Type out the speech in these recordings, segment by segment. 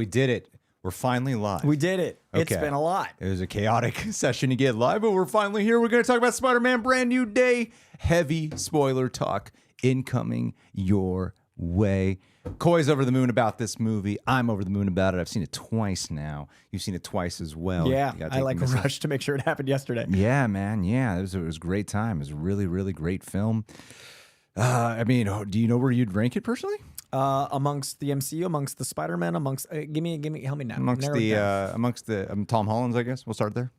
We did it. We're finally live. We did it. Okay. It's been a lot. It was a chaotic session to get live, but we're finally here. We're going to talk about Spider-Man Brand New Day. Heavy spoiler talk incoming your way. Coy's over the moon about this movie. I'm over the moon about it. I've seen it twice now. You've seen it twice as well. Yeah, I like rushed to make sure it happened yesterday. Yeah, man. Yeah, it was a great time. It was a really, really great film. I mean, do you know where you'd rank it personally? Amongst the MCU, amongst the Spider-Man, amongst help me now. Amongst the Tom Hollands, I guess. We'll start there.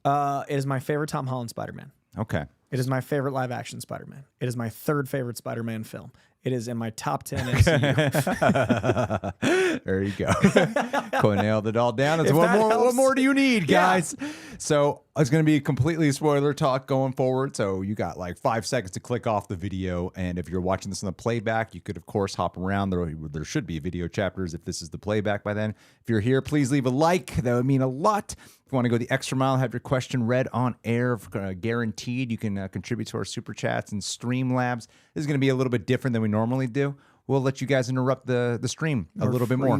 It is my favorite Tom Holland Spider-Man. Okay. It is my favorite live-action Spider-Man. It is my third favorite Spider-Man film. It is in my top 10 MCU. There you go. Coy nailed it all down. It's what more do you need, guys? Yeah. So it's going to be completely spoiler talk going forward. So you got like 5 seconds to click off the video. And if you're watching this on the playback, you could, of course, hop around. There should be video chapters if this is the playback by then. If you're here, please leave a like. That would mean a lot. If you want to go the extra mile, have your question read on air, guaranteed. You can contribute to our super chats and Streamlabs. This is going to be a little bit different than we normally do. We'll let you guys interrupt the stream a little bit more.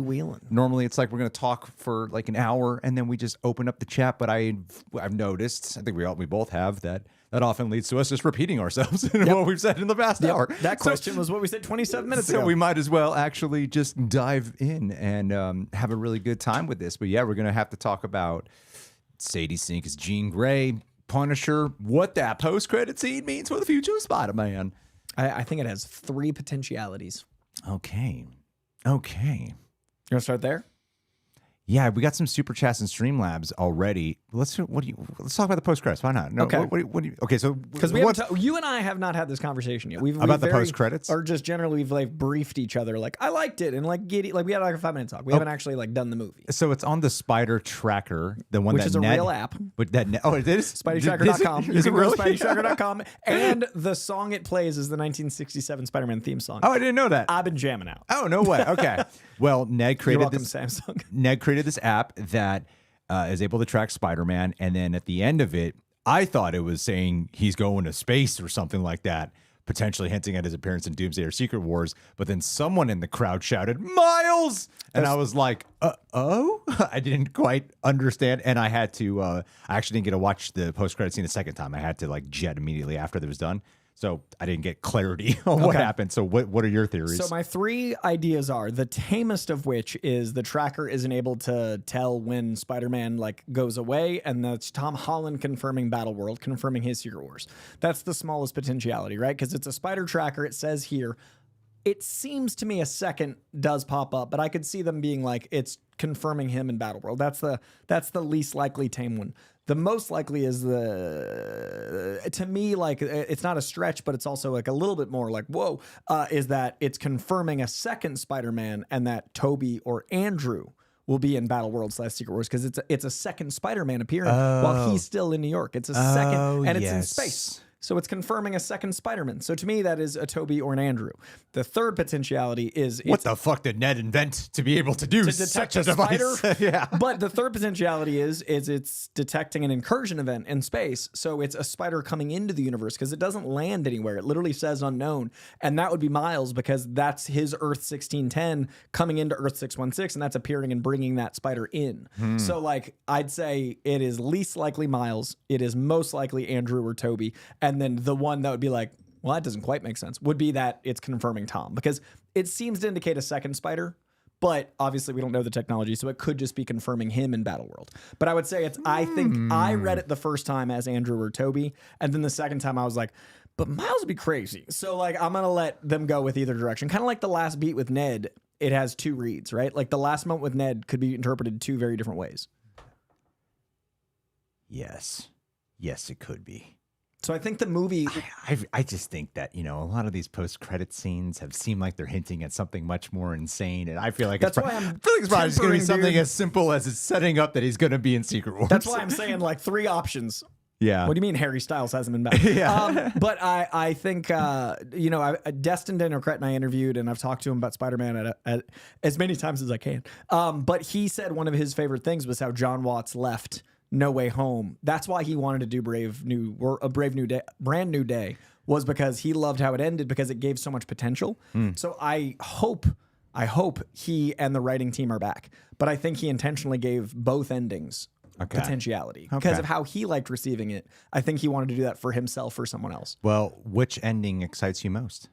Normally, it's like we're going to talk for like an hour and then we just open up the chat. But I've noticed, I think we both have, that often leads to us just repeating ourselves in what we've said in the past hour. That question was what we said 27 minutes ago. So we might as well actually just dive in and have a really good time with this. But yeah, we're going to have to talk about Sadie Sink as Jean Grey, Punisher, what that post-credit scene means for the future of Spider-Man. I think it has 3 potentialities. Okay. You want to start there? Yeah, we got some super chats and Streamlabs already. Let's talk about the post credits. Why not? No, okay. Okay, so because you and I have not had this conversation yet. About the post credits, or just generally we've like briefed each other. Like I liked it, and like we had like a 5-minute talk. We haven't actually like done the movie. So it's on the Spider Tracker, the one which is a real app. But it is SpideyTracker.com. You can go to SpideyTracker.com, and the song it plays is the 1967 Spider-Man theme song. Oh, I didn't know that. I've been jamming out. Oh, no way. Okay. Well, Ned created Samsung. Ned created this app that is able to track Spider-Man, and then at the end of it, I thought it was saying he's going to space or something like that, potentially hinting at his appearance in Doomsday or Secret Wars. But then someone in the crowd shouted, "Miles!" And I was like, oh? I didn't quite understand, and I had to. I actually didn't get to watch the post-credit scene a second time. I had to like jet immediately after it was done. So I didn't get clarity on what happened. So what are your theories? So my 3 ideas are, the tamest of which is the tracker isn't able to tell when Spider-Man like goes away, and that's Tom Holland confirming Battleworld, confirming his Secret Wars. That's the smallest potentiality, right? Because it's a spider tracker. It says here. It seems to me a second does pop up, but I could see them being like, it's confirming him in Battleworld. That's the least likely tame one. The most likely is to me, like, it's not a stretch, but it's also like a little bit more like, whoa, is that it's confirming a second Spider-Man and that Tobey or Andrew will be in Battleworld / Secret Wars, because it's a second Spider-Man appearing while he's still in New York. It's a second, and it's in space. So it's confirming a second Spider-Man. So to me, that is a Tobey or an Andrew. The third potentiality is... What the fuck did Ned invent to be able to do such a device? Yeah. But the third potentiality is it's detecting an incursion event in space. So it's a spider coming into the universe, because it doesn't land anywhere. It literally says unknown. And that would be Miles, because that's his Earth 1610 coming into Earth 616, and that's appearing and bringing that spider in. So like, I'd say it is least likely Miles. It is most likely Andrew or Tobey. And then the one that would be like, well, that doesn't quite make sense, would be that it's confirming Tom, because it seems to indicate a second spider, but obviously we don't know the technology, so it could just be confirming him in Battleworld. But I would say I think I read it the first time as Andrew or Tobey, and then the second time I was like, but Miles would be crazy. So like, I'm going to let them go with either direction. Kind of like the last beat with Ned, it has 2 reads, right? Like the last moment with Ned could be interpreted 2 very different ways. Yes, it could be. So I think the movie... I just think that, a lot of these post-credit scenes have seemed like they're hinting at something much more insane, and I feel like it's probably going to be something as simple as it's setting up that he's going to be in Secret Wars. That's why I'm saying like 3 options. Yeah. What do you mean Harry Styles hasn't been back? Yeah. But I think, Destin or Cretton I interviewed, and I've talked to him about Spider-Man at as many times as I can. But he said one of his favorite things was how John Watts left No Way Home. That's why he wanted to do Brand New Day, was because he loved how it ended, because it gave so much potential. So I hope I hope he and the writing team are back. But I think he intentionally gave both endings potentiality because of how he liked receiving it. I think he wanted to do that for himself or someone else. Well, which ending excites you most?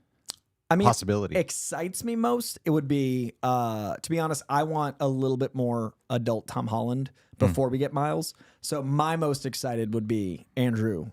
I mean, possibility excites me most. It would be, to be honest, I want a little bit more adult Tom Holland before we get Miles. So my most excited would be Andrew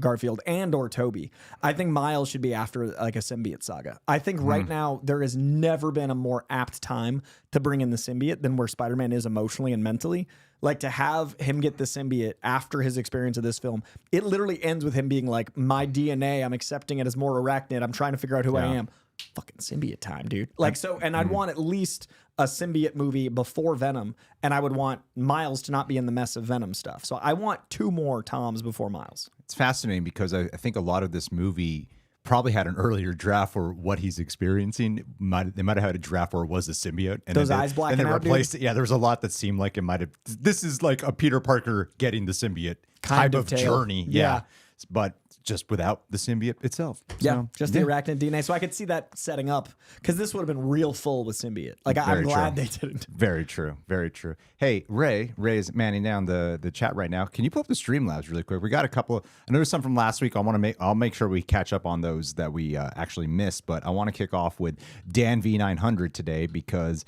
Garfield and or Tobey. I think Miles should be after like a symbiote saga. I think right now there has never been a more apt time to bring in the symbiote than where Spider-Man is emotionally and mentally. Like to have him get the symbiote after his experience of this film, it literally ends with him being like, my DNA, I'm accepting it as more arachnid. I'm trying to figure out who I am. Fucking symbiote time, dude. Like, so, and I'd want at least a symbiote movie before Venom, and I would want Miles to not be in the mess of Venom stuff. So I want 2 more Toms before Miles. It's fascinating because I think a lot of this movie probably had an earlier draft for what he's experiencing. They might have had a draft where it was a symbiote. And those eyes blacking out, and they replaced it. Yeah, there was a lot that seemed like it might have. This is like a Peter Parker getting the symbiote type of journey. Yeah. But just without the symbiote itself. So, just the arachnid DNA. So I could see that setting up because this would have been real full with symbiote. Like I'm glad they didn't. Very true. Very true. Hey, Ray is manning down the chat right now. Can you pull up the Streamlabs really quick? We got a couple. I know there's some from last week. I'll make sure we catch up on those that we actually missed. But I want to kick off with Dan V900 today because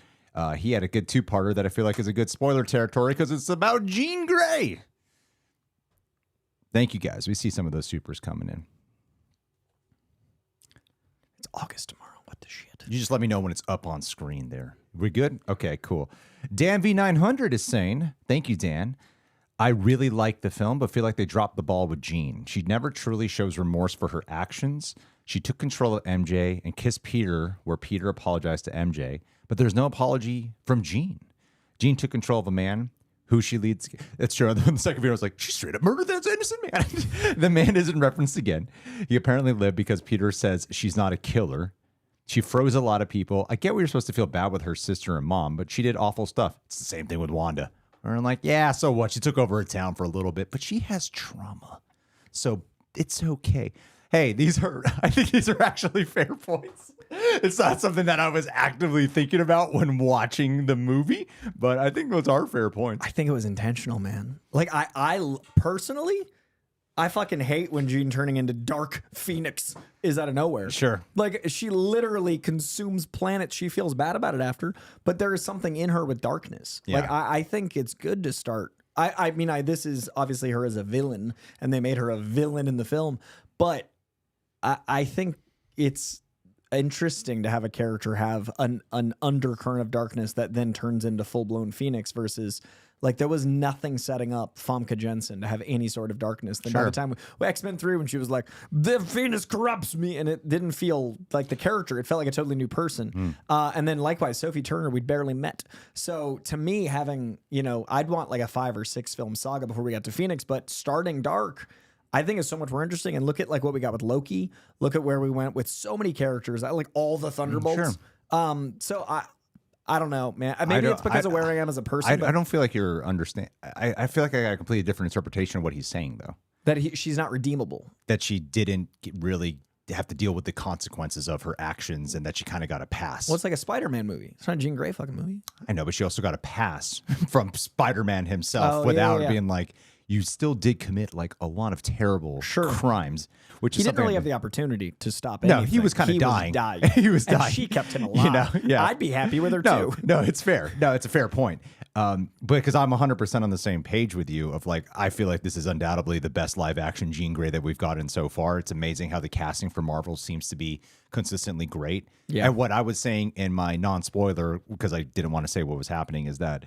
he had a good 2-parter that I feel like is a good spoiler territory because it's about Jean Grey. Thank you, guys. We see some of those supers coming in. It's August tomorrow. What the shit? You just let me know when it's up on screen there. We good? Okay, cool. Dan V900 is saying, thank you, Dan. I really like the film, but feel like they dropped the ball with Jean. She never truly shows remorse for her actions. She took control of MJ and kissed Peter where Peter apologized to MJ, but there's no apology from Jean. Jean took control of a man who she leads. That's true. The second video was like, she straight up murdered that innocent man. The man isn't referenced again. He apparently lived because Peter says she's not a killer. She froze a lot of people. I get we were supposed to feel bad with her sister and mom, but she did awful stuff. It's the same thing with Wanda. We're like, yeah, so what? She took over a town for a little bit, but she has trauma. So it's okay. Hey, I think these are actually fair points. It's not something that I was actively thinking about when watching the movie, but I think those are fair points. I think it was intentional, man. Like I personally, I fucking hate when Jean turning into Dark Phoenix is out of nowhere. Sure. Like she literally consumes planets. She feels bad about it after, but there is something in her with darkness. Yeah. Like I think it's good to start. I mean, this is obviously her as a villain, and they made her a villain in the film, but I think it's interesting to have a character have an undercurrent of darkness that then turns into full-blown Phoenix versus like there was nothing setting up Famke Janssen to have any sort of darkness. Then by the time X-Men 3 when she was like, the Phoenix corrupts me, and it didn't feel like the character. It felt like a totally new person. And then likewise, Sophie Turner, we'd barely met. So to me, having, I'd want like a 5 or 6 film saga before we got to Phoenix, but starting dark, I think it's so much more interesting. And look at like what we got with Loki. Look at where we went with so many characters. I like all the Thunderbolts. So I don't know, man. Maybe it's because of where I am as a person. I don't feel like you're understanding. I feel like I got a completely different interpretation of what he's saying, though. That she's not redeemable. That she didn't really have to deal with the consequences of her actions, and that she kind of got a pass. Well, it's like a Spider-Man movie. It's not a Jean Grey fucking movie. I know, but she also got a pass from Spider-Man himself without being like, you still did commit like a lot of terrible crimes, which he is didn't really have the opportunity to stop anything. No, he was kind of dying. He was dying. And she kept him alive. I'd be happy with her too. No, it's fair. No, it's a fair point. But because I'm 100% on the same page with you of like, I feel like this is undoubtedly the best live action Jean Grey that we've gotten so far. It's amazing how the casting for Marvel seems to be consistently great. Yeah. And what I was saying in my non-spoiler, because I didn't want to say what was happening, is that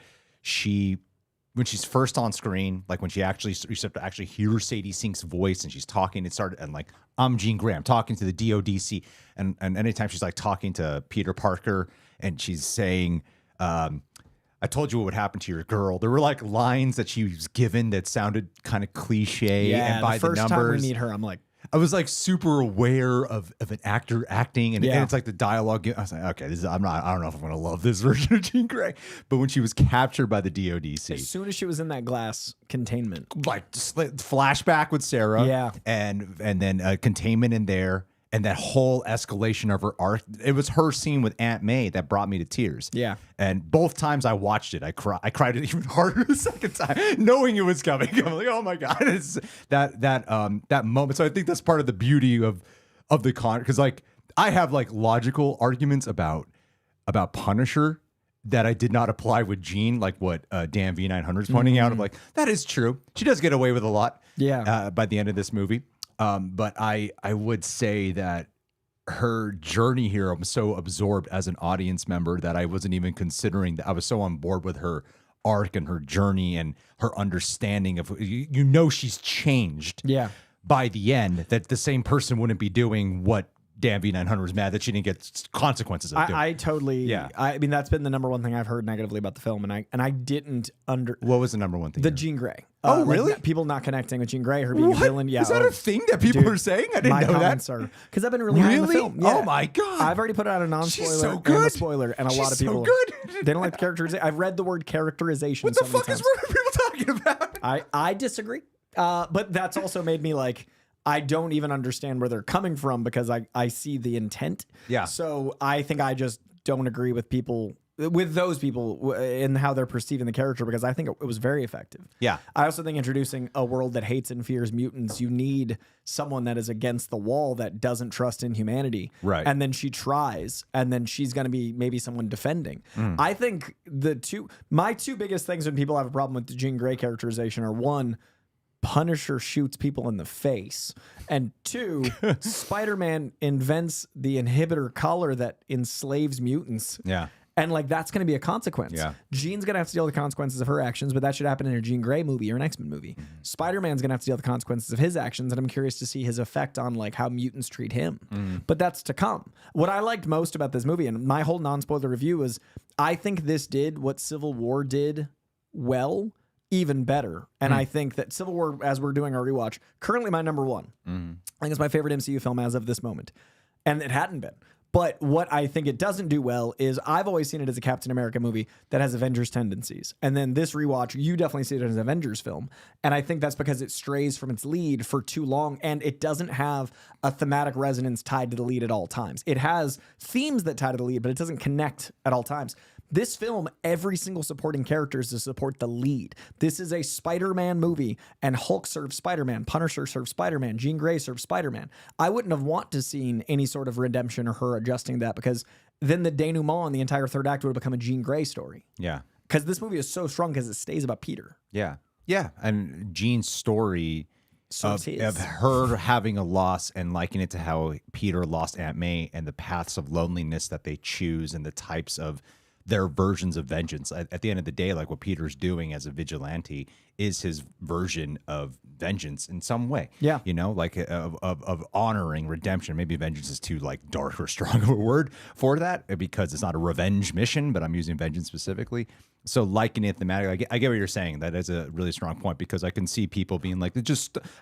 when she's first on screen, like when you start to actually hear Sadie Sink's voice and she's talking, and like, I'm Jean Grey, I'm talking to the DODC. And anytime she's like talking to Peter Parker and she's saying, I told you what would happen to your girl. There were like lines that she was given that sounded kind of cliche. Yeah, and by the first numbers, time we meet her, I'm like, I was like super aware of an actor acting, and it's like the dialogue. I was like, okay, I don't know if I'm going to love this version of Jean Grey. But when she was captured by the DODC, as soon as she was in that glass containment, like flashback with Sarah, and then containment in there, and that whole escalation of her arc. It was her scene with Aunt May that brought me to tears. Yeah. And both times I watched it, I cried it even harder the second time, knowing it was coming. I'm like, oh my God, it's that moment. So I think that's part of the beauty of the con, because like I have like logical arguments about Punisher that I did not apply with Jean, like what Dan V900 is pointing out. I'm like, that is true. She does get away with a lot. Yeah. By the end of this movie. But I would say that her journey here, I'm so absorbed as an audience member that I wasn't even considering that. I was so on board with her arc and her journey and her understanding of, she's changed. Yeah. By the end, that the same person wouldn't be doing what Dan V900 was mad that she didn't get consequences of doing. I totally. Yeah. I mean, that's been the number one thing I've heard negatively about the film, and I didn't What was the number one thing? The Jean Grey. Oh, really? People not connecting with Jean Grey, her being a villain. Yeah. Is that a thing that people are saying? I didn't know that. Because I've been really high in the film. Yeah. Oh my God. I've already put out a non-spoiler She's so good. and a spoiler, and a lot of people. So good. They don't like the characterization. I've read the word characterization. What the fuck is people talking about? I disagree. But that's also made me like, I don't even understand where they're coming from because I see the intent. Yeah. So I think I just don't agree with those people in how they're perceiving the character, because I think it was very effective. Yeah. I also think introducing a world that hates and fears mutants, you need someone that is against the wall, that doesn't trust in humanity. Right. And then she tries, and then she's going to be maybe someone defending. I think my two biggest things when people have a problem with the Jean Grey characterization are, one, Punisher shoots people in the face, and two, Spider-Man invents the inhibitor collar that enslaves mutants. Yeah. And like, that's going to be a consequence. Yeah. Jean's going to have to deal with the consequences of her actions, but that should happen in a Jean Grey movie or an X-Men movie. Spider-Man's going to have to deal with the consequences of his actions, and I'm curious to see his effect on like how mutants treat him. But that's to come. What I liked most about this movie, and my whole non-spoiler review, was I think this did what Civil War did well, even better. And I think that Civil War, as we're doing our rewatch, currently my number one. I think it's my favorite MCU film as of this moment. And it hadn't been. But what I think it doesn't do well is I've always seen it as a Captain America movie that has Avengers tendencies. And then this rewatch, you definitely see it as an Avengers film. And I think that's because it strays from its lead for too long, and it doesn't have a thematic resonance tied to the lead at all times. It has themes that tie to the lead, but it doesn't connect at all times. This film, every single supporting character is to support the lead. This is a Spider-Man movie, and Hulk serves Spider-Man, Punisher serves Spider-Man, Jean Grey serves Spider-Man. I wouldn't have wanted to seen any sort of redemption or her adjusting that, because then the denouement in the entire third act would have become a Jean Grey story. Yeah. Because this movie is so strong because it stays about Peter. Yeah. Yeah. And Jean's story of her having a loss and liking it to how Peter lost Aunt May, and the paths of loneliness that they choose and the types of their versions of vengeance. At the end of the day, like what Peter's doing as a vigilante is his version of vengeance in some way. Yeah. You know, like of honoring redemption. Maybe vengeance is too like dark or strong of a word for that, because it's not a revenge mission, but I'm using vengeance specifically. So liking it thematically, I get what you're saying. That is a really strong point, because I can see people being like,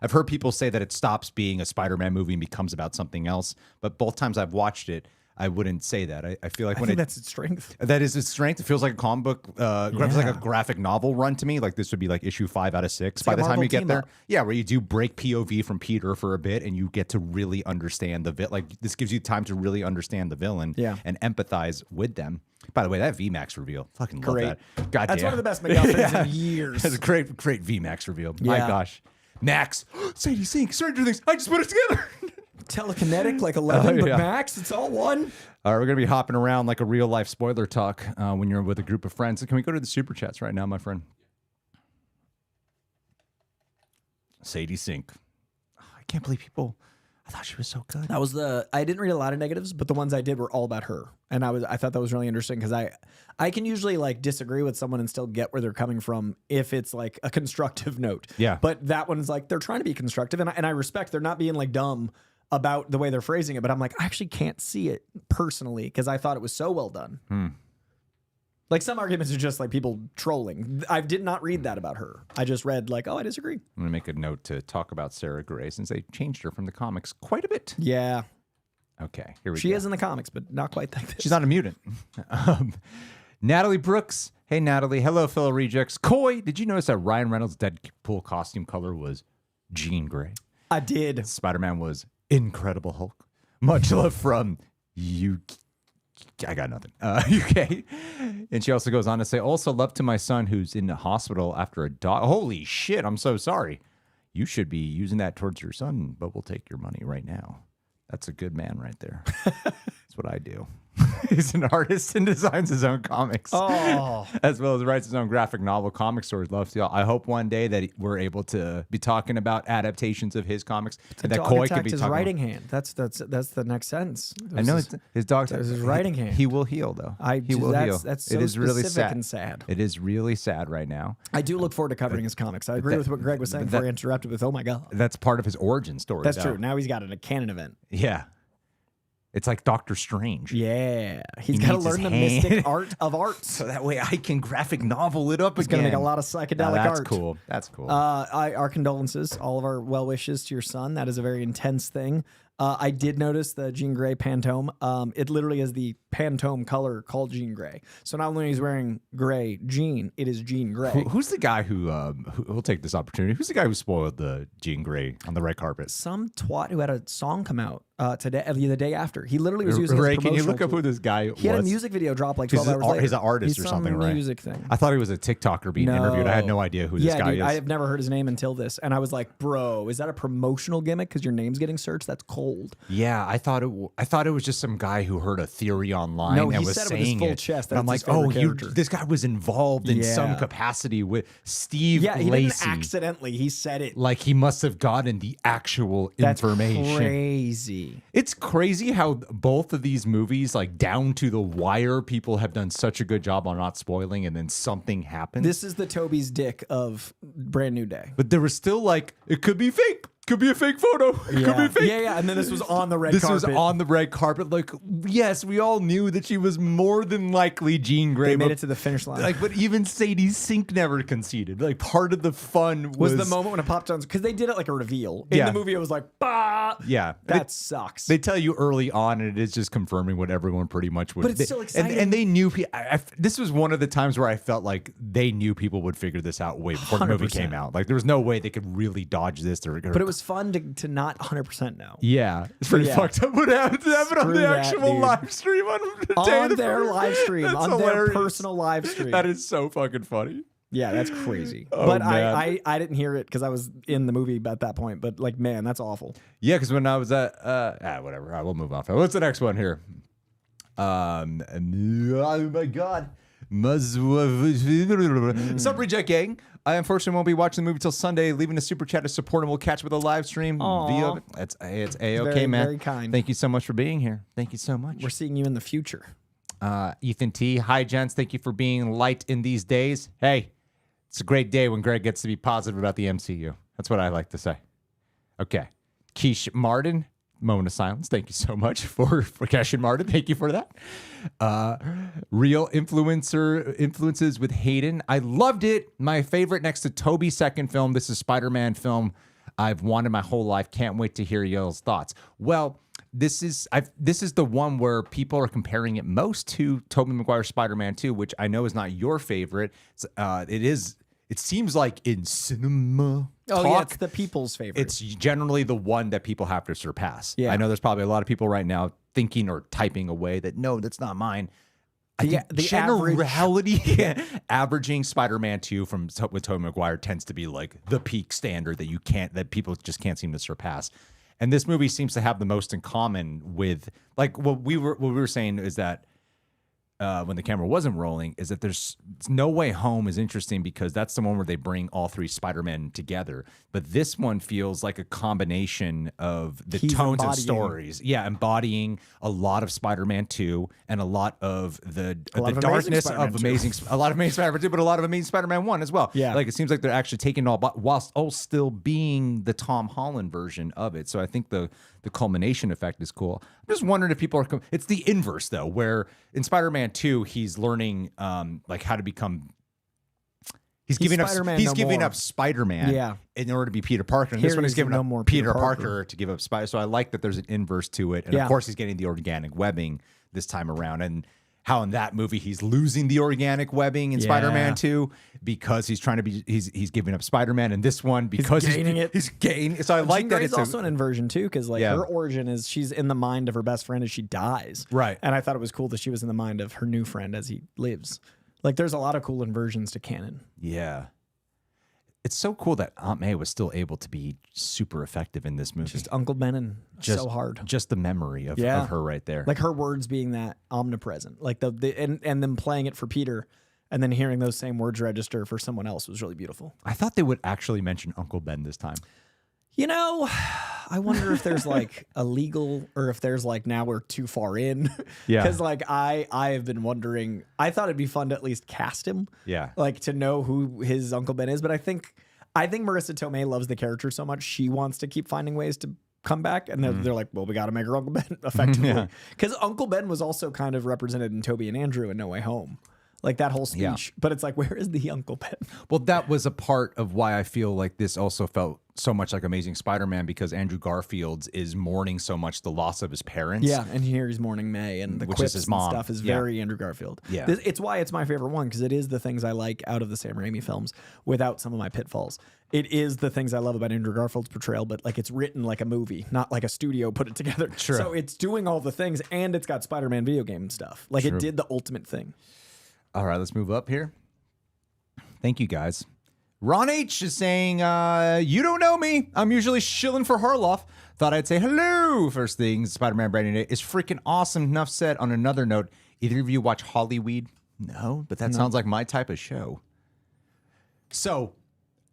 I've heard people say that it stops being a Spider-Man movie and becomes about something else. But both times I've watched it, I wouldn't say that. I feel like I think that's its strength. That is its strength. It feels like a comic book, it's like a graphic novel run to me. Like this would be like issue 5 out of 6 by the time you get there. Yeah, where you do break POV from Peter for a bit, and you get to really understand the villain. Like this gives you time to really understand the villain, and empathize with them. By the way, that VMAX reveal, fucking love that. God That's damn. one of the best MacGuffins in years. That's a great VMAX reveal. Yeah. My gosh, Max, Sadie Sink, Stranger Things. I just put it together. Telekinetic like 11, but Max, it's all one. All right, we're going to be hopping around like a real life spoiler talk when you're with a group of friends. Can we go to the super chats right now, my friend? Sadie Sink. Oh, I can't believe people. I thought she was so good. That was I didn't read a lot of negatives, but the ones I did were all about her. And I thought that was really interesting, because I can usually like disagree with someone and still get where they're coming from if it's like a constructive note. Yeah. But that one's like, they're trying to be constructive, and I respect they're not being like dumb about the way they're phrasing it, but I'm like, I actually can't see it personally, because I thought it was so well done. Like some arguments are just like people trolling. I did not read that about her. I just read like, oh, I disagree. I'm going to make a note to talk about Sarah Gray, since they changed her from the comics quite a bit. Yeah. Okay, here we go. She is in the comics, but not quite like this. She's not a mutant. Natalie Brooks. Hey, Natalie. Hello, fellow rejects. Coy, did you notice that Ryan Reynolds' Deadpool costume color was Jean Grey? I did. Spider-Man was Incredible Hulk. Much love from you. I got nothing. UK. And she also goes on to say, also love to my son who's in the hospital after a dog. Holy shit, I'm so sorry. You should be using that towards your son, but we'll take your money right now. That's a good man right there. That's what I do. He's an artist and designs his own comics. Oh. As well as writes his own graphic novel, comic stories. Loves y'all. I hope one day that we're able to be talking about adaptations of his comics. And that Coy could be his talking writing hand. That's the next sentence. I know his dog. His writing hand. He will heal though. He will heal. That's so it is really specific sad. and sad. It is really sad right now. I do look forward to covering his comics. I agree with what Greg was saying before he interrupted with, oh my God. That's part of his origin story. That's though. true. Now he's got a canon event. Yeah. It's like Doctor Strange. Yeah. He's got to learn the mystic art of arts. So that way I can graphic novel it up He's again. going to make a lot of psychedelic that's art. Cool. That's cool. Our condolences, all of our well wishes to your son. That is a very intense thing. I did notice the Jean Grey Pantone. It literally is the Pantone color called Jean Grey. So not only is he wearing gray Jean, it is Jean Grey. Who's the guy who'll take this opportunity? Who's the guy who spoiled the Jean Grey on the red carpet? Some twat who had a song come out today, the day after. He literally was using Ray, his can you look promotional up who this guy was? He had a music video drop like 12 hours later. He's an artist He's or something, some right? Music thing. I thought he was a TikToker being interviewed. I had no idea who this guy dude, is. I have never heard his name until this. And I was like, bro, is that a promotional gimmick because your name's getting searched? That's cold. Yeah, I thought it was just some guy who heard a theory online No, and he was said it saying with his full it. chest. And I'm like, That's his favorite oh, character. this guy was involved in some capacity with Steve Yeah, he Lacy. didn't accidentally. He said it. Like he must have gotten the actual That's information. crazy. It's crazy how both of these movies, like down to the wire, people have done such a good job on not spoiling, and then something happens. This is the Tobey's dick of Brand New Day. But there was still like, it could be fake. Could be a fake photo. It could be fake. Yeah. And then this was on the red This carpet. was on the red carpet. Like, yes, we all knew that she was more than likely Jean Grey. They made it to the finish line. Like, but even Sadie Sink never conceded. Like, part of the fun was the moment when it popped on, because they did it like a reveal. In the movie, it was like, bah! Yeah. That sucks. They tell you early on, and it is just confirming what everyone pretty much would. But it's still exciting. And they knew. This was one of the times where I felt like they knew people would figure this out way before the movie 100%. came out. Like, there was no way they could really dodge this. But it was fun to not 100% know. Yeah, it's pretty fucked up what happened to happen on the actual live stream on their live stream, on their personal live stream. That is so fucking funny. Yeah, that's crazy. Oh, but man. I didn't hear it because I was in the movie at that point. But like, man, that's awful. Yeah, because when I was at whatever. All right, we'll move on. What's the next one here? Oh my god. Sup, Reject Gang. I unfortunately won't be watching the movie till Sunday. Leaving a super chat to support, and we'll catch up with a live stream via. It's A-okay, man. Very kind. Thank you so much for being here. Thank you so much. We're seeing you in the future. Ethan T. Hi, gents. Thank you for being light in these days. Hey, it's a great day when Greg gets to be positive about the MCU. That's what I like to say. Okay. Keish Martin. Moment of silence. Thank you so much for Kesh and Martin. Thank you for that. Real influences with Hayden. I loved it. My favorite next to Tobey's second film. This is Spider-Man film I've wanted my whole life. Can't wait to hear y'all's thoughts. Well, this is the one where people are comparing it most to Tobey Maguire's Spider-Man 2, which I know is not your favorite. It seems like in cinema talk, yeah, it's the people's favorite. it's generally the one that people have to surpass. Yeah. I know there's probably a lot of people right now thinking or typing away that, no, that's not mine. The generality, averaging Spider-Man 2 with Tobey Maguire tends to be like the peak standard that people just can't seem to surpass. And this movie seems to have the most in common with, like, what we were saying is that when the camera wasn't rolling, is that there's No Way Home is interesting because that's the one where they bring all three Spider-Men together. But this one feels like a combination of the tones and stories. Yeah, embodying a lot of Spider-Man 2 and a lot of the darkness of Amazing Spider-Man 2, but a lot of Amazing Spider-Man 1 as well. Yeah. Like, it seems like they're actually taking it all, whilst all still being the Tom Holland version of it. So I think the culmination effect is cool. I'm just wondering if people are... It's the inverse, though, where in Spider-Man 2, he's learning like how to become... He's giving up Spider-Man in order to be Peter Parker. And this one is giving up Peter Parker to give up Spider. So I like that there's an inverse to it. And of course, he's getting the organic webbing this time around. And how in that movie he's losing the organic webbing in Spider-Man 2 because he's trying to be he's giving up Spider-Man, and this one because he's gaining it. He's gaining. So I like that it's also an inversion too, because like her origin is she's in the mind of her best friend as she dies. Right. And I thought it was cool that she was in the mind of her new friend as he lives. Like there's a lot of cool inversions to canon. Yeah. It's so cool that Aunt May was still able to be super effective in this movie. Just Uncle Ben and so hard. Just the memory of her right there. Like her words being that omnipresent. Like and them playing it for Peter and then hearing those same words register for someone else was really beautiful. I thought they would actually mention Uncle Ben this time. You know, I wonder if there's like a legal or if there's like now we're too far in. Yeah. Because like I have been wondering, I thought it'd be fun to at least cast him. Yeah. Like to know who his Uncle Ben is. But I think Marissa Tomei loves the character so much, she wants to keep finding ways to come back. And they're like, well, we got to make her Uncle Ben effectively. Because Uncle Ben was also kind of represented in Tobey and Andrew in No Way Home. Like that whole speech. Yeah. But it's like, where is the Uncle Ben? Well, that was a part of why I feel like this also felt so much like Amazing Spider-Man, because Andrew Garfield is mourning so much the loss of his parents. Yeah, and here he's mourning May, and the quips and stuff is very Andrew Garfield. Yeah. It's why it's my favorite one, because it is the things I like out of the Sam Raimi films without some of my pitfalls. It is the things I love about Andrew Garfield's portrayal, but like it's written like a movie, not like a studio put it together. True. So it's doing all the things, and it's got Spider-Man video game stuff. Like it did the ultimate thing. All right, let's move up here. Thank you, guys. Ron H is saying, you don't know me. I'm usually shilling for Harloff. Thought I'd say hello. First thing, Spider-Man Brand New Day is freaking awesome. Enough said. On another note, either of you watch Hollyweed? No, but that sounds like my type of show. So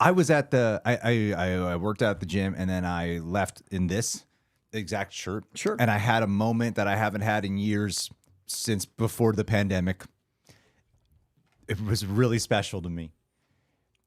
I was at I worked out at the gym, and then I left in this exact shirt. Sure. And I had a moment that I haven't had in years since before the pandemic. It was really special to me.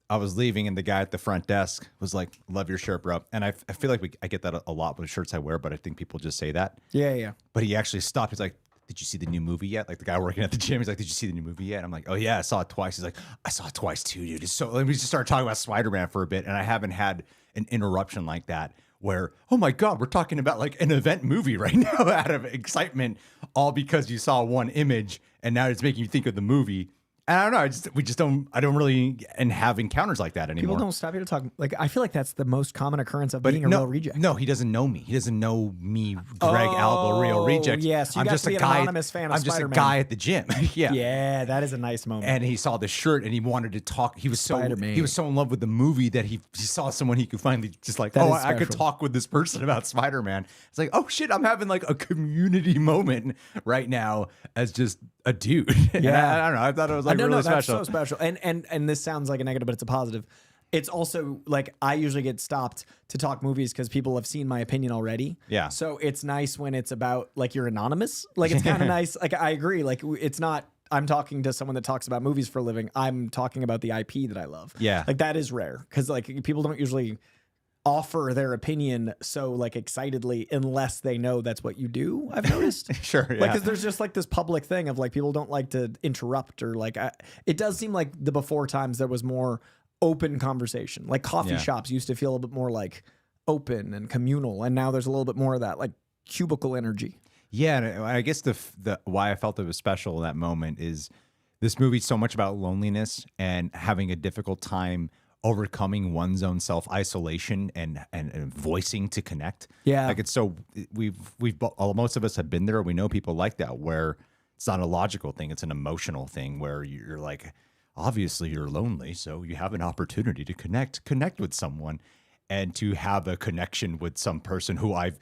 I was leaving, and the guy at the front desk was like, "Love your shirt, bro." And I feel like I get that a lot with shirts I wear, but I think people just say that. Yeah. But he actually stopped. He's like, "Did you see the new movie yet?" Like the guy working at the gym. He's like, "Did you see the new movie yet?" And I'm like, "Oh yeah, I saw it twice." He's like, "I saw it twice too, dude." It's so. And we just started talking about Spider-Man for a bit, and I haven't had an interruption like that where, oh my God, we're talking about like an event movie right now out of excitement, all because you saw one image, and now it's making you think of the movie. And I don't know. I don't really have encounters like that anymore. People don't stop you to talk. Like, I feel like that's the most common occurrence of being a real reject. No, he doesn't know me. He doesn't know me, Greg Alba, real reject. Yes, I'm just a guy. Anonymous fan of I'm just a guy at the gym. Yeah. Yeah, that is a nice moment. And he saw the shirt and he wanted to talk. He was so in love with the movie that he saw someone he could finally just like, I could talk with this person about Spider-Man. It's like, oh shit, I'm having like a community moment right now as just a dude. Yeah. I don't know. I thought it was like really special. That's so special. And this sounds like a negative, but it's a positive. It's also like I usually get stopped to talk movies because people have seen my opinion already. Yeah. So it's nice when it's about like you're anonymous. Like it's kind of nice. Like I agree. Like it's not I'm talking to someone that talks about movies for a living. I'm talking about the IP that I love. Yeah. Like that is rare because like people don't usually offer their opinion so like excitedly unless they know that's what you do. I've noticed. Sure. Yeah. Like, cause there's just like this public thing of like, people don't like to interrupt or like, it does seem like the before times there was more open conversation. Like coffee shops used to feel a little bit more like open and communal. And now there's a little bit more of that like cubicle energy. Yeah. And I guess the why I felt it was special in that moment is this movie's so much about loneliness and having a difficult time overcoming one's own self-isolation and voicing to connect. Yeah. Like it's so most of us have been there. We know people like that where it's not a logical thing. It's an emotional thing where you're like, obviously you're lonely. So you have an opportunity to connect with someone and to have a connection with some person who I've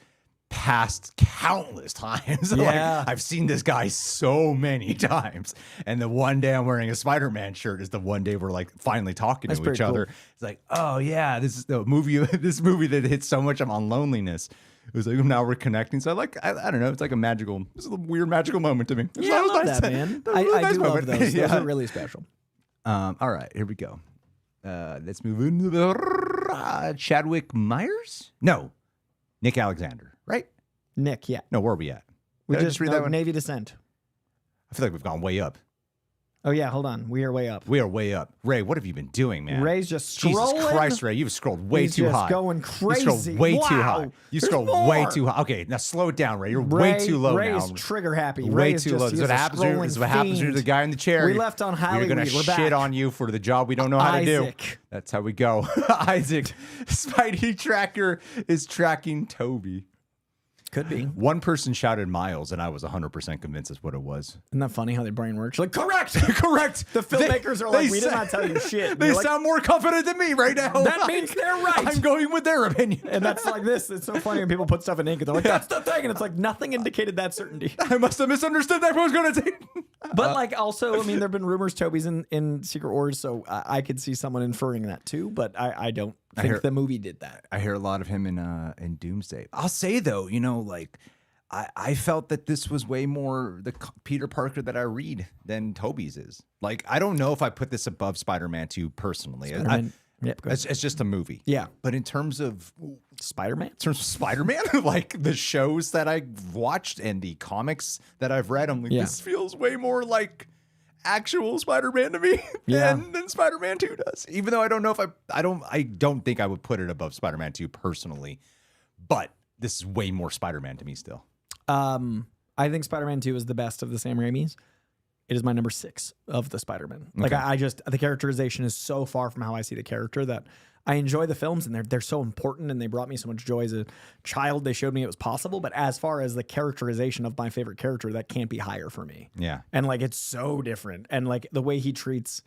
passed countless times. Yeah. Like, I've seen this guy so many times. And the one day I'm wearing a Spider-Man shirt is the one day we're like finally talking to each other. It's like, oh yeah, this is the movie, this movie that hits so much on loneliness. It was like, now we're connecting. So I don't know. It's like it's a weird magical moment to me. I love that, man. I do love those. Those are really special. All right, here we go. Let's move into the Chadwick Myers? No, Nick Alexander. Right? Nick, yeah. No, where are we at? We just read that one? Navy Descent. I feel like we've gone way up. Oh, yeah, hold on. We are way up. We are way up. Ray, what have you been doing, man? Ray's just scrolling. Jesus Christ, Ray, you've scrolled way He's too just high. going crazy. You scrolled way too high. You There's scrolled more. way too high. Okay, now slow it down, Ray. You're way too low Ray's now. trigger happy. Way Ray's too just, low. This is what happens. This is what happens to the guy in the chair. We left on Hollywood. We're gonna We're shit back. on you for the job we don't know how to do. Isaac. That's how we go. Isaac, Spidey tracker is tracking Tobey. Could be. One person shouted Miles, and I was 100% convinced that's what it was. Isn't that funny how their brain works? Like, correct! Correct. The filmmakers are like, we did not tell you shit. And They you're like, sound more confident than me right now. that means they're right. I'm going with their opinion. And that's like this. It's so funny when people put stuff in ink and they're like, that's the thing. And it's like, nothing indicated that certainty. I must have misunderstood that I was going to say. But like also, I mean, there have been rumors Tobey's in Secret Wars, so I could see someone inferring that too, but I don't think the movie did that. I hear a lot of him in Doomsday. I'll say though, you know, like I felt that this was way more the Peter Parker that I read than Tobey's is. Like, I don't know if I put this above Spider-Man 2 personally. Yep, It's just a movie. Yeah. But in terms of Spider-Man? Spider-Man, like the shows that I've watched and the comics that I've read, I'm like, this feels way more like actual Spider-Man to me than Spider-Man 2 does. Even though I don't know if I don't think I would put it above Spider-Man 2 personally. But this is way more Spider-Man to me still. I think Spider-Man 2 is the best of the Sam Raimi's. It is my number 6 of the Spider-Man. Like I just, the characterization is so far from how I see the character that I enjoy the films and they're so important and they brought me so much joy as a child. They showed me it was possible. But as far as the characterization of my favorite character, that can't be higher for me. Yeah. And like, it's so different. And like the way he treats,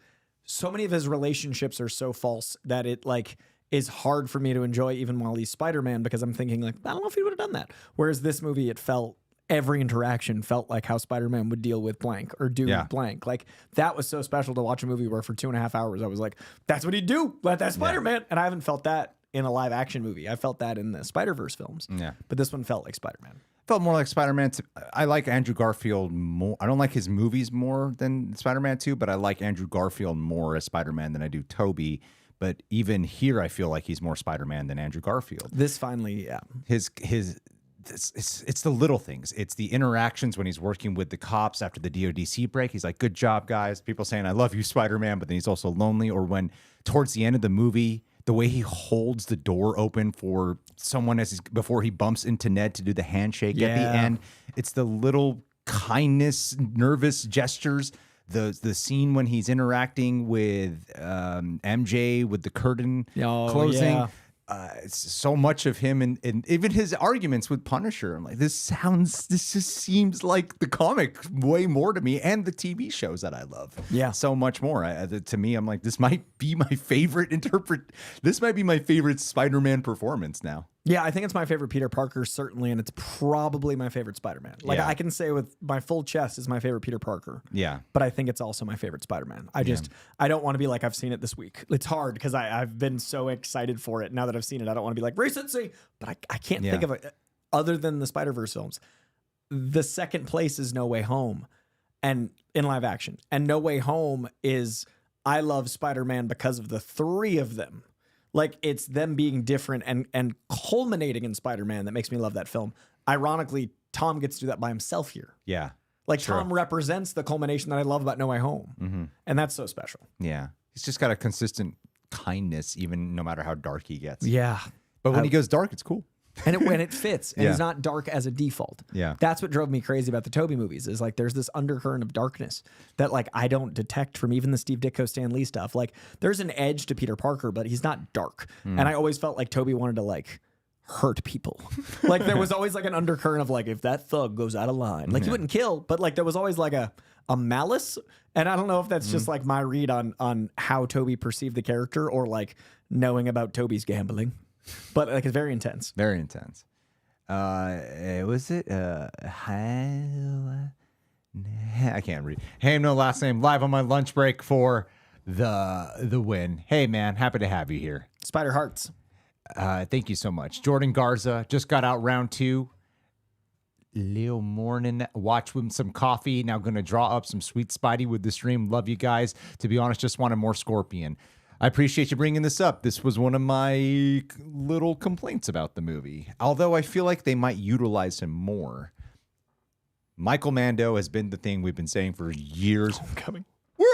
so many of his relationships are so false that it like is hard for me to enjoy even while he's Spider-Man, because I'm thinking like, I don't know if he would have done that. Whereas this movie, it felt, every interaction felt like how Spider-Man would deal with blank or do blank. Like that was so special to watch a movie where for 2.5 hours I was like, that's what he'd do. That's Spider-Man. And I haven't felt that in a live action movie. I felt that in the Spider-Verse films. Yeah. But this one felt like Spider-Man. Felt more like Spider-Man. I like Andrew Garfield more. I don't like his movies more than Spider-Man 2, but I like Andrew Garfield more as Spider-Man than I do Tobey. But even here, I feel like he's more Spider-Man than Andrew Garfield. This finally, It's the little things. It's the interactions when he's working with the cops after the DODC break. He's like, good job, guys. People saying, I love you, Spider-Man. But then he's also lonely. Or when towards the end of the movie, the way he holds the door open for someone before he bumps into Ned to do the handshake at the end. It's the little kindness, nervous gestures. The scene when he's interacting with MJ with the curtain closing. Yeah. It's so much of him and even his arguments with Punisher. I'm like, this just seems like the comic way more to me, and the TV shows that I love. Yeah. So much more. To me, I'm like, this might be my favorite This might be my favorite Spider-Man performance now. Yeah, I think it's my favorite Peter Parker, certainly, and it's probably my favorite Spider-Man. Like, I can say with my full chest is my favorite Peter Parker. Yeah. But I think it's also my favorite Spider-Man. I don't want to be like, I've seen it this week. It's hard because I've been so excited for it. Now that I've seen it, I don't want to be like, recency. But I can't think of it other than the Spider-Verse films. The second place is No Way Home, and in live action. And No Way Home is, I love Spider-Man because of the three of them. Like, it's them being different and culminating in Spider-Man that makes me love that film. Ironically, Tom gets to do that by himself here. Yeah. Like, Tom represents the culmination that I love about No Way Home. Mm-hmm. And that's so special. Yeah. He's just got a consistent kindness, even no matter how dark he gets. Yeah. But when he goes dark, it's cool. And when it fits, and it's not dark as a default. Yeah. That's what drove me crazy about the Tobey movies, is like there's this undercurrent of darkness that like I don't detect from even the Steve Ditko, Stan Lee stuff. Like there's an edge to Peter Parker, but he's not dark. And I always felt like Tobey wanted to like hurt people. Like there was always like an undercurrent of like, if that thug goes out of line, like he wouldn't kill, but like there was always like a malice. And I don't know if that's just like my read on how Tobey perceived the character or like knowing about Tobey's gambling. But like it's very intense. Very intense. Was it I can't read. Hey, no last name. Live on my lunch break for the win. Hey man, happy to have you here. Spider Hearts. Thank you so much. Jordan Garza just got out round 2. Leo Morning, watch with some coffee. Now gonna draw up some sweet Spidey with the stream. Love you guys. To be honest, just wanted more Scorpion. I appreciate you bringing this up. This was one of my little complaints about the movie. Although I feel like they might utilize him more. Michael Mando has been the thing we've been saying for years. Homecoming. We're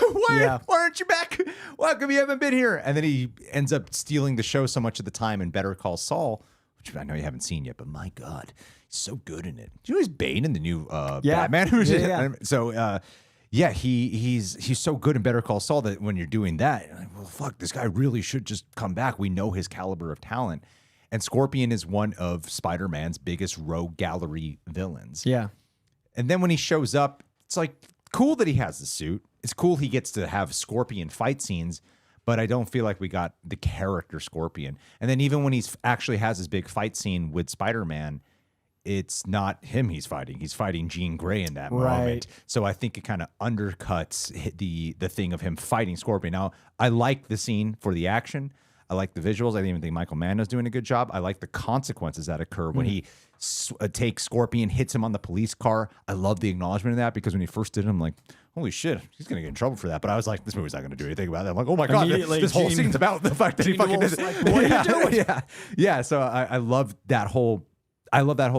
Why aren't you back? Why come you haven't been here? And then he ends up stealing the show so much of the time in Better Call Saul, which I know you haven't seen yet, but my God, he's so good in it. Do you know he's Bane in the new Batman? So, he's so good in Better Call Saul that when you're doing that, you're like, well, fuck, this guy really should just come back. We know his caliber of talent. And Scorpion is one of Spider-Man's biggest rogue gallery villains. Yeah. And then when he shows up, it's like cool that he has the suit. It's cool he gets to have Scorpion fight scenes, but I don't feel like we got the character Scorpion. And then even when he's actually has his big fight scene with Spider-Man, it's not him he's fighting. He's fighting Jean Grey in that moment. So I think it kind of undercuts the thing of him fighting Scorpion. Now, I like the scene for the action. I like the visuals. I even think Michael Mann is doing a good job. I like the consequences that occur when he takes Scorpion, hits him on the police car. I love the acknowledgement of that because when he first did it, I'm like, holy shit, he's going to get in trouble for that. But I was like, this movie's not going to do anything about that. I'm like, oh my God, this whole scene's about the fact that he fucking did it. Like, what are you doing? Yeah. So I love that whole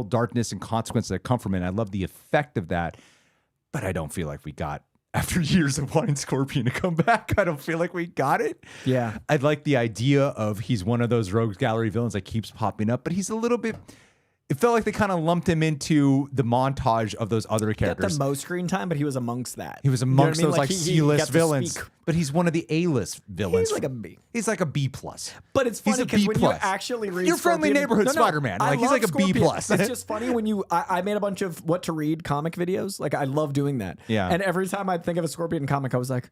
darkness and consequences that come from it. I love the effect of that, but I don't feel like we got, after years of wanting Scorpion to come back, I don't feel like we got it. Yeah. I'd like the idea of he's one of those rogues gallery villains that keeps popping up, but he's a little bit... It felt like they kind of lumped him into the montage of those other characters. Got the most screen time, but he was amongst that. He was amongst those like C-list villains. Speak. But he's one of the A-list villains. He's like a B. He's like a B plus. But it's funny because when you actually read your friendly neighborhood Spider-Man, like he's like a B plus. It's just funny when you. I made a bunch of what to read comic videos. Like I love doing that. Yeah. And every time I'd think of a Scorpion comic, I was like,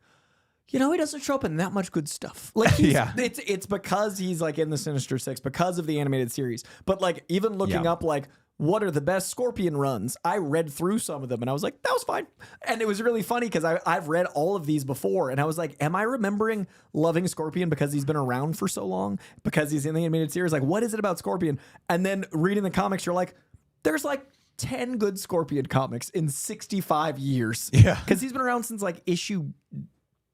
you know, he doesn't show up in that much good stuff. Like, it's because he's like in the Sinister Six because of the animated series. But like even looking up like, what are the best Scorpion runs? I read through some of them and I was like, that was fine. And it was really funny because I've read all of these before and I was like, am I remembering loving Scorpion because he's been around for so long? Because he's in the animated series? Like, what is it about Scorpion? And then reading the comics, you're like, there's like 10 good Scorpion comics in 65 years. Yeah. Because he's been around since like issue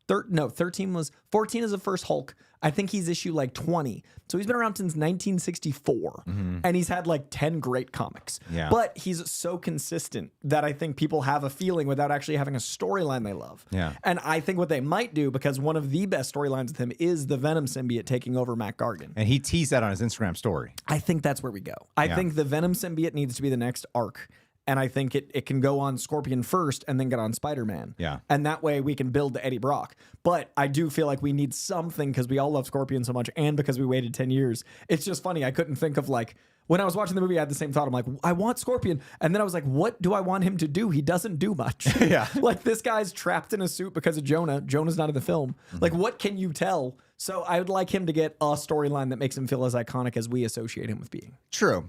13 was 14 is the first Hulk. I think he's issue like 20. So he's been around since 1964 and he's had like 10 great comics. Yeah. But he's so consistent that I think people have a feeling without actually having a storyline they love. Yeah. And I think what they might do, because one of the best storylines with him is the Venom symbiote taking over Matt Gargan. And he teased that on his Instagram story. I think that's where we go. I think the Venom symbiote needs to be the next arc. And I think it can go on Scorpion first and then get on Spider-Man. Yeah. And that way we can build to Eddie Brock. But I do feel like we need something because we all love Scorpion so much and because we waited 10 years. It's just funny. I couldn't think of like, when I was watching the movie, I had the same thought. I'm like, I want Scorpion. And then I was like, what do I want him to do? He doesn't do much. Yeah. Like this guy's trapped in a suit because of Jonah. Jonah's not in the film. Like what can you tell? So I would like him to get a storyline that makes him feel as iconic as we associate him with being. True.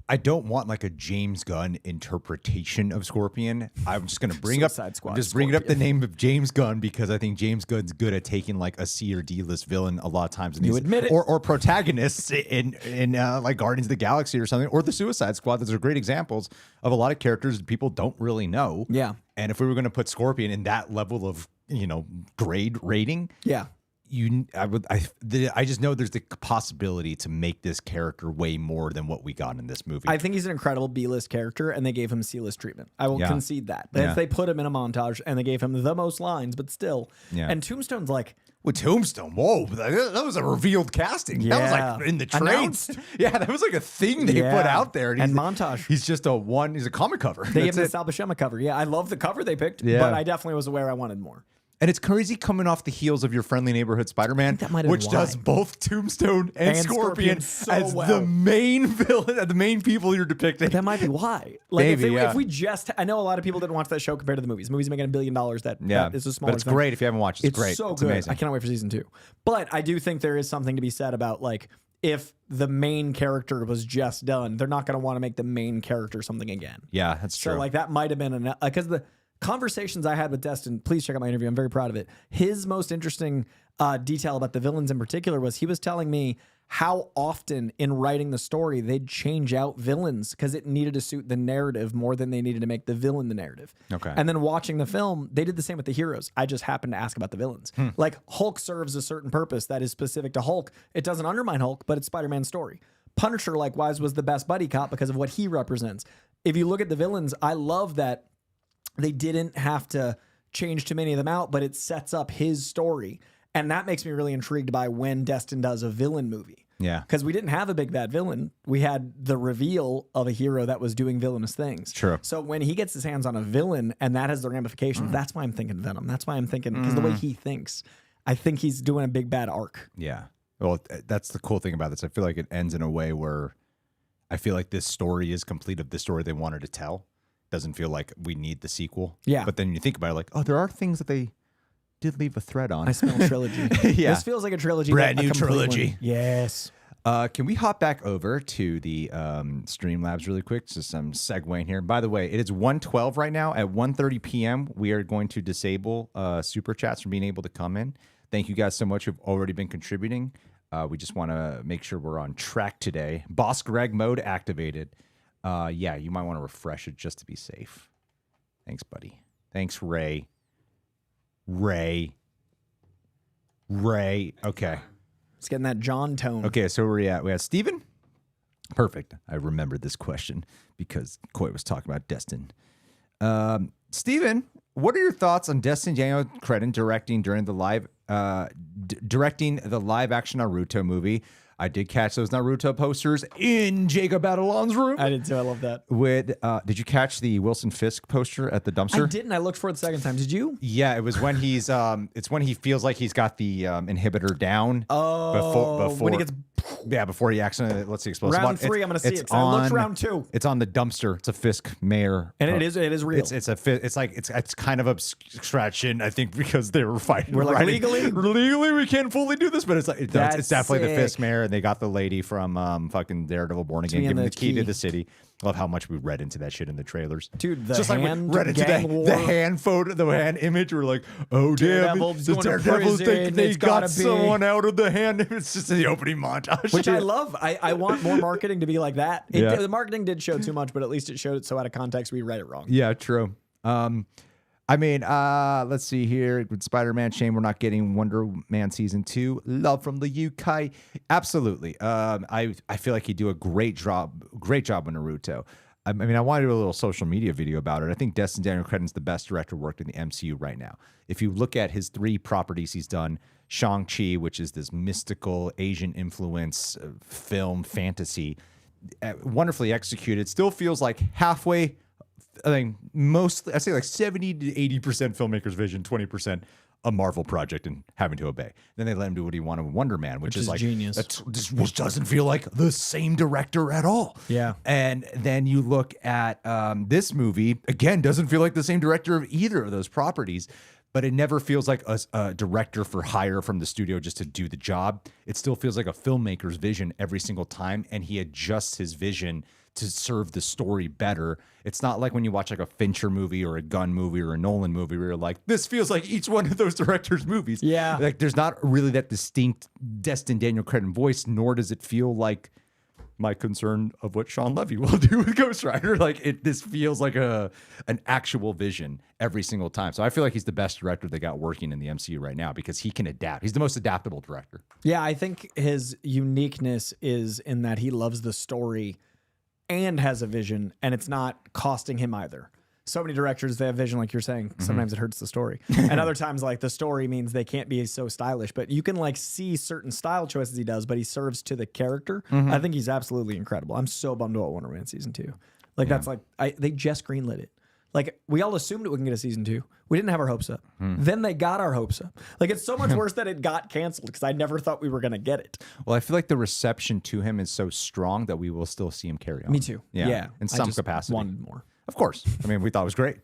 I don't want like a James Gunn interpretation of Scorpion. I'm just going to bring up the name of James Gunn because I think James Gunn's good at taking like a C or D list villain a lot of times. You admit it. Or protagonists in like Guardians of the Galaxy or something, or the Suicide Squad. Those are great examples of a lot of characters people don't really know. Yeah. And if we were going to put Scorpion in that level of, grade rating. Yeah. I just know there's the possibility to make this character way more than what we got in this movie. I think he's an incredible B-list character, and they gave him C-list treatment. I will concede that. But if they put him in a montage and they gave him the most lines, but still. Yeah. And Tombstone's like... With Tombstone, whoa, that was a revealed casting. Yeah. That was like in the trades. Yeah, that was like a thing they put out there. And montage. He's just he's a comic cover. They gave him the Sal Buscema cover. Yeah, I love the cover they picked, but I definitely was aware I wanted more. And it's crazy coming off the heels of your friendly neighborhood Spider-Man, which does both Tombstone and Scorpion so as the main villain, the main people you're depicting. But that might be why. Like if we just, I know a lot of people didn't watch that show compared to the movies. Movies making $1 billion. That is a smaller. But it's great if you haven't watched it. It's great. So it's good. Amazing. I cannot wait for season 2. But I do think there is something to be said about like if the main character was just done, they're not going to want to make the main character something again. Yeah, that's true. So like that might have been because the conversations I had with Destin, please check out my interview. I'm very proud of it. His most interesting detail about the villains in particular was he was telling me how often in writing the story they'd change out villains because it needed to suit the narrative more than they needed to make the villain the narrative. Okay. And then watching the film, they did the same with the heroes. I just happened to ask about the villains. Like Hulk serves a certain purpose that is specific to Hulk. It doesn't undermine Hulk, but it's Spider-Man's story. Punisher, likewise, was the best buddy cop because of what he represents. If you look at the villains, I love that they didn't have to change too many of them out, but it sets up his story. And that makes me really intrigued by when Destin does a villain movie. Yeah. Because we didn't have a big bad villain. We had the reveal of a hero that was doing villainous things. True. So when he gets his hands on a villain and that has the ramifications, that's why I'm thinking Venom. That's why I'm thinking, because the way he thinks, I think he's doing a big bad arc. Yeah. Well, that's the cool thing about this. I feel like it ends in a way where I feel like this story is complete of the story they wanted to tell. Doesn't feel like we need the sequel. Yeah. But then you think about it like, oh, there are things that they did leave a thread on. I smell trilogy. Yeah. This feels like a trilogy. Brand a new complete trilogy. one. Yes. Can we hop back over to the Streamlabs really quick? Just some segueing here. By the way, it is 1:12 right now. At 1:30 p.m., we are going to disable super chats from being able to come in. Thank you guys so much who've already been contributing. We just want to make sure we're on track today. Boss Greg mode activated. Yeah, you might want to refresh it just to be safe. Thanks, buddy. Thanks, Ray. Ray. Okay. It's getting that John tone. Okay, so where are we at? We have Steven? Perfect. I remembered this question because Coy was talking about Destin. Steven, what are your thoughts on Destin Daniel Cretton directing the live action Naruto movie? I did catch those Naruto posters in Jacob Batalon's room. I did too. I love that. Did you catch the Wilson Fisk poster at the dumpster? I didn't. I looked for it the second time. Did you? Yeah, it was when he's it's when he feels like he's got the inhibitor down. Oh, when he gets before he accidentally lets the explosive. round 3. I'm gonna see it. I looked round 2. It's on the dumpster. It's a Fisk mayor, and it is real. It's kind of abstraction. I think because they were fighting. We're like legally we can't fully do this, but it's like it's definitely sick. the Fisk mayor. And they got the lady from fucking Daredevil Born Again, giving the key to the city. Love how much we read into that shit in the trailers, dude. The just hand like we read into the hand photo, the hand image. We're like, oh damn, the Daredevil think they got someone out of the hand. It's just the opening montage, which I love. I want more marketing to be like that. Yeah. The marketing did show too much, but at least it showed it so out of context we read it wrong. Yeah, true. I mean, let's see here. With Spider-Man, shame we're not getting Wonder Man season 2. Love from the UK. Absolutely. I feel like he'd do a great job with Naruto. I mean, I want to do a little social media video about it. I think Destin Daniel Cretton's the best director worked in the MCU right now. If you look at his 3 properties he's done, Shang-Chi, which is this mystical Asian influence film fantasy, wonderfully executed, still feels like halfway. I think I say like 70 to 80% filmmaker's vision, 20% a Marvel project and having to obey. Then they let him do what he wanted with Wonder Man, which is like genius. Which doesn't feel like the same director at all. Yeah. And then you look at this movie, again, doesn't feel like the same director of either of those properties, but it never feels like a director for hire from the studio just to do the job. It still feels like a filmmaker's vision every single time, and he adjusts his vision to serve the story better. It's not like when you watch like a Fincher movie or a Gunn movie or a Nolan movie where you're like, this feels like each one of those directors' movies. Yeah. Like there's not really that distinct Destin Daniel Cretton voice, nor does it feel like my concern of what Sean Levy will do with Ghost Rider. Like this feels like an actual vision every single time. So I feel like he's the best director they got working in the MCU right now because he can adapt. He's the most adaptable director. Yeah, I think his uniqueness is in that he loves the story and has a vision, and it's not costing him either. So many directors, they have vision, like you're saying. Sometimes it hurts the story. And other times, like, the story means they can't be so stylish. But you can, like, see certain style choices he does, but he serves to the character. I think he's absolutely incredible. I'm so bummed about Wonder Man season 2. Like, that's like, they just greenlit it. Like, we all assumed we can get a season 2. We didn't have our hopes up. Then they got our hopes up. Like, it's so much worse that it got canceled because I never thought we were going to get it. Well, I feel like the reception to him is so strong that we will still see him carry on. Me too. Yeah. In some capacity. Wanted more. Of course. I mean, we thought it was great.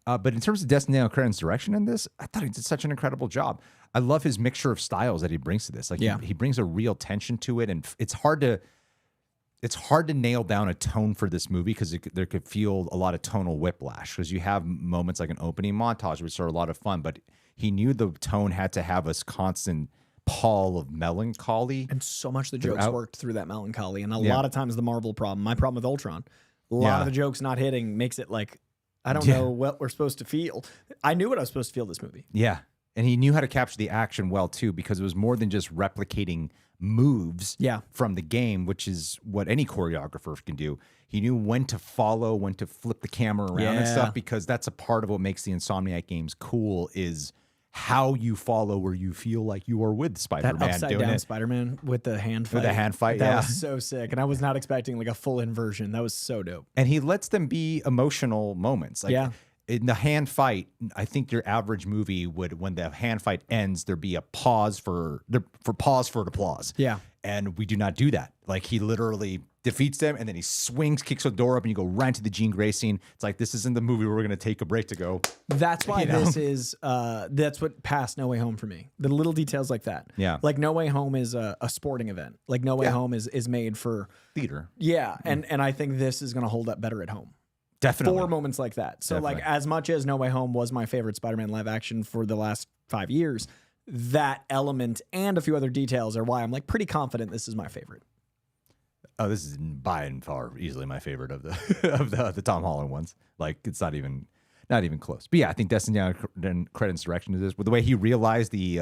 But in terms of Destin Daniel Cretton's direction in this, I thought he did such an incredible job. I love his mixture of styles that he brings to this. Like, he brings a real tension to it, and it's hard to nail down a tone for this movie because there could feel a lot of tonal whiplash because you have moments like an opening montage, which are a lot of fun, but he knew the tone had to have this constant pall of melancholy. And so much of the jokes worked through that melancholy. And a lot of times the Marvel problem, my problem with Ultron, a lot of the jokes not hitting makes it like, I don't know what we're supposed to feel. I knew what I was supposed to feel this movie. Yeah. And he knew how to capture the action well too, because it was more than just replicating moves from the game, which is what any choreographer can do. He knew when to follow, when to flip the camera around and stuff, because that's a part of what makes the Insomniac games cool, is how you follow where you feel like you are with Spider-Man. That upside down Spider-Man with the hand fight. With the hand fight, that was so sick. And I was not expecting like a full inversion. That was so dope. And he lets them be emotional moments. Like, in the hand fight, I think your average movie would, when the hand fight ends, there'd be a pause for applause. Yeah. And we do not do that. Like, he literally defeats them, and then he swings, kicks the door up, and you go right into the Jean Grey scene. It's like, this isn't the movie where we're going to take a break to go. That's why this is, that's what passed No Way Home for me. The little details like that. Yeah. Like, No Way Home is a sporting event. Like, No Way Home is made for theater. Yeah. And I think this is going to hold up better at home. Definitely. 4 moments like that. So like, as much as No Way Home was my favorite Spider-Man live action for the last 5 years, that element and a few other details are why I'm like pretty confident this is my favorite. Oh, this is by and far easily my favorite of the of the Tom Holland ones. Like, it's not even close. But yeah, I think Destin and Cretton's direction to this, with the way he realized the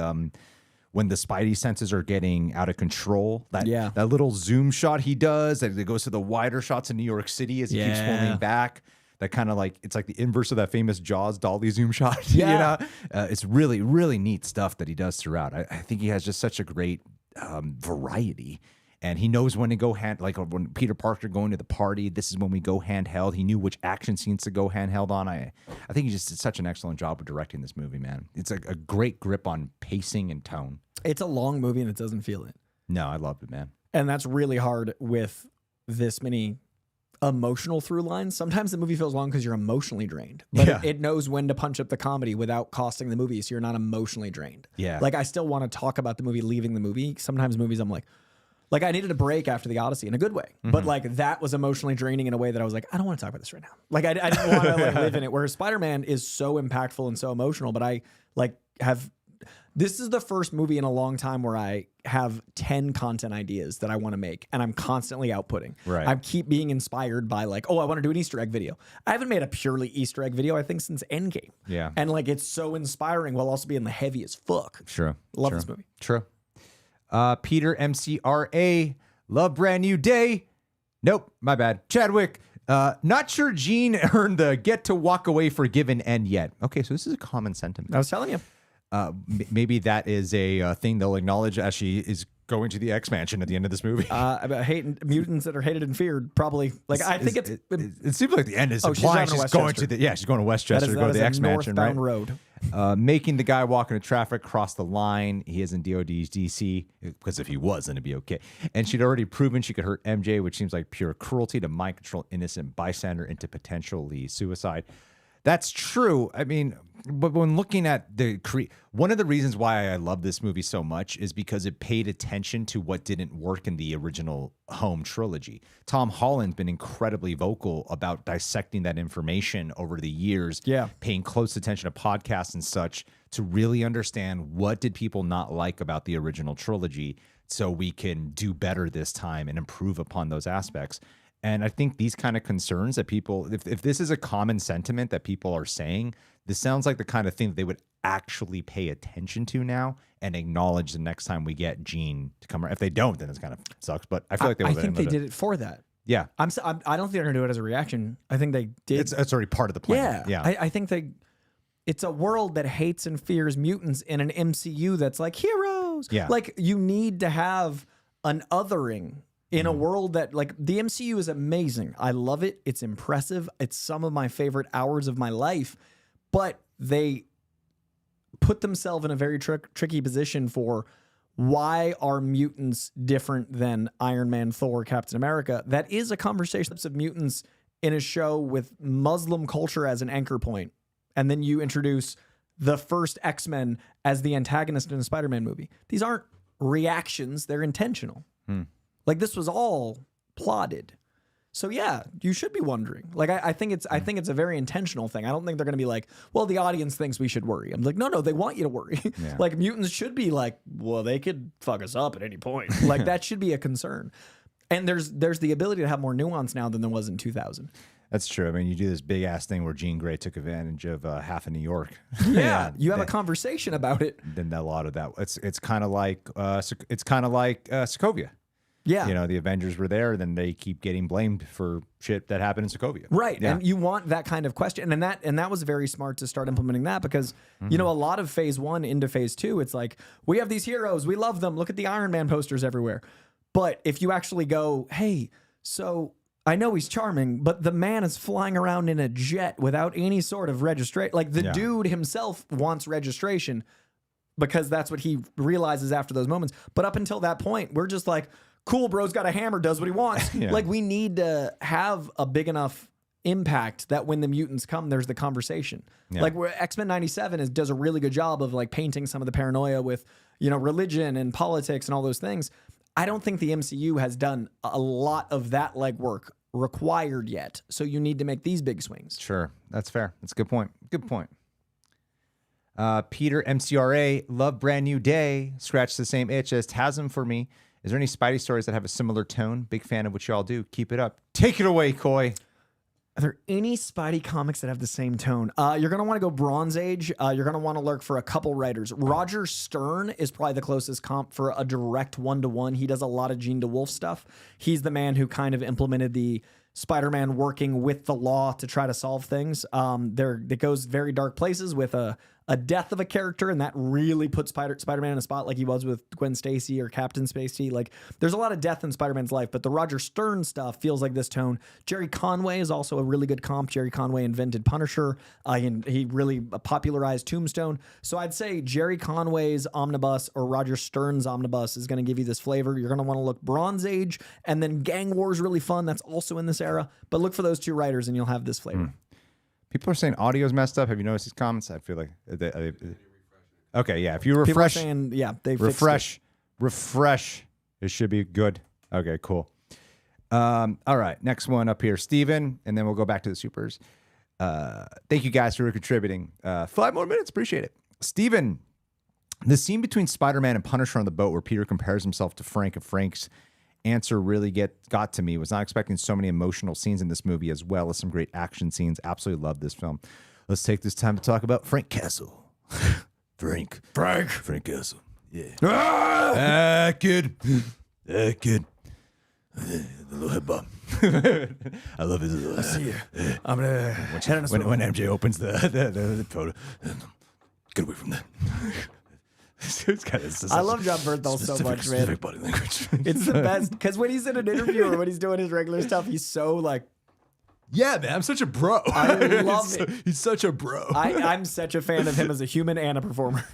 when the Spidey senses are getting out of control, that little zoom shot he does, that it goes to the wider shots in New York City as he keeps pulling back. That kind of like, it's like the inverse of that famous Jaws dolly zoom shot. Yeah. You know? It's really, really neat stuff that he does throughout. I think he has just such a great variety. And he knows when to go like when Peter Parker going to the party, this is when we go handheld. He knew which action scenes to go handheld on. I think he just did such an excellent job of directing this movie, man. It's a great grip on pacing and tone. It's a long movie and it doesn't feel it. No, I loved it, man. And that's really hard with this many emotional through lines. Sometimes the movie feels long because you're emotionally drained, but it knows when to punch up the comedy without costing the movie, so you're not emotionally drained. Yeah. Like, I still want to talk about the movie leaving the movie. Sometimes movies I'm like I needed a break after the Odyssey in a good way, but like that was emotionally draining in a way that I was like, I don't want to talk about this right now. Like, I didn't want to like live in it. Whereas Spider-Man is so impactful and so emotional, but I like this is the first movie in a long time where I have 10 content ideas that I want to make, and I'm constantly outputting. Right. I keep being inspired by like, oh, I want to do an Easter egg video. I haven't made a purely Easter egg video, I think, since Endgame. Yeah. And like, it's so inspiring while also being the heavy as fuck. True. Love this movie. True. Peter MCRA, love Brand New Day. Nope, my bad. Chadwick, not sure Jean earned the get to walk away forgiven end yet. Okay, so this is a common sentiment. I was telling you. Maybe that is a thing they'll acknowledge as she is going to the X-Mansion at the end of this movie. About hating mutants that are hated and feared, probably. Like, I think it seems like the end is implying she's going to she's going to Westchester to go to the X-Mansion, right? Road. Making the guy walk into traffic cross the line. He is in DOD's DC, because if he was, then it'd be okay. And she'd already proven she could hurt MJ, which seems like pure cruelty to mind control innocent bystander into potentially suicide. That's true. I mean, but when looking at one of the reasons why I love this movie so much is because it paid attention to what didn't work in the original Home trilogy. Tom Holland's been incredibly vocal about dissecting that information over the years, paying close attention to podcasts and such to really understand what did people not like about the original trilogy, so we can do better this time and improve upon those aspects. And I think these kind of concerns that people, if this is a common sentiment that people are saying, this sounds like the kind of thing that they would actually pay attention to now and acknowledge the next time we get Jean to come around. If they don't, then it kind of sucks. But I feel like I think they did it for that. Yeah. I don't think they're going to do it as a reaction. I think they did. It's already part of the plan. Yeah. I think it's a world that hates and fears mutants in an MCU that's like heroes. Yeah. Like, you need to have an othering in a world that, like, the MCU is amazing. I love it. It's impressive. It's some of my favorite hours of my life. But they put themselves in a very tricky position for, why are mutants different than Iron Man, Thor, Captain America? That is a conversation of mutants in a show with Muslim culture as an anchor point. And then you introduce the first X-Men as the antagonist in a Spider-Man movie. These aren't reactions. They're intentional. Like, this was all plotted. So yeah, you should be wondering. Like, I think it's a very intentional thing. I don't think they're going to be like, well, the audience thinks we should worry. I'm like, no, they want you to worry. Yeah. Like, mutants should be like, well, they could fuck us up at any point. Like, that should be a concern. And there's the ability to have more nuance now than there was in 2000. That's true. I mean, you do this big ass thing where Jean Grey took advantage of half of New York. Yeah, you have a conversation about it. Then a lot of that. It's kind of like Sokovia. Yeah. You know, the Avengers were there, then they keep getting blamed for shit that happened in Sokovia. Right. Yeah. And you want that kind of question. And that was very smart to start implementing that because, you know, a lot of phase 1 into phase 2, it's like, we have these heroes, we love them. Look at the Iron Man posters everywhere. But if you actually go, hey, so I know he's charming, but the man is flying around in a jet without any sort of registration. Like the dude himself wants registration because that's what he realizes after those moments. But up until that point, we're just like, cool, bro's got a hammer, does what he wants. Like we need to have a big enough impact that when the mutants come, there's the conversation. Like where X-Men 97 does a really good job of like painting some of the paranoia with, you know, religion and politics and all those things. I don't think the MCU has done a lot of that legwork required yet. So you need to make these big swings. Sure. That's fair. That's a good point. Good point. Peter MCRA, love Brand New Day. Scratch the same itch as Tasm for me. Is there any Spidey stories that have a similar tone? Big fan of what y'all do. Keep it up. Take it away, Coy. Are there any Spidey comics that have the same tone? You're going to want to go Bronze Age. You're going to want to look for a couple writers. Roger Stern is probably the closest comp for a direct one-to-one. He does a lot of Gene DeWolf stuff. He's the man who kind of implemented the Spider-Man working with the law to try to solve things. It goes very dark places with a death of a character, and that really puts Spider-Man in a spot like he was with Gwen Stacy or Captain Stacy. Like, there's a lot of death in Spider-Man's life, but the Roger Stern stuff feels like this tone. Jerry Conway is also a really good comp. Jerry Conway invented Punisher, and he really popularized Tombstone. So I'd say Jerry Conway's omnibus or Roger Stern's omnibus is going to give you this flavor. You're going to want to look Bronze Age, and then Gang War is really fun. That's also in this era. But look for those two writers, and you'll have this flavor. People are saying audio's messed up. Have you noticed these comments? I feel like okay, yeah. If you refresh, saying, they refresh. It should be good. Okay, cool. All right, next one up here, Steven, and then we'll go back to the supers. Thank you guys for contributing. 5 more minutes, appreciate it. Steven, the scene between Spider-Man and Punisher on the boat where Peter compares himself to Frank and Frank's answer really got to me. Was not expecting so many emotional scenes in this movie as well as some great action scenes. Absolutely love this film. Let's take this time to talk about Frank Castle. Frank Castle. Yeah. Kid. Kid. The little head bob. I love his. I see you. I'm gonna when MJ opens the photo. Get away from that. I love Jon Bernthal so much, man. Body language. It's the best because when he's in an interview or when he's doing his regular stuff, he's so like, yeah, man, I'm such a bro. I love it. He's such a bro. I'm such a fan of him as a human and a performer.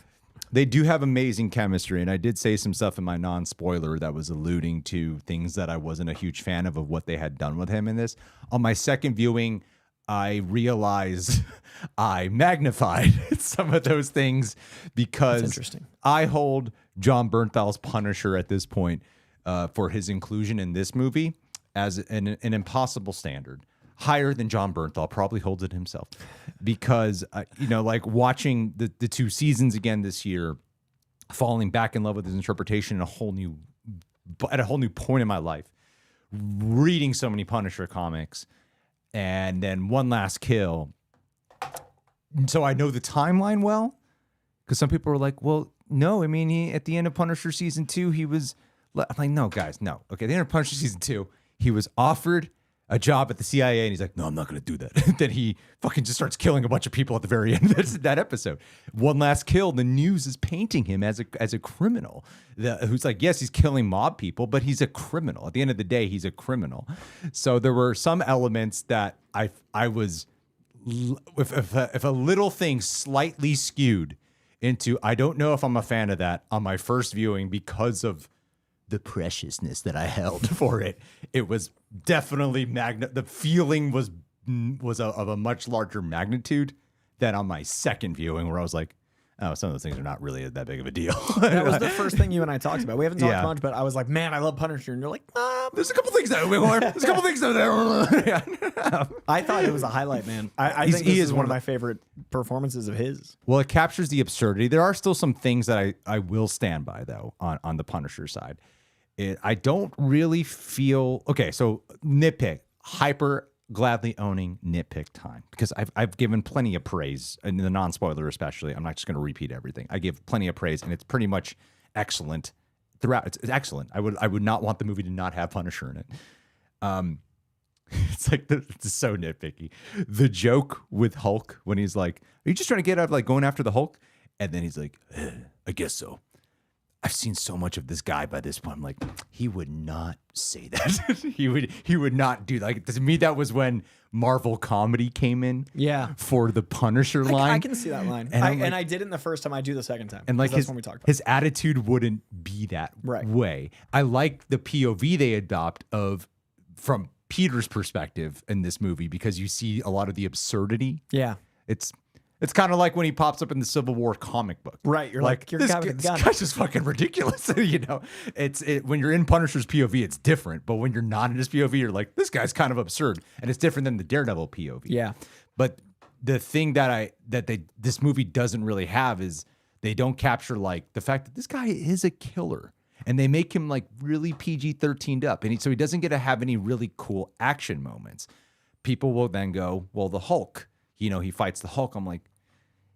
They do have amazing chemistry, and I did say some stuff in my non-spoiler that was alluding to things that I wasn't a huge fan of what they had done with him in this. On my second viewing, I realized I magnified some of those things because interesting. I hold Jon Bernthal's Punisher at this point for his inclusion in this movie as an impossible standard. Higher than Jon Bernthal, probably holds it himself. Because, like watching the 2 seasons again this year, falling back in love with his interpretation at a whole new point in my life, reading so many Punisher comics, and then One Last Kill. So I know the timeline well, because some people were like, well, no, I mean, at the end of Punisher season 2, he was, I'm like, no, guys, no. Okay, at the end of Punisher season 2, he was offered a job at the CIA, and he's like, no, I'm not going to do that. Then he fucking just starts killing a bunch of people at the very end of that episode. One Last Kill, the news is painting him as a criminal who's like, yes, he's killing mob people, but he's a criminal. At the end of the day, he's a criminal. So there were some elements that I was, if a little thing slightly skewed into, I don't know if I'm a fan of that on my first viewing because of the preciousness that I held for it. It was definitely the feeling was of a much larger magnitude than on my second viewing, where I was like, oh, some of those things are not really that big of a deal. That was the first thing you and I talked about. We haven't talked much, but I was like, man, I love Punisher. And you're like, there's a couple things that there's a couple things that I thought it was a highlight, man. I think he is one of my favorite performances of his. Well, it captures the absurdity. There are still some things that I will stand by, though, on the Punisher side. I don't really feel... Okay, so nitpick. Hyper gladly owning nitpick time because I've given plenty of praise, and the non-spoiler especially. I'm not just going to repeat everything. I give plenty of praise, and it's pretty much excellent throughout. It's excellent. I would not want the movie to not have Punisher in it. It's like it's so nitpicky. The joke with Hulk when he's like, "Are you just trying to get out of like going after the Hulk?" And then he's like, "I guess so. I've seen so much of this guy by this point." I'm like, he would not say that. he would not do that. Like, to me, that was when Marvel comedy came in. Yeah. For the Punisher line. I can see that line. And I did it the first time. I do the second time. And like that's when we talked about his attitude wouldn't be that way. I like the POV they adopt from Peter's perspective in this movie because you see a lot of the absurdity. Yeah. It's kind of like when he pops up in the Civil War comic book. Right. You're like, you're this guy's just fucking ridiculous. You know, when you're in Punisher's POV, it's different. But when you're not in his POV, you're like, this guy's kind of absurd. And it's different than the Daredevil POV. Yeah. But the thing that this movie doesn't really have is they don't capture like the fact that this guy is a killer. And they make him like really PG-13'd up. And so he doesn't get to have any really cool action moments. People will then go, well, the Hulk, he fights the Hulk. I'm like,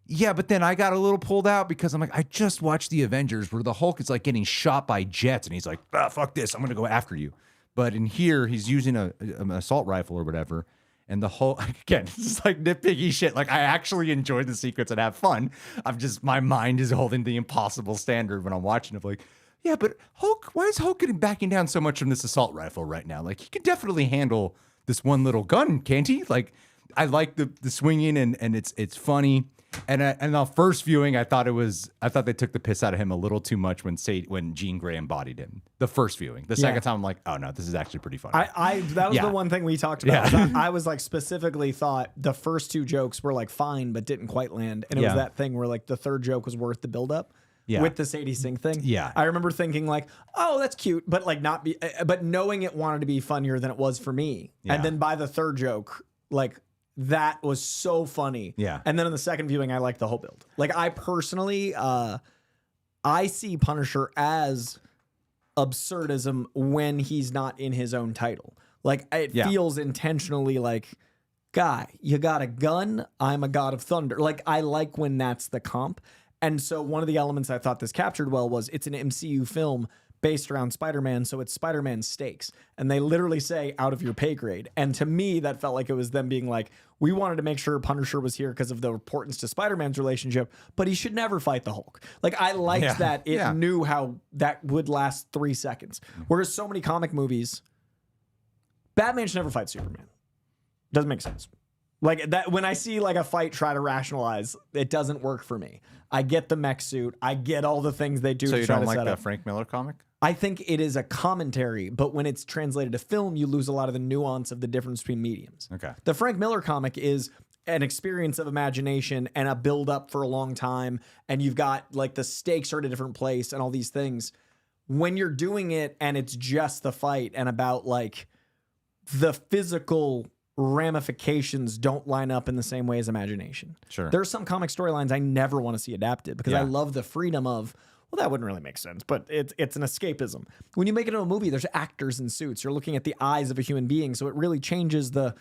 yeah, but then I got a little pulled out because I'm like, I just watched the Avengers where the Hulk is like getting shot by jets and he's like, fuck this, I'm going to go after you. But in here, he's using an assault rifle or whatever. And the Hulk, again, this is like nitpicky shit. Like, I actually enjoy the sequence and have fun. My mind is holding the impossible standard when I'm watching it. Like, yeah, but Hulk, why is Hulk backing down so much from this assault rifle right now? Like, he can definitely handle this one little gun, can't he? Like, I like the swinging and it's funny. And the first viewing, I thought they took the piss out of him a little too much when Jean Grey embodied him. The first viewing, the second time, I'm like, oh no, this is actually pretty funny. That was the one thing we talked about. Yeah. I was like specifically thought the first two jokes were like fine, but didn't quite land, and it was that thing where like the third joke was worth the buildup. Yeah. With the Sadie Sink thing. Yeah. I remember thinking like, oh, that's cute, but like but knowing it wanted to be funnier than it was for me. Yeah. And then by the third joke, like, that was so funny. Yeah. And then on the second viewing, I liked the whole build. Like, I personally, I see Punisher as absurdism when he's not in his own title. Like, it feels intentionally like, guy, you got a gun, I'm a god of thunder. Like, I like when that's the comp. And so one of the elements I thought this captured well was it's an MCU film based around Spider-Man, so it's Spider-Man stakes. And they literally say, out of your pay grade. And to me, that felt like it was them being like, we wanted to make sure Punisher was here because of the importance to Spider-Man's relationship, but he should never fight the Hulk. Like, I liked that it knew how that would last 3 seconds. Whereas so many comic movies, Batman should never fight Superman. Doesn't make sense. Like, that, when I see like a fight try to rationalize, it doesn't work for me. I get the mech suit. I get all the things they do. So you don't like the Frank Miller comic? I think it is a commentary, but when it's translated to film, you lose a lot of the nuance of the difference between mediums. Okay. The Frank Miller comic is an experience of imagination and a build up for a long time. And you've got like the stakes are at a different place and all these things. When you're doing it and it's just the fight and about like the physical ramifications don't line up in the same way as imagination. Sure. There's some comic storylines I never want to see adapted because I love the freedom of, well, that wouldn't really make sense, but it's an escapism. When you make it into a movie, there's actors in suits. You're looking at the eyes of a human being, so it really changes the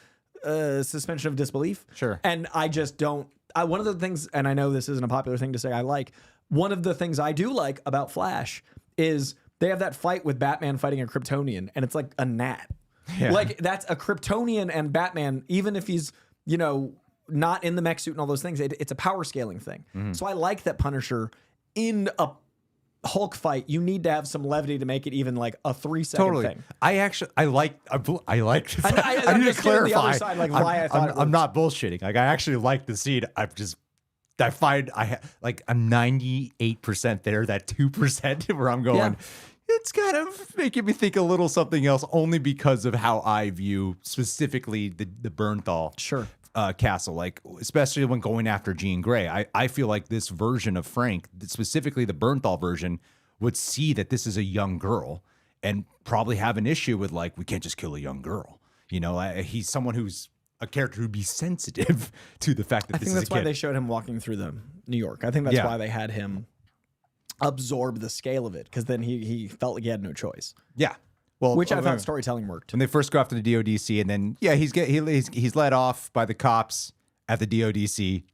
suspension of disbelief. Sure. And I just don't. One of the things, and I know this isn't a popular thing to say, one of the things I do like about Flash is they have that fight with Batman fighting a Kryptonian, and it's like a gnat. Yeah. Like, that's a Kryptonian and Batman, even if he's, not in the mech suit and all those things, it's a power scaling thing. Mm-hmm. So I like that Punisher in a Hulk fight, you need to have some levity to make it even like a 3-second thing. I like I need to clarify the other side, like why I thought I'm not bullshitting. Like, I actually like the scene. I'm 98% there, that 2% where I'm going, it's kind of making me think a little something else only because of how I view specifically the Bernthal castle, like especially when going after Jean Grey. I feel like this version of Frank, specifically the Bernthal version, would see that this is a young girl and probably have an issue with like, we can't just kill a young girl. He's someone who's a character who'd be sensitive to the fact that I think that's why they showed him walking through New York. I think that's why they had him absorb the scale of it, because then he felt like he had no choice. Yeah. Well, which I thought storytelling worked. when they first go after the DODC, and then he's let off by the cops at the DODC.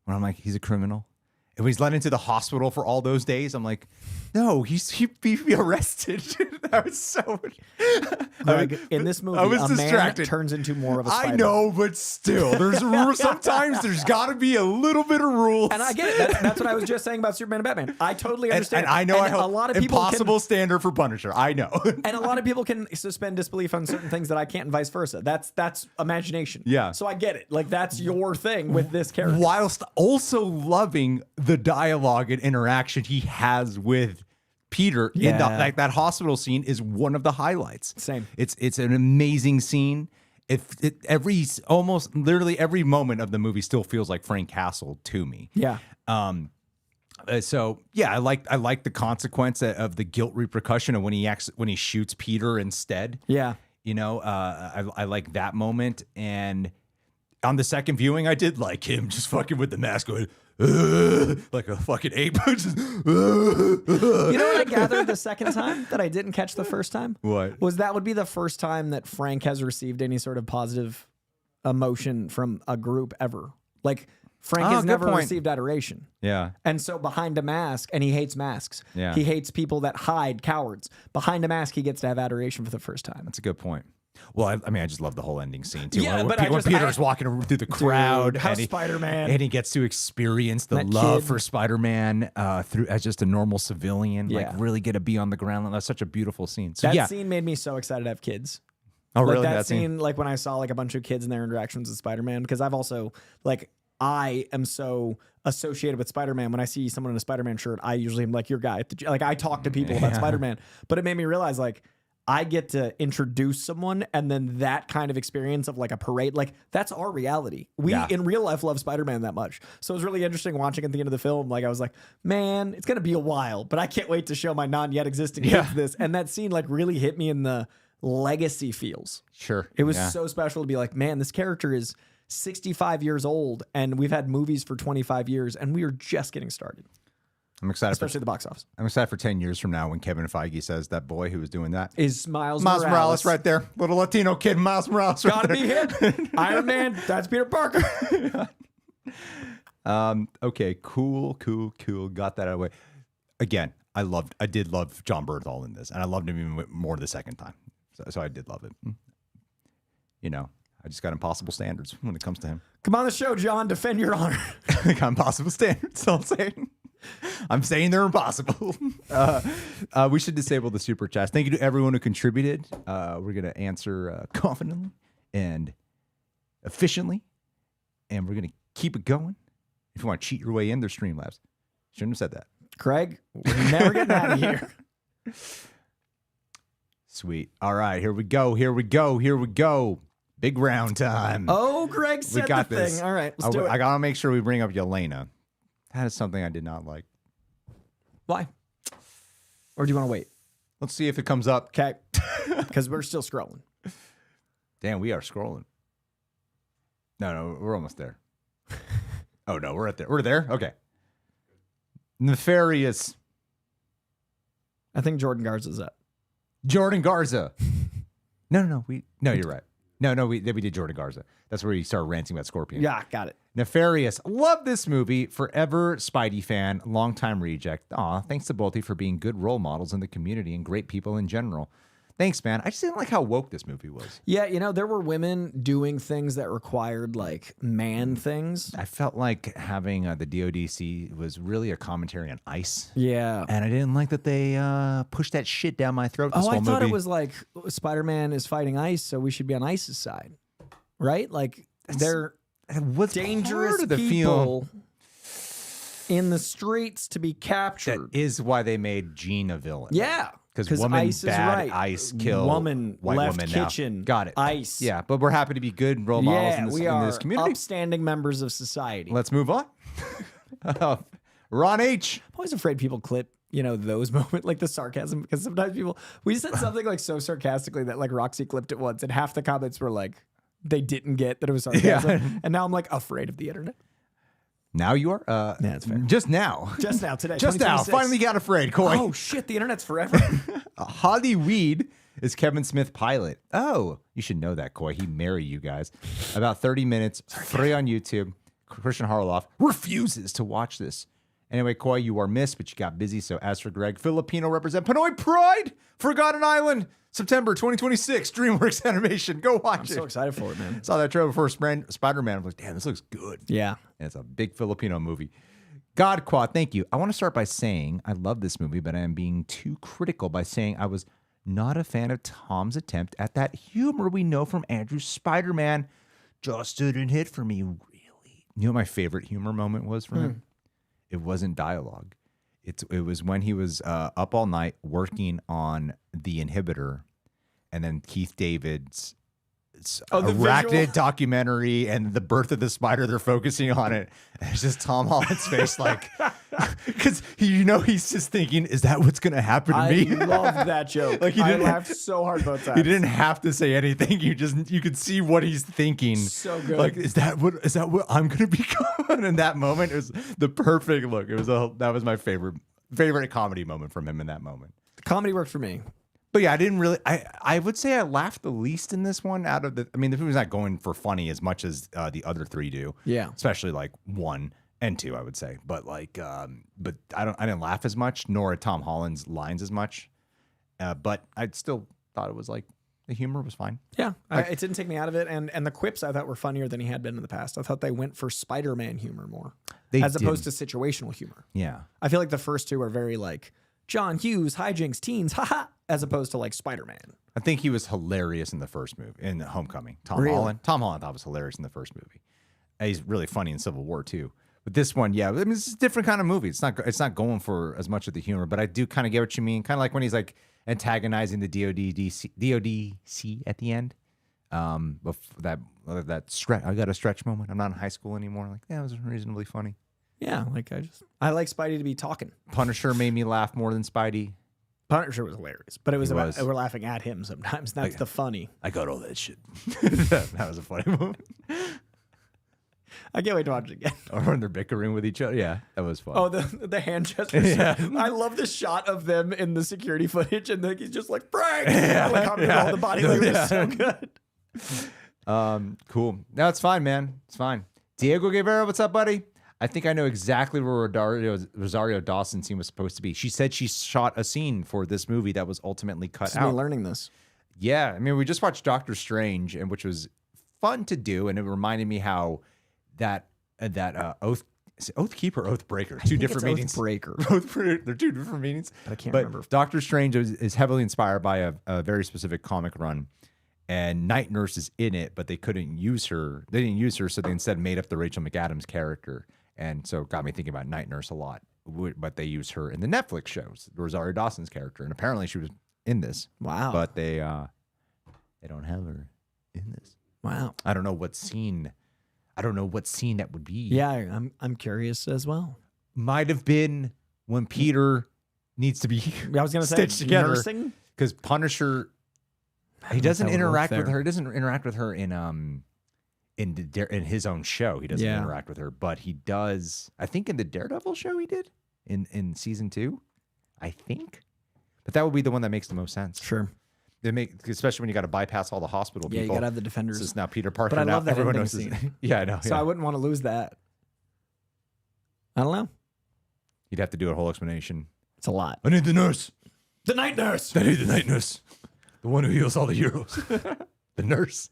When I'm like, he's a criminal. And when he's let into the hospital for all those days, I'm like, no, he'd be arrested. That was so. Greg, in this movie, I was a distracted. man turns into more of a spider. I know, but still, sometimes there's got to be a little bit of rules. And I get it. That's what I was just saying about Superman and Batman. I totally understand. And I know a lot of people impossible standard for Punisher. I know. And a lot of people can suspend disbelief on certain things that I can't, and vice versa. That's imagination. Yeah. So I get it. Like, that's your thing with this character. Whilst also loving the dialogue and interaction he has with Peter in that hospital scene is one of the highlights. Same. It's an amazing scene. Almost literally every moment of the movie still feels like Frank Castle to me. Yeah. So yeah, I like the consequence of the guilt repercussion of when he shoots Peter instead. Yeah. You know, I like that moment. And on the second viewing, I did like him just fucking with the mask going like a fucking ape. You know what I gathered the second time that I didn't catch the first time? What? Was that would be the first time that Frank has received any sort of positive emotion from a group ever. Like, Frank has never received adoration. Yeah. And so behind a mask, and he hates masks. Yeah. He hates people that hide, cowards. Behind a mask, he gets to have adoration for the first time. That's a good point. Well, I just love the whole ending scene too. Yeah, when Peter's walking through the crowd, how and Spider-Man, and he gets to experience the that love kid. for Spider-Man through as just a normal civilian. Yeah. Like, really get to be on the ground. That's such a beautiful scene. So that scene made me so excited to have kids. Oh, like really? That scene, like when I saw like a bunch of kids and their interactions with Spider-Man, because I've also I am so associated with Spider-Man. When I see someone in a Spider-Man shirt, I usually am like, your guy. Like, I talk to people about Spider-Man, but it made me realize, like, I get to introduce someone, and then that kind of experience of like a parade, like, that's our reality. We in real life love Spider-Man that much. So it was really interesting watching at the end of the film. Like, I was like, man, it's going to be a while, but I can't wait to show my non-yet existing kids this. And that scene like really hit me in the legacy feels. Sure. It was so special to be like, man, this character is 65 years old, and we've had movies for 25 years, and we are just getting started. I'm excited, especially the box office. I'm excited for 10 years from now when Kevin Feige says that boy who was doing that is Miles Morales right there. Little Latino kid, Miles Morales. Gotta be him. Iron Man, that's Peter Parker. Okay, cool. Got that out of the way. Again, I did love Jon Bernthal in this, and I loved him even more the second time. So I did love it. You know, I just got impossible standards when it comes to him. Come on the show, John. Defend your honor. I got impossible standards. All I'm saying. I'm saying they're impossible. We should disable the super chats. Thank you to everyone who contributed. We're going to answer confidently and efficiently, and we're going to keep it going. If you want to cheat your way in, there's Streamlabs. Shouldn't have said that. Craig, we're never getting out of here. Sweet. All right, here we go. Big round time. Oh, Greg said we got the this. thing. All right, let's do it. I got to make sure we bring up Yelena. That is something I did not like. Why? Or do you want to wait? Let's see if it comes up. Okay. Because we're still scrolling. Damn, we are scrolling. No, we're almost there. Oh, no, we're at there. We're there? Okay. Nefarious. I think Jordan Garza's up. Jordan Garza. No, you're right. No, we did Jordan Garza. That's where he started ranting about Scorpion. Yeah, got it. Nefarious. Love this movie. Forever Spidey fan. Longtime reject. Aw, thanks to both of you for being good role models in the community and great people in general. Thanks, man. I just didn't like how woke this movie was. Yeah, you know, there were women doing things that required, like, man things. I felt like having the DODC was really a commentary on ICE. Yeah. And I didn't like that they pushed that shit down my throat this whole movie. I thought it was like Spider-Man is fighting ICE, so we should be on ICE's side. Right? Like, they're dangerous people in the streets to be captured. That is why they made Jean a villain. Yeah. Because woman ICE bad, is right. ICE kill woman white left woman kitchen. Now. Got it. ICE. Yeah, but we're happy to be good role models in this community. Upstanding members of society. Let's move on. Ron H. I'm always afraid people clip, you know, those moments, like the sarcasm, because sometimes we said something like so sarcastically that like Roxy clipped it once, and half the comments were like, they didn't get that it was sarcasm. Yeah. And now I'm like afraid of the internet. Now you are? Yeah, that's fair. Just now. Just now, today. Just now. Finally got afraid, Coy. Oh, shit. The internet's forever. Hollyweed is Kevin Smith pilot. Oh, you should know that, Coy. He married you guys. About 30 minutes, free on YouTube. Christian Harloff refuses to watch this. Anyway, Coy, you are missed, but you got busy. So as for Greg, Filipino represent Pinoy Pride, Forgotten Island, September 2026, DreamWorks Animation. Go watch it. I'm so excited for it, man. Saw that trailer before Spider-Man. I was like, damn, this looks good. Yeah. And it's a big Filipino movie. Godquad, thank you. I want to start by saying I love this movie, but I am being too critical by saying I was not a fan of Tom's attempt at that humor we know from Andrew's Spider-Man. Just didn't hit for me, really. You know what my favorite humor moment was from him? It wasn't dialogue. It was when he was up all night working on the Inhibitor, and then Keith David's arachnid documentary and the birth of the spider. They're focusing on it. And it's just Tom Holland's face, like, because he's just thinking, "Is that what's going to happen to me?" I love that joke. Like I laughed so hard both times. He didn't have to say anything. You could see what he's thinking. So good. Like, is that what I'm going to become? In that moment, it was the perfect look. That was my favorite comedy moment from him in that moment. The comedy worked for me. But yeah, I would say I laughed the least in this one the movie's not going for funny as much as the other three do. Yeah. Especially like 1 and 2, I would say. But like, but I didn't laugh as much, nor at Tom Holland's lines as much. But I still thought it was like, the humor was fine. Yeah. It didn't take me out of it. And the quips I thought were funnier than he had been in the past. I thought they went for Spider-Man humor more. Opposed to situational humor. Yeah. I feel like the first two are very like, John Hughes, hijinks, teens, haha, as opposed to like Spider-Man. I think he was hilarious in the first movie, in Homecoming. Tom Holland I thought was hilarious in the first movie. He's really funny in Civil War too. But this one, yeah, it's a different kind of movie. It's not going for as much of the humor, but I do kind of get what you mean. Kind of like when he's like antagonizing the DODC at the end. That stretch, I got a stretch moment. I'm not in high school anymore. Like, yeah, it was reasonably funny. Yeah, like I like Spidey to be talking. Punisher made me laugh more than Spidey. Punisher was hilarious, but it was we're laughing at him sometimes. That's the funny. I got all that shit. That was a funny moment. I can't wait to watch it again. Or when they're bickering with each other. Yeah, that was fun. Oh, the hand gestures. Yeah. I love the shot of them in the security footage, and he's just like, Frank! Yeah. Like, all the body language is so good. Cool. No, it's fine, man. It's fine. Diego Guevara, what's up, buddy? I think I know exactly where Rosario Dawson scene was supposed to be. She said she shot a scene for this movie that was ultimately cut out. Me learning this. Yeah, I mean, we just watched Doctor Strange, and which was fun to do, and it reminded me how that Oathkeeper, Oathbreaker, two different meanings. Oathbreaker. They're two different meanings. I can't remember. Doctor Strange is heavily inspired by a very specific comic run. And Night Nurse is in it, but they couldn't use her. They didn't use her, so they instead made up the Rachel McAdams character. And so it got me thinking about Night Nurse a lot. But they use her in the Netflix shows, Rosario Dawson's character. And apparently she was in this. Wow. But they don't have her in this. Wow. I don't know what scene that would be. Yeah, I'm curious as well. Might have been when Peter needs to be stitched together. Nursing? Because Punisher... He doesn't interact with her. He doesn't interact with her in his own show. He doesn't interact with her, but he does. I think in the Daredevil show he did in season 2. I think, but that would be the one that makes the most sense. Sure. Especially when you got to bypass all the hospital people. Yeah, you got to have the Defenders. This is now Peter Parker. But I love that everyone knows. scene. Yeah, I know. So I wouldn't want to lose that. I don't know. You'd have to do a whole explanation. It's a lot. I need the nurse. The night nurse. I need the night nurse. The one who heals all the heroes. The nurse.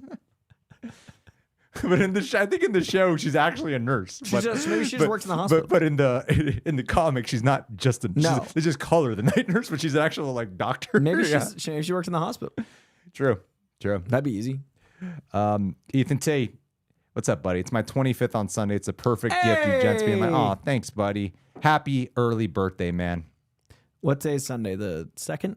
But I think in the show, she's actually a nurse. Maybe she just works in the hospital. But in the comic, she's not just a... No. They just call her the night nurse, but she's an actual like doctor. Maybe she works in the hospital. True. That'd be easy. Ethan Tate, what's up, buddy? It's my 25th on Sunday. It's a perfect gift. You gents being like, oh, thanks, buddy. Happy early birthday, man. What day is Sunday? The 2nd?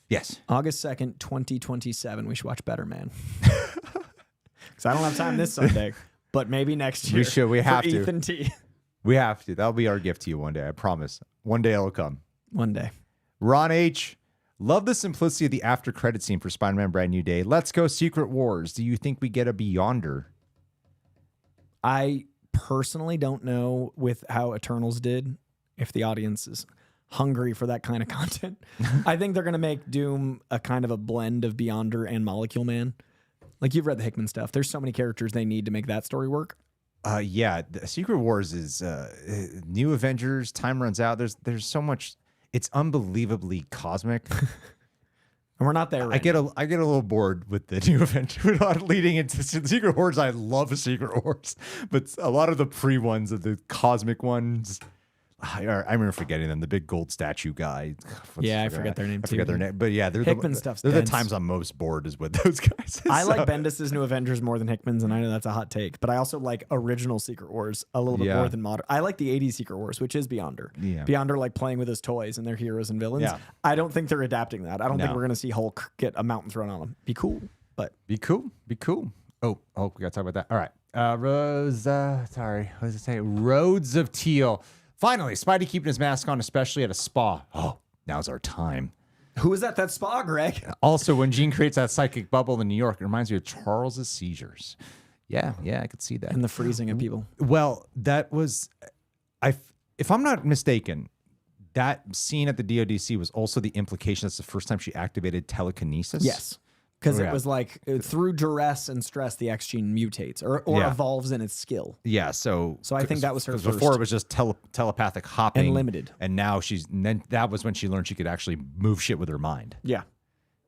Yes. August 2nd, 2027. We should watch Better Man. Because I don't have time this Sunday, but maybe next year. We should. We have to. Ethan T. We have to. That'll be our gift to you one day. I promise. One day it'll come. One day. Ron H. Love the simplicity of the after credit scene for Spider-Man Brand New Day. Let's go Secret Wars. Do you think we get a Beyonder? I personally don't know with how Eternals did if the audience is... hungry for that kind of content. I think they're going to make Doom a kind of a blend of Beyonder and Molecule Man. Like, you've read the Hickman stuff. There's so many characters they need to make that story work. Yeah, Secret Wars is New Avengers. Time runs out. There's so much. It's unbelievably cosmic. And we're not there. I get a little bored with the New Avengers leading into Secret Wars. I love Secret Wars, but a lot of the pre ones of the cosmic ones. I remember forgetting them. The big gold statue guy. I forget their name too. I forget their name, but yeah, Hickman stuff's they're the dense. times I'm most bored is with those guys. I like Bendis' New Avengers more than Hickman's, and I know that's a hot take, but I also like original Secret Wars a little bit more than modern. I like the 80s Secret Wars, which is Beyonder. Yeah. Beyonder, like playing with his toys and their heroes and villains. Yeah. I don't think they're adapting that. I don't think we're going to see Hulk get a mountain thrown on him. Be cool, but be cool. Oh, we got to talk about that. All right, sorry, what does it say? Roads of Teal. Finally, Spidey keeping his mask on, especially at a spa. Oh, now's our time. Who is that spa, Greg? Also, when Jean creates that psychic bubble in New York, it reminds me of Charles's seizures. Yeah, I could see that. And the freezing of people. Well, that was, if I'm not mistaken, that scene at the DODC was also the implication that's the first time she activated telekinesis. Yes. Because it was like through duress and stress, the X gene mutates or evolves in its skill. Yeah, so I think that was her first. Before it was just telepathic hopping and limited, and now then that was when she learned she could actually move shit with her mind. Yeah,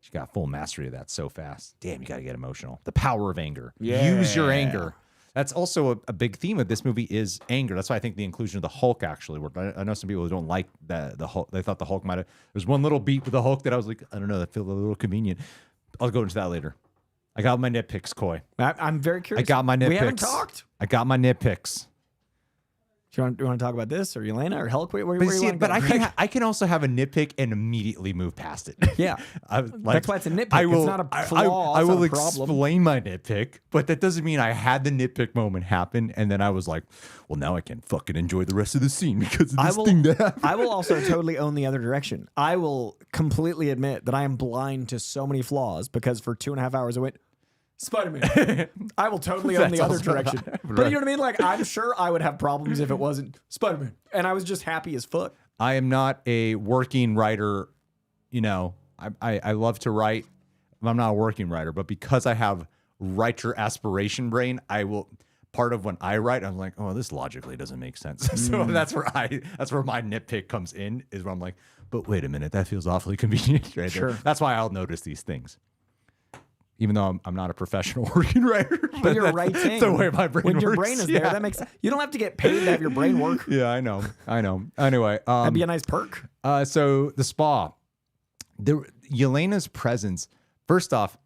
she got full mastery of that so fast. Damn, you got to get emotional. The power of anger. Use your anger. That's also a big theme of this movie is anger. That's why I think the inclusion of the Hulk actually worked. I know some people who don't like the Hulk. They thought the Hulk might have. There's one little beat with the Hulk that I was like, I don't know, that felt a little convenient. I'll go into that later. I got my nitpicks, Coy. I'm very curious. I got my nitpicks. We haven't talked. I got my nitpicks. Do you want to talk about this or Yelena or Hulk? Where you want to but go? I can also have a nitpick and immediately move past it. Yeah, that's why it's a nitpick. It's not a flaw. I will explain my nitpick, but that doesn't mean I had the nitpick moment happen and then I was like, well, now I can fucking enjoy the rest of the scene because of this thing that happened. I will also totally own the other direction. I will completely admit that I am blind to so many flaws because for 2.5 hours I went, Spider-Man. I will totally own the other direction. But you know what I mean? Like, I'm sure I would have problems if it wasn't Spider-Man. And I was just happy as fuck. I am not a working writer. You know, I love to write. I'm not a working writer, but because I have writer aspiration brain, I will. Part of when I write, I'm like, oh, this logically doesn't make sense. So that's where my nitpick comes in, is where I'm like, but wait a minute, that feels awfully convenient right there. That's why I'll notice these things. Even though I'm not a professional working writer. But you're writing. The way my brain works. When your brain is there, that makes sense. You don't have to get paid to have your brain work. Yeah, I know. Anyway. That'd be a nice perk. So the spa. Yelena's presence, first off,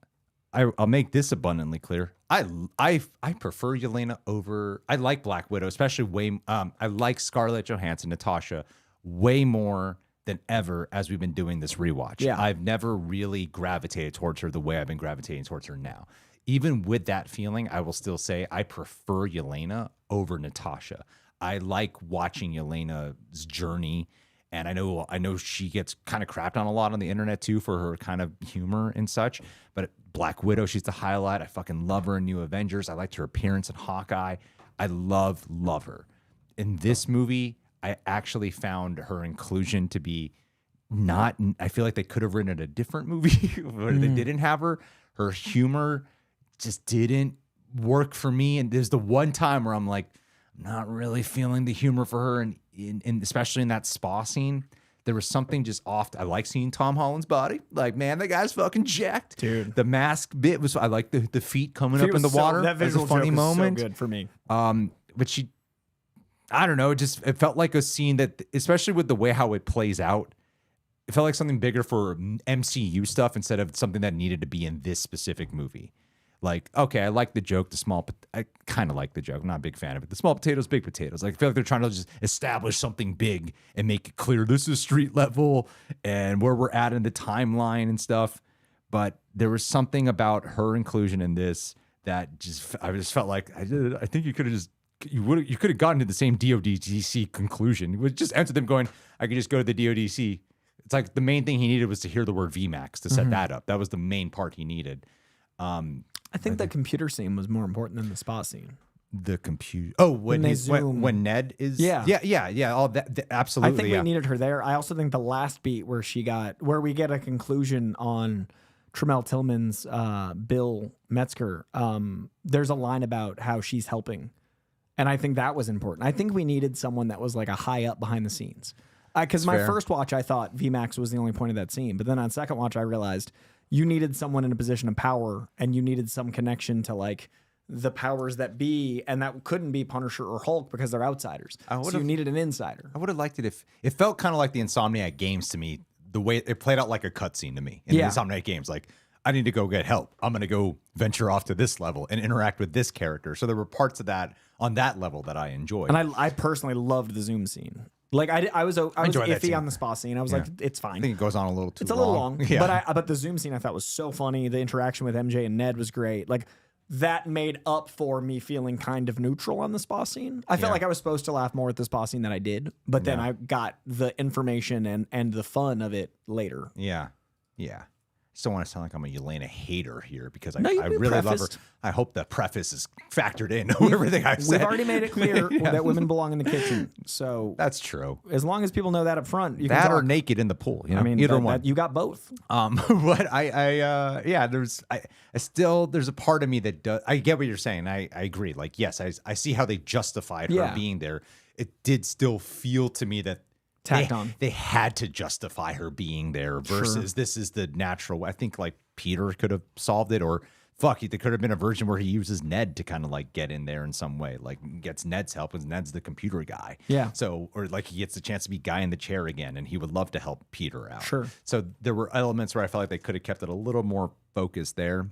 I'll make this abundantly clear. I prefer Yelena over. I like Black Widow, especially I like Scarlett Johansson, Natasha, way more than ever as we've been doing this rewatch. Yeah. I've never really gravitated towards her the way I've been gravitating towards her now. Even with that feeling, I will still say I prefer Yelena over Natasha. I like watching Yelena's journey. And I know she gets kind of crapped on a lot on the internet too for her kind of humor and such. But Black Widow, she's the highlight. I fucking love her in New Avengers. I liked her appearance in Hawkeye. I love her. In this movie, I actually found her inclusion to be not. I feel like they could have written a different movie where they didn't have her. Her humor just didn't work for me. And there's the one time where I'm like, I'm not really feeling the humor for her, and especially in that spa scene, there was something just off. I like seeing Tom Holland's body. Like, man, that guy's fucking jacked, dude. The mask bit was. I like the feet coming up in the water. That visual funny joke moment. So good for me. But she, I don't know. It felt like a scene that, especially with the way how it plays out, it felt like something bigger for MCU stuff instead of something that needed to be in this specific movie. Like, okay, I like the joke, I kind of like the joke. I'm not a big fan of it. The small potatoes, big potatoes. Like, I feel like they're trying to just establish something big and make it clear this is street level and where we're at in the timeline and stuff. But there was something about her inclusion in this that I just felt like I think you could have gotten to the same DODC conclusion. It was just answer them going, I could just go to the DODC. It's like the main thing he needed was to hear the word VMAX to set that up. That was the main part he needed. I think the computer scene was more important than the spa scene. The computer. Oh, When they zoom. when Ned is. Yeah. Yeah. All that absolutely. I think we needed her there. I also think the last beat where we get a conclusion on Tremel Tillman's Bill Metzger. There's a line about how she's helping, and I think that was important. I think we needed someone that was like a high up behind the scenes. Because my first watch, I thought VMAX was the only point of that scene, but then on second watch, I realized you needed someone in a position of power, and you needed some connection to like the powers that be, and that couldn't be Punisher or Hulk because they're outsiders. So you needed an insider. I would have liked it if it felt kind of like the Insomniac games to me. The way it played out like a cutscene to me in the Insomniac games, like I need to go get help. I'm going to go venture off to this level and interact with this character. So there were parts of that on that level that I enjoyed. And I personally loved the Zoom scene. Like I was iffy on the spa scene. I was like, it's fine. I think it goes on a little too long. It's a little long. Yeah. But the Zoom scene I thought was so funny. The interaction with MJ and Ned was great. Like that made up for me feeling kind of neutral on the spa scene. I felt like I was supposed to laugh more at the spa scene than I did, but then I got the information and the fun of it later. Yeah. I still want to sound like I'm a Yelena hater here because I really love her. I hope the preface is factored in everything I've said. We've already made it clear that women belong in the kitchen. So that's true. As long as people know that up front, you that can talk. or naked in the pool. You know? I mean, either one. You got both. But there's a part of me that does. I get what you're saying. I agree. Like, yes, I see how they justified her being there. It did still feel to me that they had to justify her being there versus this is the natural. I think like Peter could have solved it, or there could have been a version where he uses Ned to kind of like get in there in some way, like gets Ned's help because Ned's the computer guy. Yeah. So, or like he gets the chance to be guy in the chair again, and he would love to help Peter out. Sure. So there were elements where I felt like they could have kept it a little more focused there.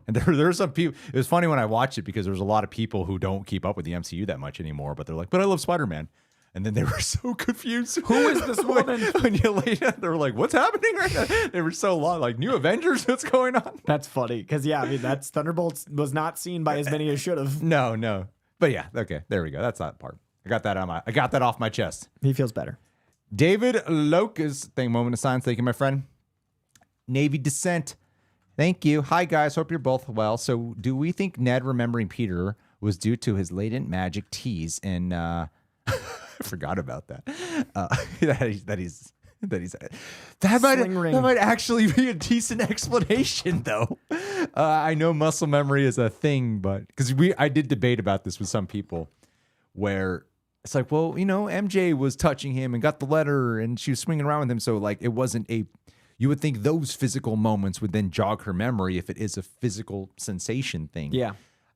And there were some people. It was funny when I watched it because there was a lot of people who don't keep up with the MCU that much anymore, but they're like, "But I love Spider-Man." And then they were so confused. Who is this woman? When Yelena, they were like, "What's happening right now?" They were so long, like, "New Avengers, what's going on?" That's funny because that's Thunderbolts was not seen by as many as should have. No, but yeah, okay, there we go. That's that part. I got that off my chest. He feels better. David Locus, moment of silence. Thank you, my friend. Navy Descent. Thank you. Hi guys, hope you're both well. So, do we think Ned remembering Peter was due to his latent magic tease in? I forgot about that. That might actually be a decent explanation, though. I know muscle memory is a thing, but because I did debate about this with some people, where it's like, well, MJ was touching him and got the letter, and she was swinging around with him, so like it wasn't a. You would think those physical moments would then jog her memory if it is a physical sensation thing. Yeah.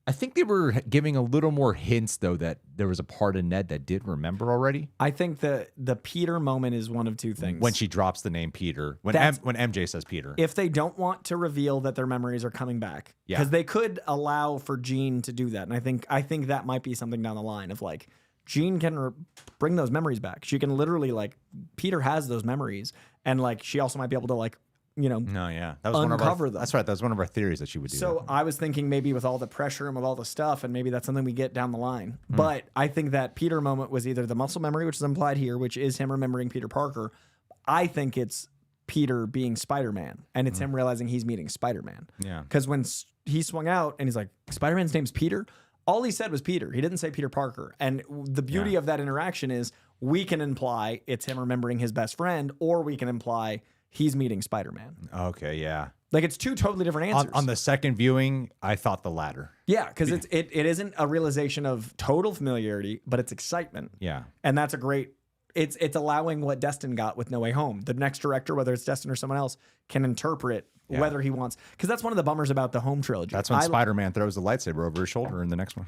I think they were giving a little more hints, though, that there was a part of Ned that did remember already. I think the Peter moment is one of two things. When she drops the name Peter, when MJ says Peter. If they don't want to reveal that their memories are coming back, because they could allow for Jean to do that, and I think that might be something down the line of like Jean can bring those memories back. She can literally like Peter has those memories, and like she also might be able to like. That was uncover them. That's right. That was one of our theories that she would do. So I was thinking maybe with all the pressure and with all the stuff, and maybe that's something we get down the line. But I think that Peter moment was either the muscle memory, which is implied here, which is him remembering Peter Parker. I think it's Peter being Spider-Man, and it's him realizing he's meeting Spider-Man. Yeah. Because when he swung out and he's like, Spider-Man's name's Peter, all he said was Peter. He didn't say Peter Parker. And the beauty of that interaction is we can imply it's him remembering his best friend, or we can imply he's meeting Spider-Man. Okay, yeah. Like it's two totally different answers. On the second viewing, I thought the latter. Yeah, because it isn't a realization of total familiarity, but it's excitement. Yeah. And that's a great... It's allowing what Destin got with No Way Home. The next director, whether it's Destin or someone else, can interpret whether he wants... Because that's one of the bummers about the Home trilogy. That's when Spider-Man throws the lightsaber over his shoulder in the next one.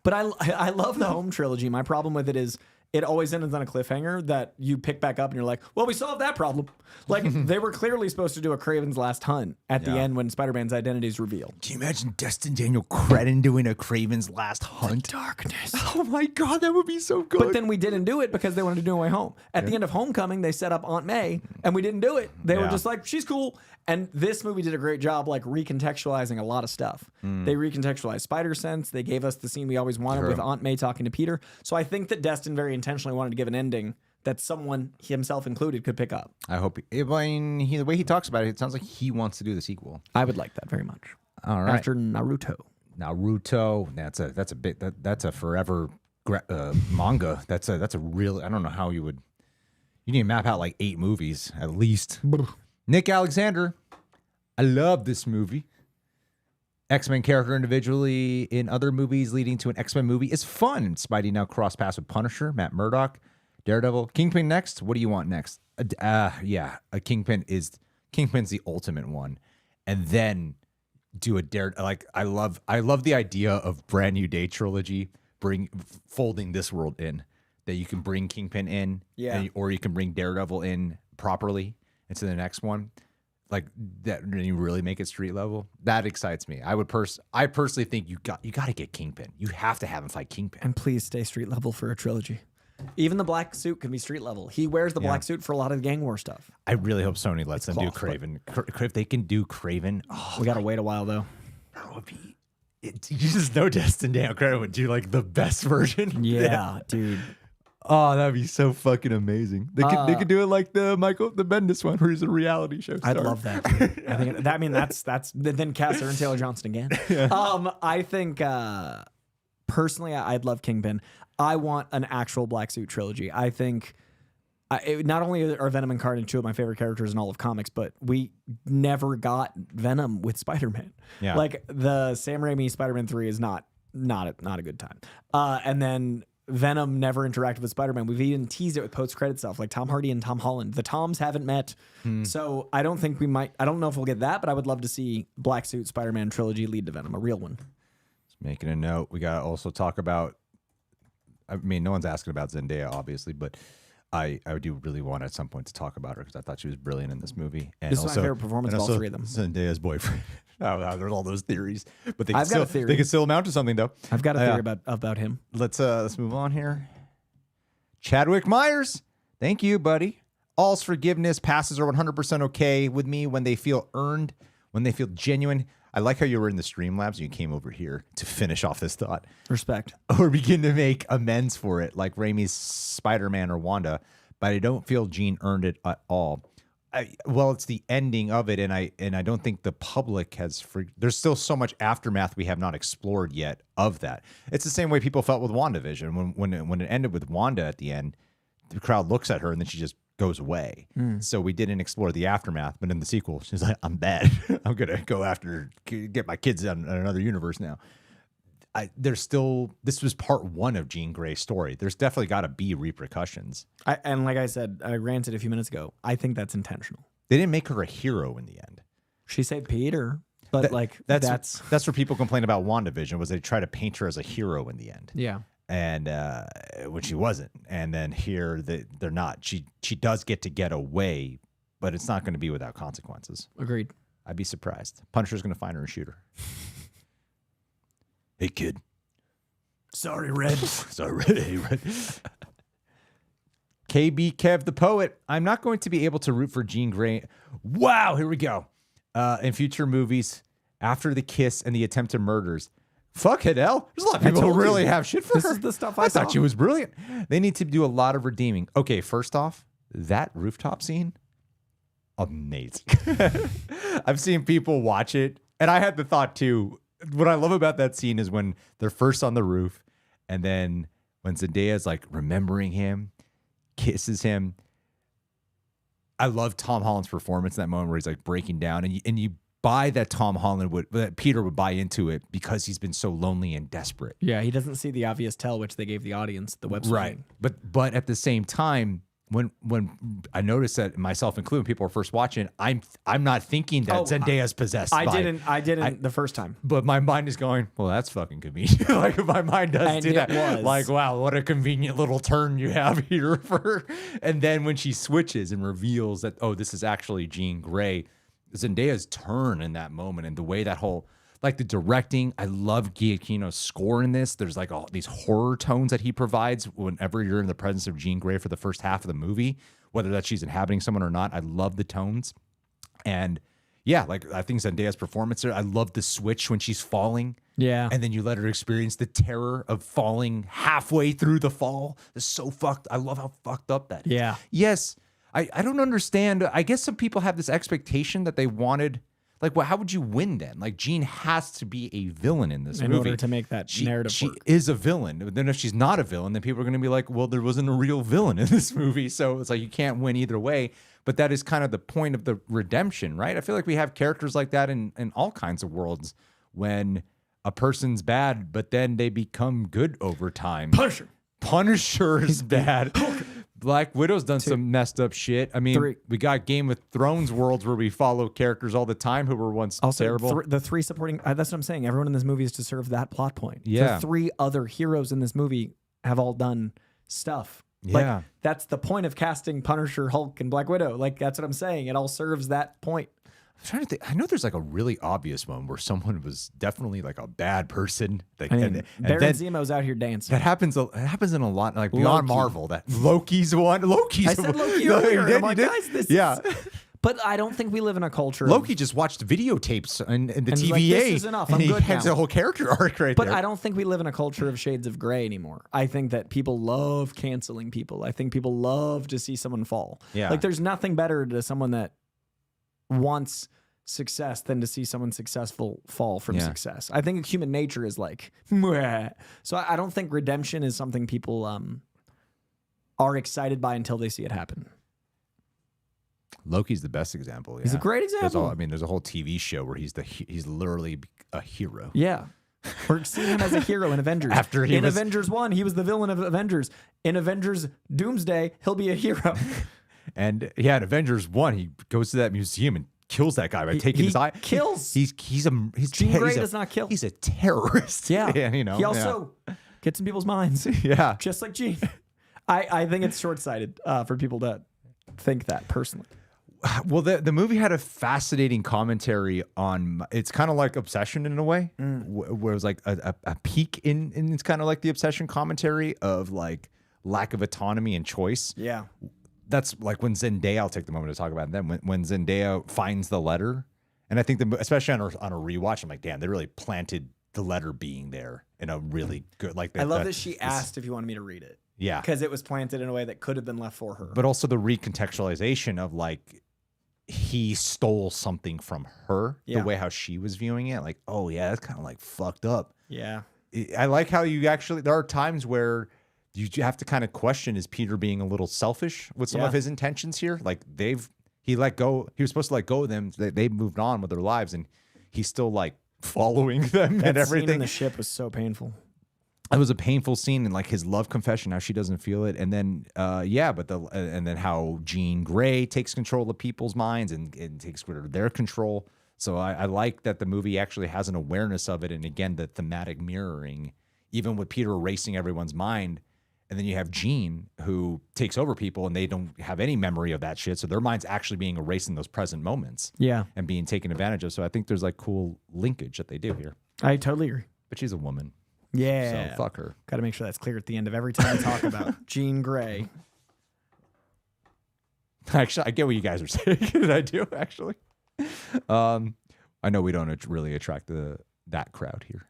But I love the Home trilogy. My problem with it is it always ends on a cliffhanger that you pick back up and you're like, well, we solved that problem. Like, they were clearly supposed to do a Kraven's Last Hunt at the end when Spider-Man's identity is revealed. Can you imagine Destin Daniel Cretton doing a Kraven's Last Hunt? The darkness. Oh my God, that would be so good. But then we didn't do it because they wanted to do No Way Home. At the end of Homecoming, they set up Aunt May, and we didn't do it. They were just like, she's cool. And this movie did a great job, like, recontextualizing a lot of stuff. They recontextualized Spider-Sense. They gave us the scene we always wanted with Aunt May talking to Peter. So I think that Destin very intentionally wanted to give an ending that someone, himself included, could pick up. I hope. The way he talks about it, it sounds like he wants to do the sequel. I would like that very much. All right. After Naruto. Naruto. That's a forever manga. That's a real. I don't know how you would. You need to map out like 8 movies at least. Nick Alexander. I love this movie. X-Men character individually in other movies leading to an X-Men movie is fun. Spidey now cross paths with Punisher, Matt Murdock, Daredevil, Kingpin next. What do you want next? Kingpin's the ultimate one, and then do a I love the idea of Brand New Day trilogy, folding this world in, that you can bring Kingpin in, or you can bring Daredevil in properly into the next one. Like that, and you really make it street level. That excites me. I personally think you got to get Kingpin. You have to have him fight Kingpin. And please stay street level for a trilogy. Even the black suit can be street level. He wears the black suit for a lot of the gang war stuff. I really hope Sony lets them do Kraven. If they can do Kraven, we gotta wait a while though. That would be. You just know Destin down. Cretton would do like the best version. Yeah, dude. Oh, that'd be so fucking amazing. They could do it like the Bendis one, where he's a reality show star. I'd love that. I think that's then cast her and Taylor Johnson again. Yeah. I think personally, I'd love Kingpin. I want an actual black suit trilogy. I think not only are Venom and Carnage 2 of my favorite characters in all of comics, but we never got Venom with Spider-Man. Yeah. Like the Sam Raimi Spider-Man 3 is not a good time. And then Venom never interacted with Spider-Man. We've even teased it with post-credit stuff, like Tom Hardy and Tom Holland. The Toms haven't met, so I don't think we might. I don't know if we'll get that, but I would love to see Black Suit Spider-Man trilogy lead to Venom, a real one. Just making a note. We got to also talk about. I mean, no one's asking about Zendaya, obviously, but I do really want at some point to talk about her because I thought she was brilliant in this movie. And this is my favorite performance of all 3 of them. Zendaya's boyfriend. There's all those theories, but I've got a theory. They can still amount to something, though. I've got a theory about him. Let's move on here. Chadwick Myers, thank you, buddy. All's forgiveness. Passes are 100% okay with me when they feel earned, when they feel genuine. I like how you were in the Streamlabs and you came over here to finish off this thought. Respect. Or begin to make amends for it, like Raimi's Spider-Man or Wanda, but I don't feel Jean earned it at all. It's the ending of it, and I don't think the public has. There's still so much aftermath we have not explored yet of that. It's the same way people felt with WandaVision when it ended with Wanda at the end. The crowd looks at her and then she just goes away. So we didn't explore the aftermath, but in the sequel, she's like, "I'm bad. I'm gonna go after get my kids on another universe now." This was part 1 of Jean Grey's story. There's definitely got to be repercussions. And like I said, I ranted a few minutes ago. I think that's intentional. They didn't make her a hero in the end. She saved Peter, but that's where people complain about WandaVision was they try to paint her as a hero in the end. Yeah. And when she wasn't, and then here they're not. She does get away, but it's not going to be without consequences. Agreed. I'd be surprised. Punisher's going to find her and shoot her. Hey, kid. Sorry, Red. Sorry, Red. KB Kev the Poet. I'm not going to be able to root for Jean Grey. Wow, here we go. In future movies, after the kiss and the attempted murders. Fuck it, There's a lot of people who really have shit for her. This is the stuff I thought she was brilliant. They need to do a lot of redeeming. Okay, first off, that rooftop scene, amazing. I've seen people watch it, and I had the thought too. What I love about that scene is when they're first on the roof, and then when Zendaya's like remembering him, kisses him. I love Tom Holland's performance in that moment where he's like breaking down, and you buy that that Peter would buy into it because he's been so lonely and desperate. Yeah, he doesn't see the obvious tell, which they gave the audience, the website. Right, but at the same time, when I noticed that, myself included, people were first watching, I'm not thinking that Zendaya's possessed. I didn't the first time. But my mind is going, well, that's fucking convenient. Like my mind does do that. Like, wow, what a convenient little turn you have here for. And then when she switches and reveals that, this is actually Jean Grey, Zendaya's turn in that moment and the way that whole. Like the directing, I love Giacchino's score in this. There's like all these horror tones that he provides whenever you're in the presence of Jean Grey for the first half of the movie, whether that she's inhabiting someone or not. I love the tones. And yeah, like I think Zendaya's performance there, I love the switch when she's falling. Yeah. And then you let her experience the terror of falling halfway through the fall. It's so fucked. I love how fucked up that is. Yeah. Yes. I don't understand. I guess some people have this expectation that they wanted. Like, well, how would you win then? Like, Jean has to be a villain in this movie. In order to make that narrative she work. is a villain. But then if she's not a villain, then people are going to be like, well, there wasn't a real villain in this movie. So it's like you can't win either way. But that is kind of the point of the redemption, right? I feel like we have characters like that in all kinds of worlds when a person's bad, but then they become good over time. Punisher is bad. Black Widow's done some messed up shit. I mean, we got Game of Thrones worlds where we follow characters all the time who were once terrible. The three supporting, that's what I'm saying. Everyone in this movie is to serve that plot point. Yeah. The three other heroes in this movie have all done stuff. Yeah. Like, that's the point of casting Punisher, Hulk, and Black Widow. Like, that's what I'm saying. It all serves that point. I'm trying to think. I know there's like a really obvious one where someone was definitely like a bad person. Like, Baron Zemo's out here dancing. That happens. It happens in a lot. Like beyond Marvel, that Loki's one. I said Loki earlier. I'm like, guys, this is... But I don't think we live in a culture. Loki just watched videotapes and the TVA. Like, this is enough. I'm and good he has now. a whole character arc right but there. I don't think we live in a culture of shades of gray anymore. I think that people love canceling people. I think people love to see someone fall. Yeah. Like, there's nothing better to someone that wants success than to see someone successful fall from success. I think human nature is like, mwah. So I don't think redemption is something people are excited by until they see it happen. Loki's the best example. Yeah. He's a great example. There's a whole TV show where he's literally a hero. Yeah. We're seeing him as a hero in Avengers. Avengers 1, he was the villain of Avengers. In Avengers Doomsday, he'll be a hero. And yeah, in Avengers 1, he goes to that museum and kills that guy by taking his eye. Kills. He's Jean Grey does not kill. He's a terrorist. Yeah. You know. He also gets in people's minds. Yeah. Just like Jean. I think it's short-sighted for people to think that personally. Well, the movie had a fascinating commentary on, it's kind of like Obsession in a way, where it was like a peak in it's kind of like the Obsession commentary of like lack of autonomy and choice. Yeah. That's like when Zendaya, I'll take the moment to talk about them, when Zendaya finds the letter. And I think, especially on a rewatch, I'm like, damn, they really planted the letter being there in a really good, like. I love that she asked if you wanted me to read it. Yeah. Because it was planted in a way that could have been left for her. But also the recontextualization of like, he stole something from her, the way how she was viewing it. Like, oh yeah, that's kind of like fucked up. Yeah. I like how you actually, there are times where you have to kind of question, is Peter being a little selfish with some of his intentions here? Like he let go, he was supposed to let go of them. They moved on with their lives and he's still like following them and everything. Scene in the ship was so painful. It was a painful scene, and like his love confession, how she doesn't feel it, and then and then how Jean Grey takes control of people's minds and takes rid of their control. So I like that the movie actually has an awareness of it, and again the thematic mirroring, even with Peter erasing everyone's mind, and then you have Jean who takes over people, and they don't have any memory of that shit, so their mind's actually being erased in those present moments, and being taken advantage of. So I think there's like cool linkage that they do here. I totally agree. But she's a woman. Yeah. So fuck her. Got to make sure that's clear at the end of every time we talk about Jean Grey. Actually, I get what you guys are saying. I do, actually. I know we don't really attract that crowd here.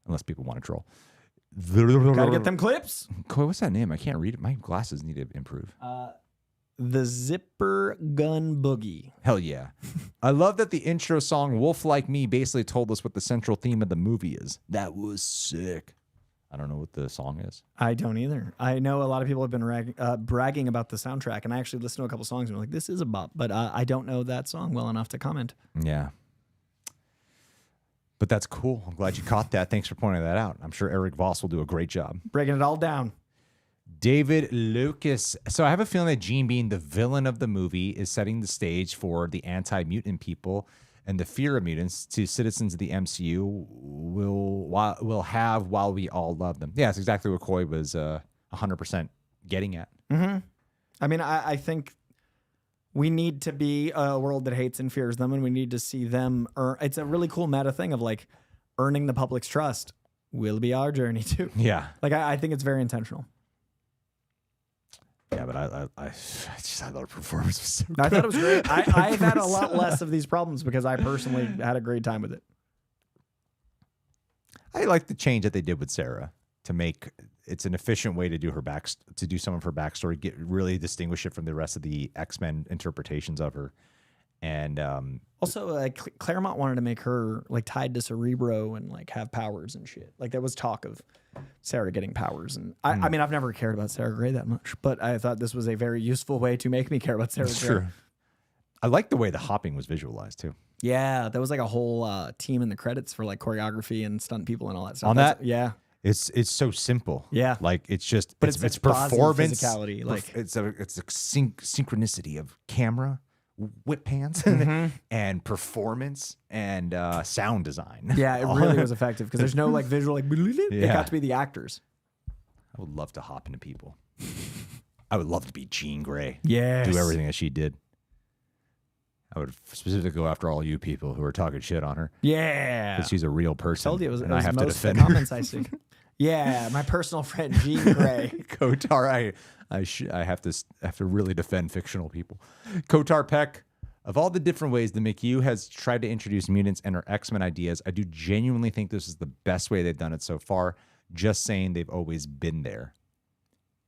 Unless people want to troll. Gotta get them clips. Coy, what's that name? I can't read it. My glasses need to improve. The Zipper Gun Boogie. Hell yeah. I love that the intro song Wolf Like Me basically told us what the central theme of the movie is. That was sick. I don't know what the song is. I don't either. I know a lot of people have been bragging about the soundtrack, and I actually listened to a couple songs and were like, this is a bop, but I don't know that song well enough to comment. Yeah. But that's cool. I'm glad you caught that. Thanks for pointing that out. I'm sure Eric Voss will do a great job. Breaking it all down. David Lucas. So I have a feeling that Jean being the villain of the movie is setting the stage for the anti-mutant people and the fear of mutants to citizens of the MCU will have while we all love them. Yeah, that's exactly what Coy was 100% getting at. Mm-hmm. I mean, I think we need to be a world that hates and fears them, and we need to see them earn. It's a really cool meta thing of like earning the public's trust will be our journey too. Yeah. Like I think it's very intentional. Yeah, but I just thought the performance was so good. I thought it was great. I've had a lot less of these problems because I personally had a great time with it. I like the change that they did with Sarah to make it's an efficient way to do her some of her backstory, really distinguish it from the rest of the X-Men interpretations of her. And Also, Claremont wanted to make her like tied to Cerebro and like have powers and shit. Like there was talk of Sarah getting powers, and I mean, I've never cared about Sarah Gray that much, but I thought this was a very useful way to make me care about Sarah Gray. true. I like the way the hopping was visualized too. Yeah, there was like a whole team in the credits for like choreography and stunt people and all that stuff. On that, yeah, it's so simple. Yeah. like it's just but it's it's performance, physicality. Like it's a synchronicity of camera, whip hands, and performance and sound design. yeah, it really was effective because there's no like visual like it Yeah. got to be the actors. I would love to hop into people. I would love to be Jean Grey. Yes. Do everything that she did. I would specifically go after all you people who are talking shit on her. Yeah, Because she's a real person. told you it was, and it I was have to most defend the her. comments I see. Yeah, my personal friend Jean Grey. Kotar, I have to really defend fictional people. Kotar Peck, of all the different ways the McHugh has tried to introduce mutants and her X-Men ideas, I do genuinely think this is the best way they've done it so far. Just saying they've always been there.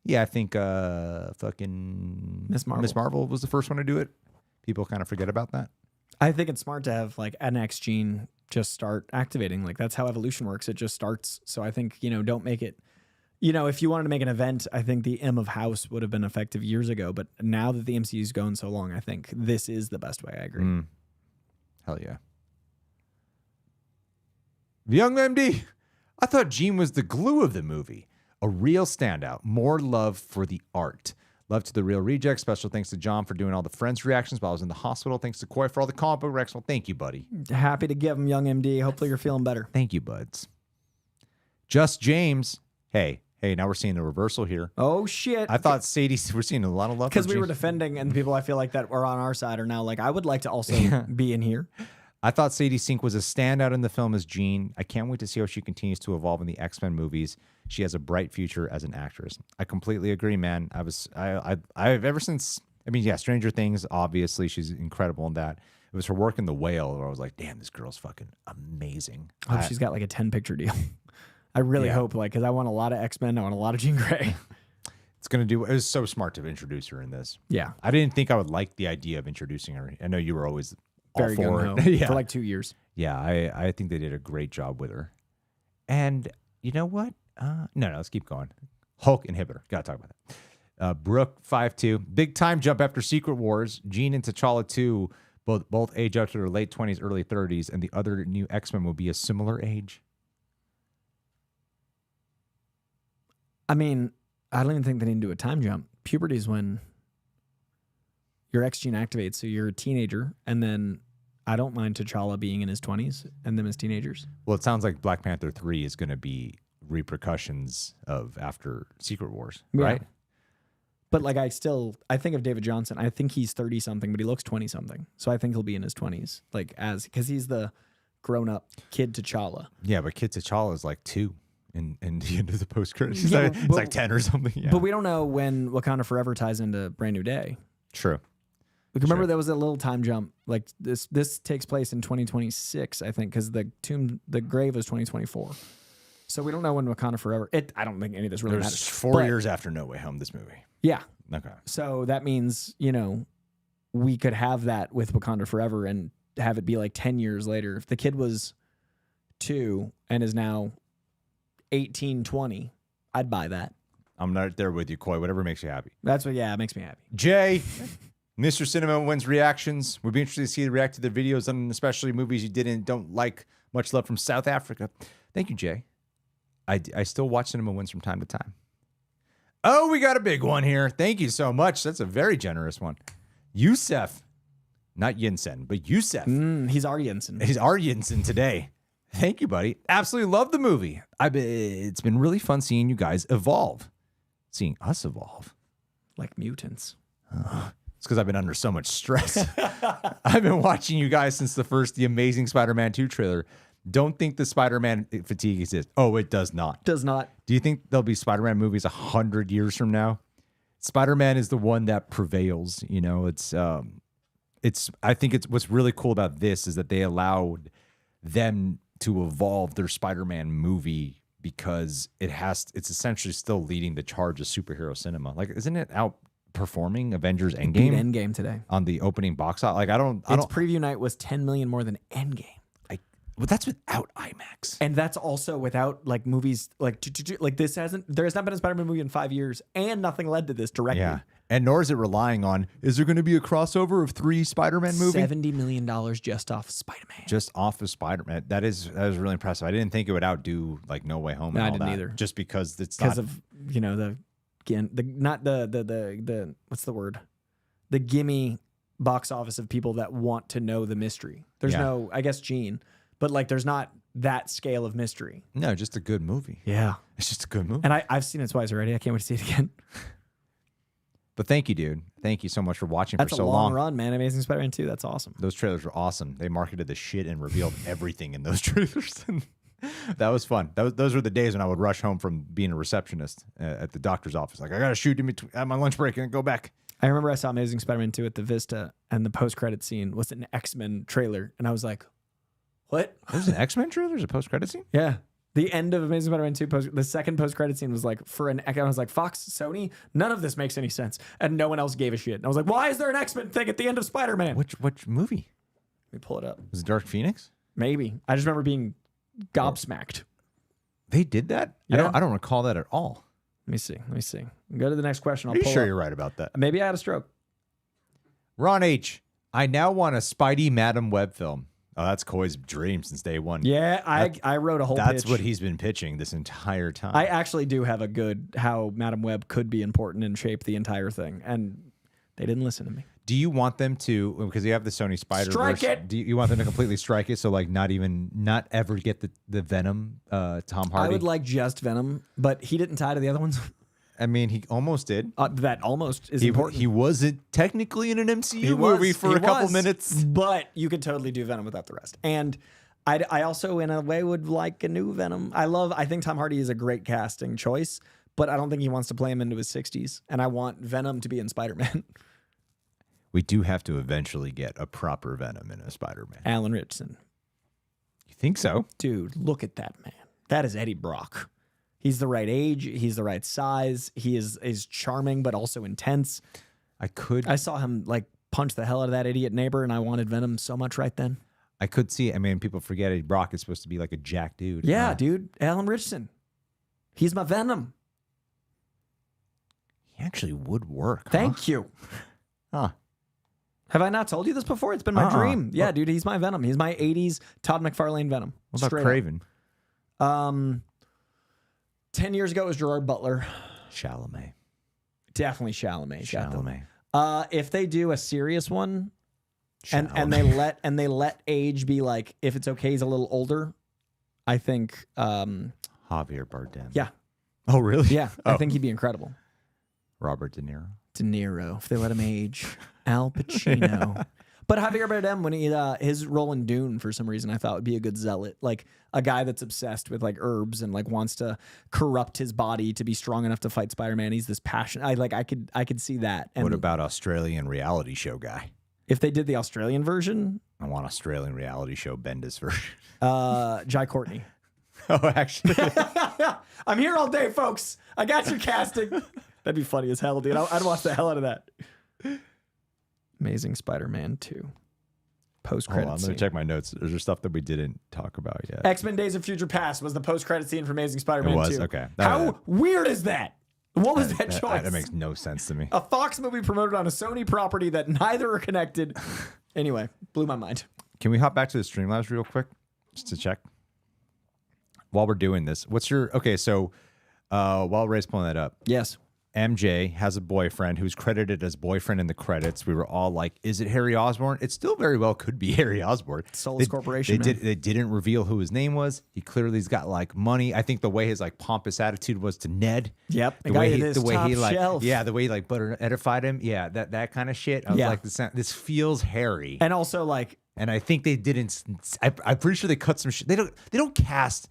Yeah, I think fucking Miss Marvel was the first one to do it. People kind of forget about that. I think it's smart to have like an X gene just start activating. Like that's how evolution works. It just starts. So I think, don't make it, if you wanted to make an event, I think the M of House would have been effective years ago. But now that the MCU's going so long, I think this is the best way. I agree. Hell yeah. The Young MD. I thought Jean was the glue of the movie. A real standout. More love for the art. Love to the Real Reject. Special thanks to John for doing all the Friends reactions while I was in the hospital. Thanks to Coy for all the comic book reactions. Well, thank you, buddy. Happy to give him Young MD. Hopefully you're feeling better. Thank you, buds. Just James. Hey, now we're seeing the reversal here. Oh, shit. I thought Sadie, we're seeing a lot of love for Because we were James. defending and people I feel like that were on our side are now like, I would like to also be in here. I thought Sadie Sink was a standout in the film as Jean. I can't wait to see how she continues to evolve in the X-Men movies. She has a bright future as an actress. I completely agree, man. I've ever since, Stranger Things, obviously she's incredible in that. It was her work in The Whale where I was like, damn, this girl's fucking amazing. I hope she's got like a 10-picture deal. I really hope, because I want a lot of X-Men. I want a lot of Jean Grey. It was so smart to introduce her in this. Yeah. I didn't think I would like the idea of introducing her. I know you were always Very all for gung-ho it. Yeah. for like 2 years. Yeah, I think they did a great job with her. And you know what? No, let's keep going. Hulk inhibitor. Got to talk about that. Brooke 5'2". Big time jump after Secret Wars. Jean and T'Challa 2 both age up to their late 20s, early 30s, and the other new X-Men will be a similar age. I mean, I don't even think they need to do a time jump. Puberty is when your X gene activates, so you're a teenager, and then I don't mind T'Challa being in his 20s and them as teenagers. Well, it sounds like Black Panther 3 is going to be repercussions of after Secret Wars, right? But like I think of David Johnson. I think he's 30-something, but he looks 20-something. So I think he'll be in his 20s, because he's the grown-up kid T'Challa. Yeah, but Kid T'Challa is like 2 in the end of the post-credits. Yeah, It's like 10 or something. Yeah. But we don't know when Wakanda Forever ties into Brand New Day. True. Like, remember there was a little time jump. Like this takes place in 2026, I think, because the grave is 2024. So we don't know when Wakanda Forever. I don't think any of this really There's matters. 4 years after No Way Home, this movie. Yeah. Okay. So that means, we could have that with Wakanda Forever and have it be like 10 years later. If the kid was 2 and is now 18, 20, I'd buy that. I'm not there with you, Coy. Whatever makes you happy. That's what, it makes me happy. Jay, Mr. Cinema wins reactions. We'd be interested to see you react to their videos on especially movies you don't like. Much love from South Africa. Thank you, Jay. I still watch Cinema Wins from time to time. Oh, we got a big one here. Thank you so much. That's a very generous one. Yusef. Not Yinsen, but Yusef. He's our Jensen. He's our Yinsen today. Thank you, buddy. Absolutely love the movie. It's been really fun seeing you guys evolve. Seeing us evolve. Like mutants. It's because I've been under so much stress. I've been watching you guys since The Amazing Spider-Man 2 trailer. Don't think the Spider-Man fatigue exists. Oh, it does not. Does not. Do you think there'll be Spider-Man movies 100 years from now? Spider-Man is the one that prevails. I think it's what's really cool about this is that they allowed them to evolve their Spider-Man movie because it's essentially still leading the charge of superhero cinema. Like, isn't it out performing Avengers Beat Endgame Endgame today. on the opening box office. Like Its preview night was 10 million more than Endgame. But that's without IMAX. And that's also without like movies there has not been a Spider-Man movie in 5 years, and nothing led to this directly. Yeah. And nor is it relying on, is there going to be a crossover of 3 Spider-Man movies? $70 million just off Spider-Man. Just off of Spider-Man. That is really impressive. I didn't think it would outdo like No Way Home. No, and I all didn't that, either. Just because it's Because not, of, the what's the word? The gimme box office of people that want to know the mystery. There's no, I guess, Gene, but like there's not that scale of mystery. No, just a good movie. Yeah. It's just a good movie. And I've seen it twice already. I can't wait to see it again. But thank you, dude. Thank you so much for watching That's for so a long long. run, man. Amazing Spider-Man 2. That's awesome. Those trailers were awesome. They marketed the shit and revealed everything in those trailers. That was fun. Those were the days when I would rush home from being a receptionist at the doctor's office. Like, I got to shoot at my lunch break and go back. I remember I saw Amazing Spider-Man 2 at the Vista, and the post-credit scene was an X-Men trailer. And I was like, what? There's an X-Men trailer? There's a post-credit scene? Yeah. The end of Amazing Spider-Man 2, the second post-credit scene was like I was like, Fox, Sony, none of this makes any sense. And no one else gave a shit. And I was like, why is there an X-Men thing at the end of Spider-Man? Which movie? Let me pull it up. Was it Dark Phoenix? Maybe. I just remember being gobsmacked. They did that? Yeah. I don't recall that at all. Let me see. Go to the next question. Are you sure you're right about that? Maybe I had a stroke. Ron H. I now want a Spidey Madam Web film. Oh, that's Coy's dream since day one. Yeah, I wrote a whole That's pitch. what he's been pitching this entire time. I actually do have a good how Madam Web could be important and shape the entire thing. And they didn't listen to me. Do you want them to, because you have the Sony Spider-Verse. Strike it! Do you want them to completely strike it? So like not ever get the Venom Tom Hardy? I would like just Venom, but he didn't tie to the other ones. I mean, he almost did. That almost is important. He wasn't technically in an MCU movie for a couple minutes. But you could totally do Venom without the rest. And I also, in a way, would like a new Venom. I think Tom Hardy is a great casting choice, but I don't think he wants to play him into his 60s. And I want Venom to be in Spider-Man. We do have to eventually get a proper Venom in a Spider-Man. Alan Ritchson. You think so? Dude, look at that man. That is Eddie Brock. He's the right age. He's the right size. He is charming, but also intense. I saw him like punch the hell out of that idiot neighbor, and I wanted Venom so much right then. I could see it. I mean, people forget Eddie Brock is supposed to be like a jack dude. Yeah, dude. Alan Ritchson. He's my Venom. He actually would work. Thank you. Huh. Have I not told you this before? It's been my dream. Yeah, dude, he's my Venom. He's my 80s Todd McFarlane Venom. What about Straight Kraven? 10 years ago, it was Gerard Butler. Chalamet. Definitely Chalamet. Chalamet. If they do a serious one, and they let age be like, if it's okay, he's a little older. I think Javier Bardem. Yeah. Oh, really? Yeah. I think he'd be incredible. Robert De Niro. De Niro, if they let him age. Al Pacino. But Javier Bardem, when his role in Dune, for some reason, I thought would be a good zealot, like a guy that's obsessed with like herbs and like wants to corrupt his body to be strong enough to fight Spider-Man. He's this passion. I could see that. And What about Australian reality show guy? if they did the Australian version? I want Australian reality show Bendis version. Jai Courtney. Oh, actually. I'm here all day, folks. I got your casting. That'd be funny as hell, dude. I'd watch the hell out of that. Amazing Spider-Man 2. Post-credit Hold on, scene. let me check my notes. Is there stuff that we didn't talk about yet? X-Men Days of Future Past was the post-credit scene for Amazing Spider-Man 2. It was? Okay. How weird is that? What was that choice? That makes no sense to me. A Fox movie promoted on a Sony property that neither are connected. Anyway, blew my mind. Can we hop back to the Streamlabs real quick? Just to check. While we're doing this, what's your... Okay, so while Ray's pulling that up. Yes. MJ has a boyfriend who's credited as boyfriend in the credits. We were all like, is it Harry Osborn? It still very well could be Harry Osborn. Soulless Corporation, They didn't reveal who his name was. He clearly's got like money. I think the way his like pompous attitude was to Ned. Yep. The way he like, yeah, the way he like butter edified him. Yeah, that kind of shit. I was like, this feels Harry. And also like, and I think they didn't. I'm pretty sure they cut some shit. They don't cast.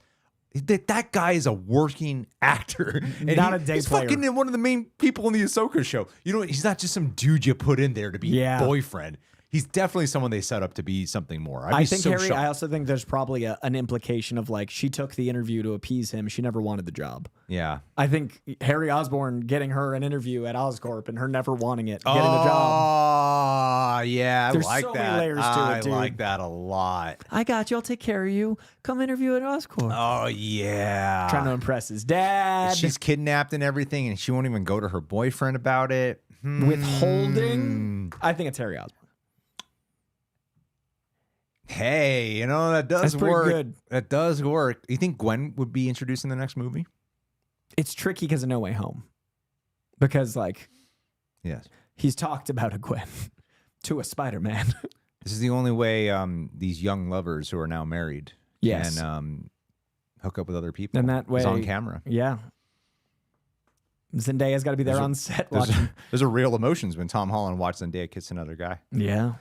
That guy is a working actor. And not a day he's player. fucking one of the main people in the Ahsoka show. You know, he's not just some dude you put in there to be boyfriend. He's definitely someone they set up to be something more. I also think there's probably an implication of like she took the interview to appease him. She never wanted the job. Yeah. I think Harry Osborn getting her an interview at Oscorp and her never wanting it, getting the job. Oh, yeah. There's I like so that. many layers to it, dude. I like that a lot. I got you. I'll take care of you. Come interview at Oscorp. Oh, yeah. Trying to impress his dad. She's kidnapped and everything, and she won't even go to her boyfriend about it. Withholding. I think it's Harry Osborn. Hey, you know, that does That's pretty work. good. That does work. You think Gwen would be introduced in the next movie? It's tricky because of No Way Home. Because, like, Yes. he's talked about a Gwen to a Spider-Man. This is the only way these young lovers who are now married Yes. can hook up with other people. And that way, it's on camera. Yeah. Zendaya's got to be there on set watching. There's a real emotions when Tom Holland watched Zendaya kiss another guy. Yeah.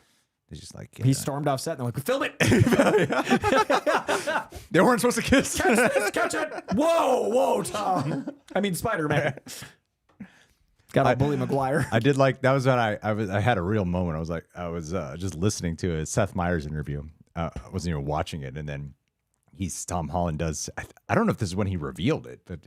It's just like He stormed off set and they're like, film it. They weren't supposed to kiss. Catch this, catch it. Whoa, Tom. I mean, Spider-Man. Got a bully Maguire. I did like that was when I had a real moment. I was just listening to a Seth Meyers interview. I wasn't even watching it, and then Tom Holland does. I don't know if this is when he revealed it, but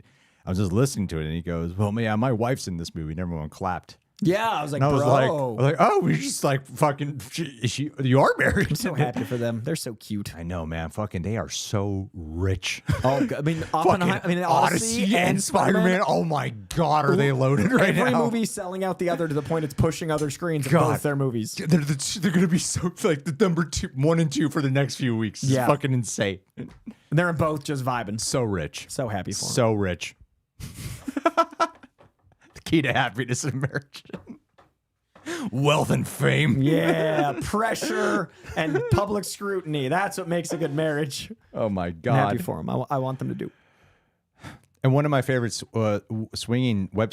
I was just listening to it, and he goes, "Well, yeah, my wife's in this movie." And everyone clapped. Yeah, I was like, And I was bro. like, oh, we're just like fucking. You are married. I'm so happy for them. They're so cute. I know, man. Fucking, they are so rich. Oh, I mean, Odyssey and Spider-Man. Oh my God, are they loaded right now? Every movie selling out the other to the point it's pushing other screens in both their movies. They're gonna be so like the number 1 and 2 for the next few weeks. It's fucking insane. They're both just vibing. So rich. So happy for them. So rich. The key to happiness in marriage. Wealth and fame. Yeah, pressure and public scrutiny. That's what makes a good marriage. Oh my God. I'm happy for them. I want them to do. And one of my favorite web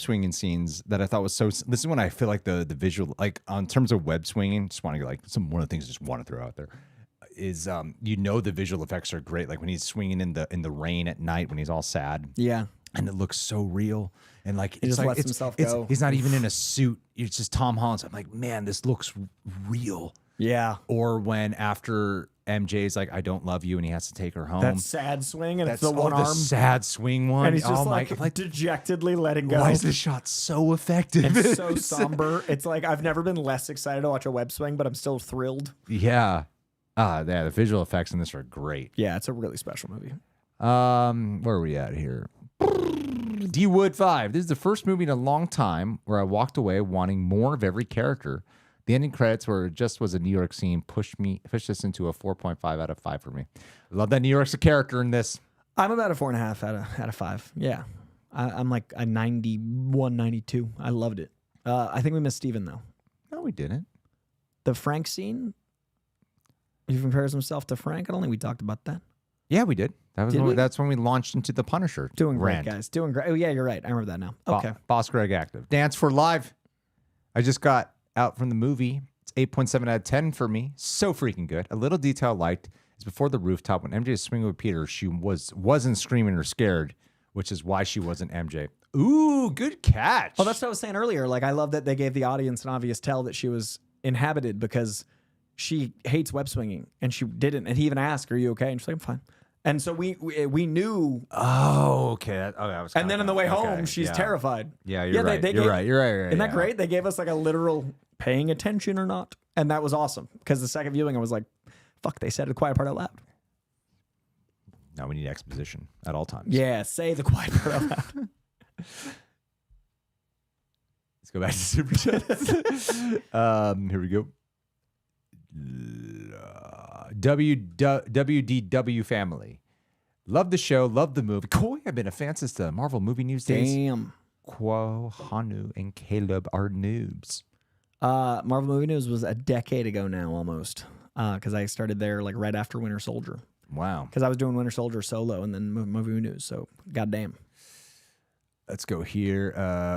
swinging scenes that I thought was this is when I feel like the visual, like on terms of web swinging, just want to like one of the things I just want to throw out there is the visual effects are great. Like when he's swinging in the rain at night when he's all sad. Yeah. And it looks so real. And like he just lets himself go. He's not even in a suit. It's just Tom Holland. So I'm like, man, this looks real. Yeah. Or when after MJ's like, I don't love you, and he has to take her home. That sad swing, and it's the one arm. The sad swing one. And he's just like dejectedly letting go. Why is this shot so effective? It's so somber. It's like I've never been less excited to watch a web swing, but I'm still thrilled. Yeah. Yeah, the visual effects in this are great. Yeah, it's a really special movie. Where are we at here? D Wood 5. This is the first movie in a long time where I walked away wanting more of every character. The ending credits where it just was a New York scene pushed this into a 4.5 out of 5 for me. I love that New York's a character in this. I'm about a 4.5 out of 5. Yeah. I'm like a 91, 92. I loved it. I think we missed Steven though. No, we didn't. The Frank scene. He compares himself to Frank. I don't think we talked about that. Yeah, we did. That's when we launched into the Punisher. Doing rant. great, guys. Doing great. Oh, yeah, you're right. I remember that now. Okay. Boss Greg active. Dance for Live. I just got out from the movie. It's 8.7 out of 10 for me. So freaking good. A little detail I liked is before the rooftop when MJ is swinging with Peter, she wasn't screaming or scared, which is why she wasn't MJ. Ooh, good catch. Well, that's what I was saying earlier. Like, I love that they gave the audience an obvious tell that she was inhabited because she hates web swinging and she didn't. And he even asked, "Are you okay?" And she's like, "I'm fine." And so we knew. Oh, okay. And then on the way home, she's terrified. Yeah, you're right. You're right. Isn't that great? They gave us like a literal paying attention or not, and that was awesome. Because the second viewing, I was like, "Fuck!" They said the quiet part out loud. Now we need exposition at all times. Yeah, say the quiet part out loud. Let's go back to Super Chats. Here we go. WDW family. Love the show, love the movie. Coy, I've been a fan since the Marvel movie news days. Damn. Quo, Hanu, and Caleb are noobs. Marvel movie news was a decade ago now, almost. Because I started there like right after Winter Soldier. Wow. Because I was doing Winter Soldier solo and then movie news. So, goddamn. Let's go here.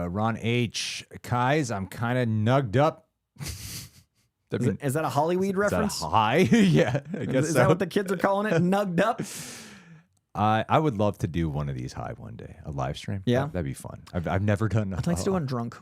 Ron H. Kais, I'm kind of nugged up. Is that a Hollyweed reference? Is that a high? Yeah, I guess Is that what the kids are calling it? Nugged up? I would love to do one of these high one day, a live stream. Yeah. That'd be fun. I've never done. I'd like to do one drunk.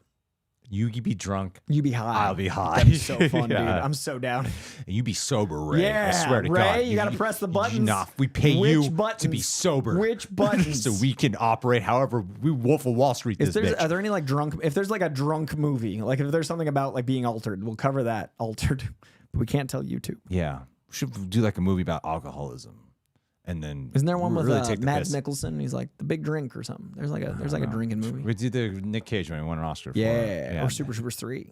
You be drunk. You be high. I'll be high. That'd be so fun, dude. Yeah. I'm so down. And you be sober, Ray. Yeah, I swear to Ray, God. you got to press the buttons. Nah, we pay Which you buttons? to be sober. Which buttons? So we can operate however we Wolf of Wall Street this bitch. Are there any like drunk? If there's like a drunk movie, like if there's something about like being altered, we'll cover that. Altered, but we can't tell YouTube. Yeah, we should do like a movie about alcoholism, and then Isn't there one with really take the Mads piss. Mikkelsen? He's like the big drink or something. There's like a drinking movie. We did the Nick Cage when he won an Oscar. Yeah, or Super Troopers 3.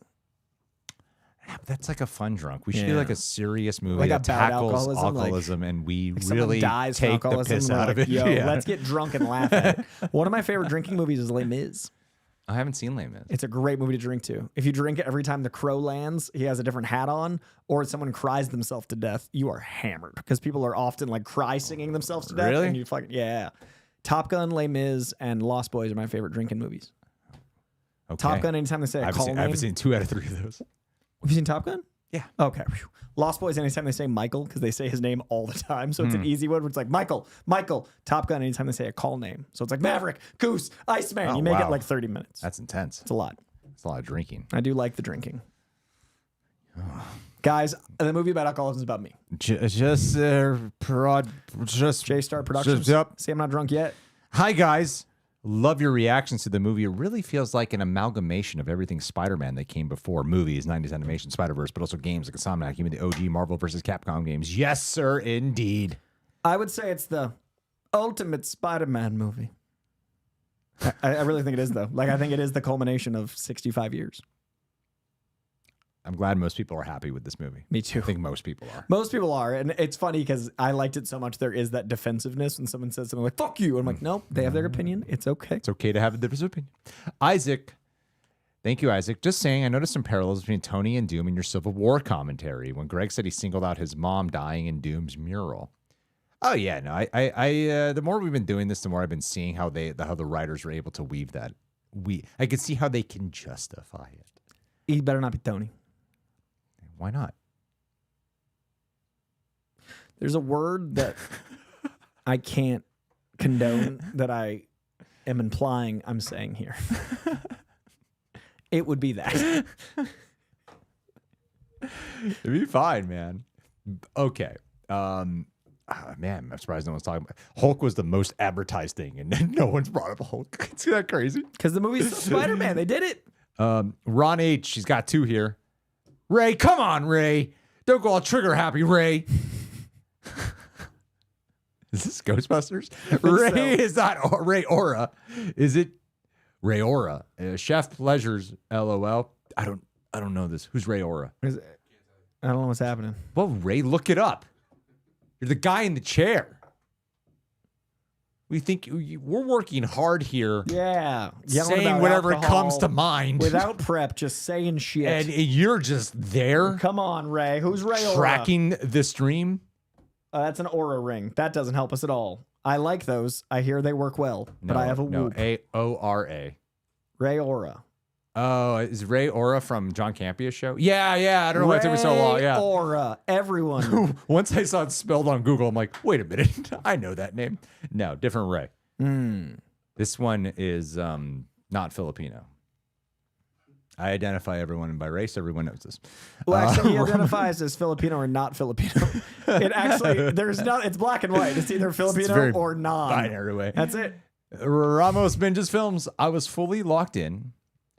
That's like a fun drunk. We should do Yeah. like a serious movie Like that about tackles alcoholism, alcoholism, and we Like someone really dies from take the alcoholism, piss we're out like, of it. Yo, Yeah. let's get drunk and laugh at it. One of my favorite drinking movies is Les Mis. I haven't seen Les Mis. It's a great movie to drink to. If you drink it every time the crow lands, he has a different hat on, or someone cries themselves to death, you are hammered because people are often like cry singing themselves to death. Really? And you fucking yeah. Top Gun, Les Mis, and Lost Boys are my favorite drinking movies. Okay. Top Gun, anytime they say a call name. I haven't seen 2 out of 3 of those. Have you seen Top Gun? Yeah. Okay. Whew. Lost Boys, anytime they say Michael, because they say his name all the time. So it's an easy one where it's like Michael. Top Gun, anytime they say a call name. So it's like Maverick, Goose, Iceman. Oh, you make it wow. like 30 minutes. That's intense. It's a lot. It's a lot of drinking. I do like the drinking. Guys, the movie about alcoholism is about me. Just J-Star Productions. Yep. See, I'm not drunk yet. Hi, guys. Love your reactions to the movie. It really feels like an amalgamation of everything Spider-Man that came before. Movies, 90s animation, Spider-Verse, but also games like Insomniac, even the OG Marvel vs. Capcom games. Yes, sir, indeed. I would say it's the ultimate Spider-Man movie. I really think it is, though. Like, I think it is the culmination of 65 years. I'm glad most people are happy with this movie. Me too. I think most people are. Most people are. And it's funny because I liked it so much. There is that defensiveness when someone says something like, fuck you. I'm like, nope, they have their opinion. It's okay. It's okay to have a different opinion. Isaac. Thank you, Isaac. Just saying, I noticed some parallels between Tony and Doom in your Civil War commentary when Greg said he singled out his mom dying in Doom's mural. Oh yeah, no. I the more we've been doing this, the more I've been seeing how the writers are able to weave that. I can see how they can justify it. He better not be Tony. Why not? There's a word that I can't condone that I am implying I'm saying here. It would be that. It'd be fine, man. Okay. Man, I'm surprised no one's talking about Hulk was the most advertised thing, and no one's brought up Hulk. Isn't that crazy? Because the movie's Spider-Man. They did it. Ron H. She's got 2 here. Ray, come on, Ray. Don't go all trigger happy, Ray. Is this Ghostbusters? Ray so. is not Ray Aura. Is it Ray Aura? Chef Pleasures, LOL. I don't know this. Who's Ray Aura? I don't know what's happening. Well, Ray, look it up. You're the guy in the chair. We think we're working hard here. Yeah. Yelling Saying about whatever alcohol comes to mind. without prep, just saying shit. And you're just there. Come on, Ray. Who's Ray Aura? Tracking the stream. That's an aura ring. That doesn't help us at all. I like those. I hear they work well, but I have a whoop. AORA. Ray Aura. Oh, is Ray Aura from John Campia's show? Yeah. I don't know why it took me so long. Yeah. Aura. Everyone. Once I saw it spelled on Google, I'm like, wait a minute. I know that name. No, different Ray. This one is not Filipino. I identify everyone by race. Everyone knows this. Well, actually, he identifies as Filipino or not Filipino. It actually, it's black and white. It's either Filipino or non. Binary way. That's it. Ramos Binges Films. I was fully locked in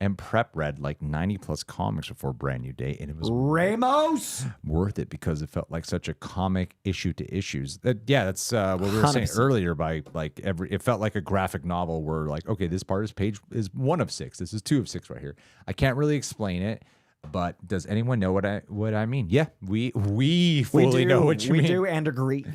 and prep read like 90 plus comics before Brand New Day, and it was Ramos worth it because it felt like such a comic issue to issues. That's what we were saying 100%. earlier. By like it felt like a graphic novel where like, okay, this part is 1 of 6. This is 2 of 6 right here. I can't really explain it, but does anyone know what I mean? Yeah, we fully know what you mean. We do and agree.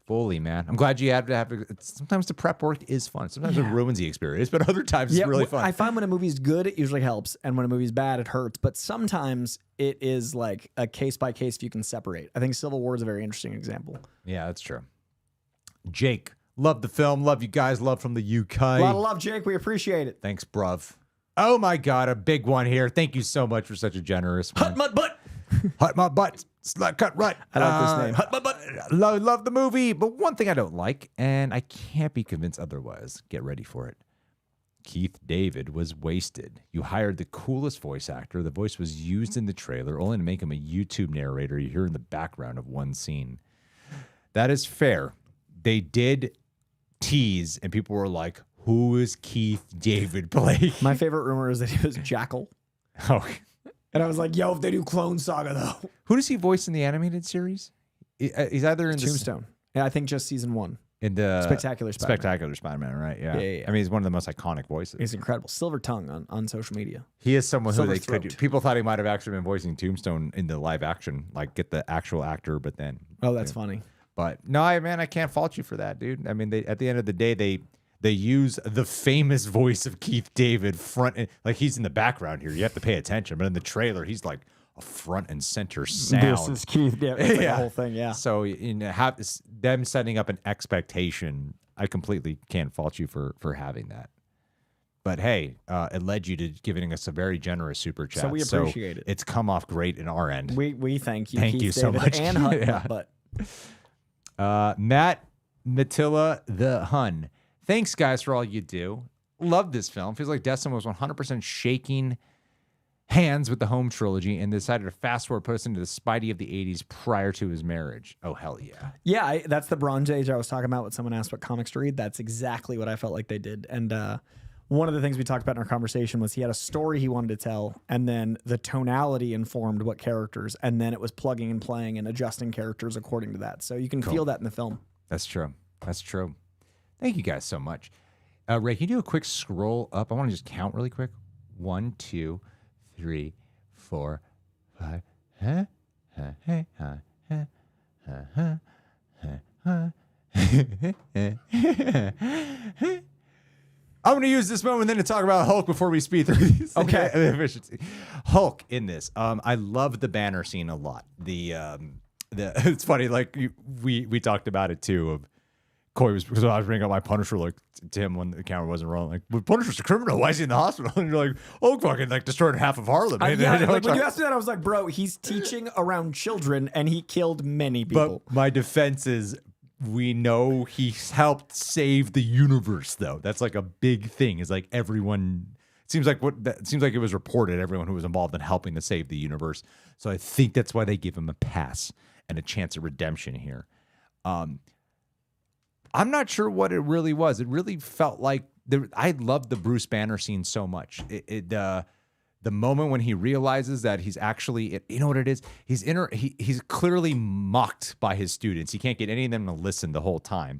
Fully, man. I'm glad you had to have. Sometimes the prep work is fun. Sometimes it ruins the experience, but other times it's really fun. I find when a movie's good, it usually helps, and when a movie's bad, it hurts. But sometimes it is like a case by case if you can separate. I think Civil War is a very interesting example. Yeah, that's true. Jake, love the film. Love you guys. Love from the UK. A lot of love, Jake. We appreciate it. Thanks, bruv. Oh my God, a big one here. Thank you so much for such a generous one. Hut, mud, butt. Hut my butt. Slut cut rut. I like this name. Hut my butt. Love the movie, but one thing I don't like, and I can't be convinced otherwise. Get ready for it. Keith David was wasted. You hired the coolest voice actor. The voice was used in the trailer, only to make him a YouTube narrator you hear in the background of one scene. That is fair. They did tease, and people were like, who is Keith David playing? My favorite rumor is that he was Jackal. Oh. And I was like, yo, if they do Clone Saga, though. Who does he voice in the animated series? He's either in Tombstone. Yeah, I think just season 1. In the Spectacular Spider-Man. Spectacular Spider-Man, right? Yeah. Yeah. I mean, he's one of the most iconic voices. He's incredible. Silver tongue on social media. He is someone who Silver they throat. could do. People thought he might have actually been voicing Tombstone in the live action, like get the actual actor, but then. Oh, that's funny. But no, man, I can't fault you for that, dude. I mean, at the end of the day, they use the famous voice of Keith David like he's in the background here. You have to pay attention, but in the trailer, he's like a front and center sound. This is Keith David. It's like the whole thing, yeah. So them setting up an expectation, I completely can't fault you for having that. But hey, it led you to giving us a very generous super chat. So we appreciate it. It's come off great in our end. We thank you. Thank Keith you so David much. And Hunt, Yeah. but Matt Matilla the Hun. Thanks, guys, for all you do. Love this film. Feels like Destin was 100% shaking hands with the home trilogy and decided to fast forward, put us into the Spidey of the 80s prior to his marriage. Oh, hell yeah. yeah, that's the Bronze Age I was talking about when someone asked what comics to read. That's exactly what I felt like they did. And one of the things we talked about in our conversation was he had a story he wanted to tell, and then the tonality informed what characters, and then it was plugging and playing and adjusting characters according to that. So you can feel that in the film. That's true. That's true. Thank you guys so much. Ray, can you do a quick scroll up? I want to just count really quick. 1, 2, 3, 4, 5. I'm going to use this moment then to talk about Hulk before we speed through these. Okay. Efficiency. Hulk in this. I love the banner scene a lot. It's funny, like we talked about it too. Of Coy was, because I was bringing up my Punisher like to him when the camera wasn't rolling. Like, well, Punisher's a criminal. Why is he in the hospital? And you're like, oh, fucking like destroyed half of Harlem. Yeah, like, when you asked me that, I was like, bro, he's teaching around children and he killed many people. But my defense is, we know he helped save the universe, though. That's like a big thing. Is like everyone. It seems like it was reported. Everyone who was involved in helping to save the universe. So I think that's why they give him a pass and a chance at redemption here. I'm not sure what it really was. It really felt like I loved the Bruce Banner scene so much. The moment when he realizes that he's actually, you know what it is? He's clearly mocked by his students. He can't get any of them to listen the whole time.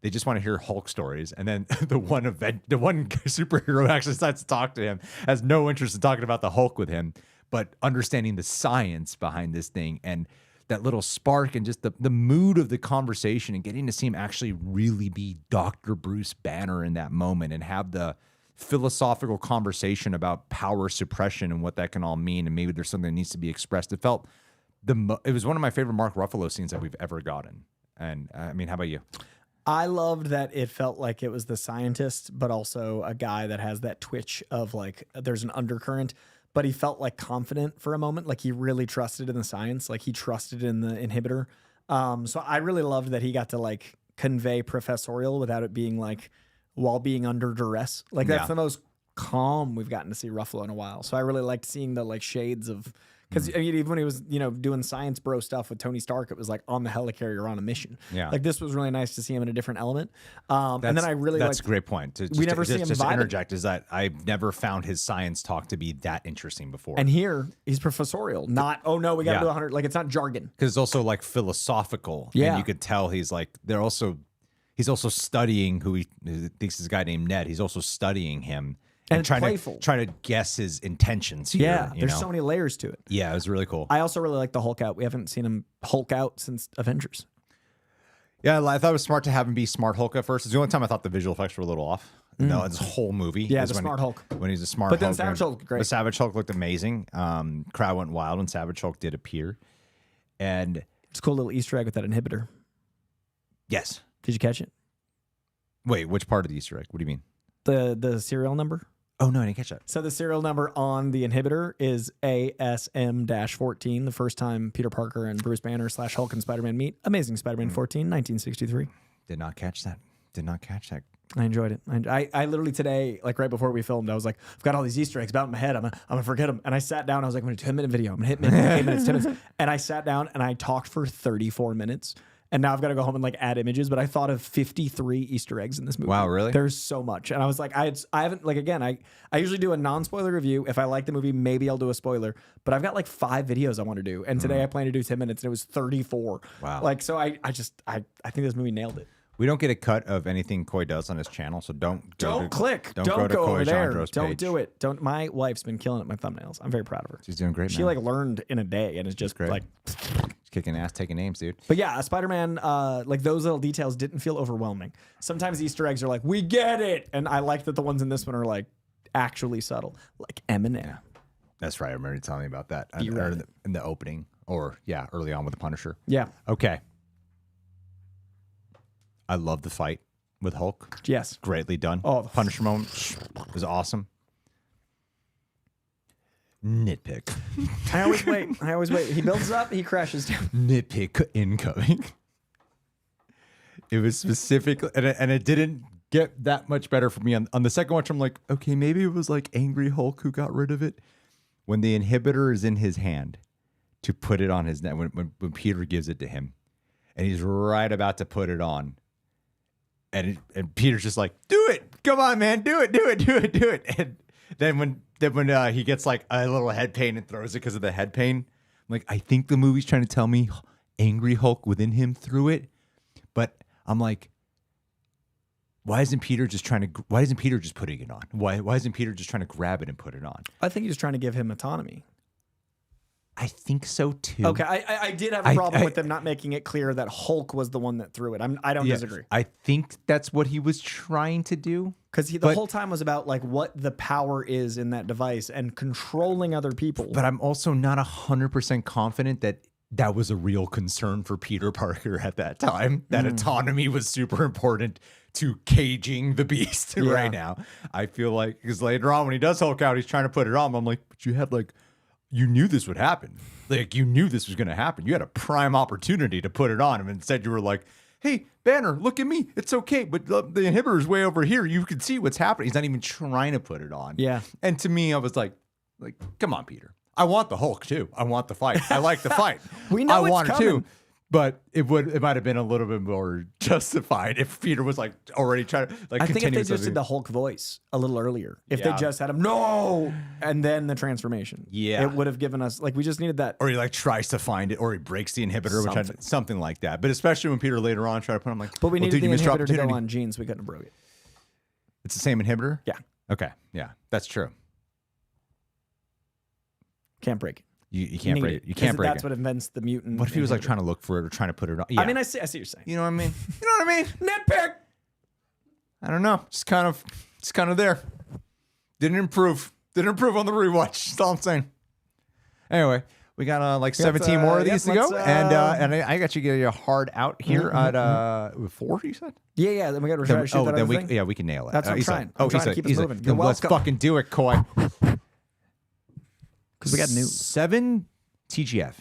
They just want to hear Hulk stories. And then the one superhero actually decides to talk to him, has no interest in talking about the Hulk with him, but understanding the science behind this thing and that little spark and just the mood of the conversation and getting to see him actually really be Dr. Bruce Banner in that moment and have the philosophical conversation about power suppression and what that can all mean, and maybe there's something that needs to be expressed. It was one of my favorite Mark Ruffalo scenes that we've ever gotten. And I mean, how about you? I loved that it felt like it was the scientist, but also a guy that has that twitch of like there's an undercurrent, but he felt like confident for a moment, like he really trusted in the science, like he trusted in the inhibitor. So I really loved that he got to like convey professorial without it being like while being under duress. Like that's the most calm we've gotten to see Ruffalo in a while. So I really liked seeing the like shades of, because I mean, even when he was, doing science bro stuff with Tony Stark, it was like on the helicarrier on a mission. Yeah. Like this was really nice to see him in a different element. And then I really that's a great point. We never see him just vibing. Interject is that I've never found his science talk to be that interesting before. And here he's professorial, not, oh no, we got to do 100. Like it's not jargon. Because it's also like philosophical. Yeah. And you could tell he's also studying who he thinks is a guy named Ned. He's also studying him. And trying to guess his intentions here. Yeah, there's so many layers to it. Yeah, it was really cool. I also really like the Hulk out. We haven't seen him Hulk out since Avengers. Yeah, I thought it was smart to have him be Smart Hulk at first. It's the only time I thought the visual effects were a little off. No, this whole movie. Yeah, the Smart Hulk. When he's a Smart Hulk. But then Savage Hulk looked great. The Savage Hulk looked amazing. Crowd went wild when Savage Hulk did appear. And it's a cool little Easter egg with that inhibitor. Yes. Did you catch it? Wait, which part of the Easter egg? What do you mean? The serial number. Oh, no, I didn't catch that. So the serial number on the inhibitor is ASM-14, the first time Peter Parker and Bruce Banner / Hulk and Spider-Man meet. Amazing Spider-Man 14, 1963. Did not catch that. I enjoyed it. I literally today, like right before we filmed, I was like, I've got all these Easter eggs about in my head. I'm gonna forget them. And I sat down. I was like, I'm gonna do a 10-minute video. I'm gonna hit 8 minutes, 10 minutes. And I sat down and I talked for 34 minutes. And now I've got to go home and like add images. But I thought of 53 Easter eggs in this movie. Wow, really? There's so much. And I was like, I haven't, like, again, I usually do a non-spoiler review. If I like the movie, maybe I'll do a spoiler. But I've got like 5 videos I want to do. And today I plan to do 10 minutes and it was 34. Wow. Like, so I think this movie nailed it. We don't get a cut of anything Coy does on his channel, so don't go over there. Jandreau's Don't page. do it. Don't. My wife's been killing it with my thumbnails. I'm very proud of her. She's doing great, She man. like learned in a day and is just great. like. She's kicking ass, taking names, dude. But yeah, Spider-Man, like those little details didn't feel overwhelming. Sometimes Easter eggs are like, we get it, and I like that the ones in this one are like actually subtle, like Eminem. That's right. I remember you telling me about that right. in the opening, or early on with the Punisher. Yeah. Okay. I love the fight with Hulk. Yes. Greatly done. Oh, the Punisher moment was awesome. Nitpick. I always wait. He builds up, he crashes down. Nitpick incoming. It was specific, and it didn't get that much better for me. On the second watch, I'm like, okay, maybe it was like Angry Hulk who got rid of it. When the inhibitor is in his hand to put it on his neck, when Peter gives it to him, and he's right about to put it on, and Peter's just like, do it, come on, man, do it. And then when he gets like a little head pain and throws it because of the head pain, I'm like, I think the movie's trying to tell me Angry Hulk within him threw it, but I'm like, why isn't Peter just putting it on? Why isn't Peter just trying to grab it and put it on? I think he was trying to give him autonomy. I think so too. Okay, I did have a problem with them not making it clear that Hulk was the one that threw it. I don't disagree. I think that's what he was trying to do. Because the whole time was about like what the power is in that device and controlling other people. But I'm also not 100% confident that was a real concern for Peter Parker at that time. That autonomy was super important to caging the beast right now. I feel like, because later on when he does Hulk out, he's trying to put it on. I'm like, but you knew this would happen. Like, you knew this was going to happen. You had a prime opportunity to put it on him. And instead you were like, hey, Banner, look at me. It's okay. But the inhibitor is way over here. You can see what's happening. He's not even trying to put it on. Yeah. And to me, I was like, come on, Peter. I want the Hulk too. I want the fight. I like the fight. We know I it's want it coming. too. But it might have been a little bit more justified if Peter was like already trying to like. I think if they continue just did the Hulk voice a little earlier, if they just had him no, and then the transformation, it would have given us like we just needed that. Or he like tries to find it, or he breaks the inhibitor, something like that. But especially when Peter later on tried to put him like, but we needed the inhibitor to go on genes. We couldn't have broke it. It's the same inhibitor. Yeah. Okay. Yeah, that's true. Can't break it. You can't break it. You can't break it. That's what invents the mutant. What if he was like trying to look for it or trying to put it on? Yeah. I mean, I see what you're saying. You know what I mean? You know what I mean? Nitpick. I don't know. Just kind of there. Didn't improve on the rewatch. That's all I'm saying. Anyway, we got like 17 more of these to go, and I got you get a hard out here at 4. You said? Yeah. Then we got to we can nail it. That's what I'm trying. Oh, I'm trying to keep us moving. You're Let's welcome. fucking do it, Coy. Because we got news. 7 TGF.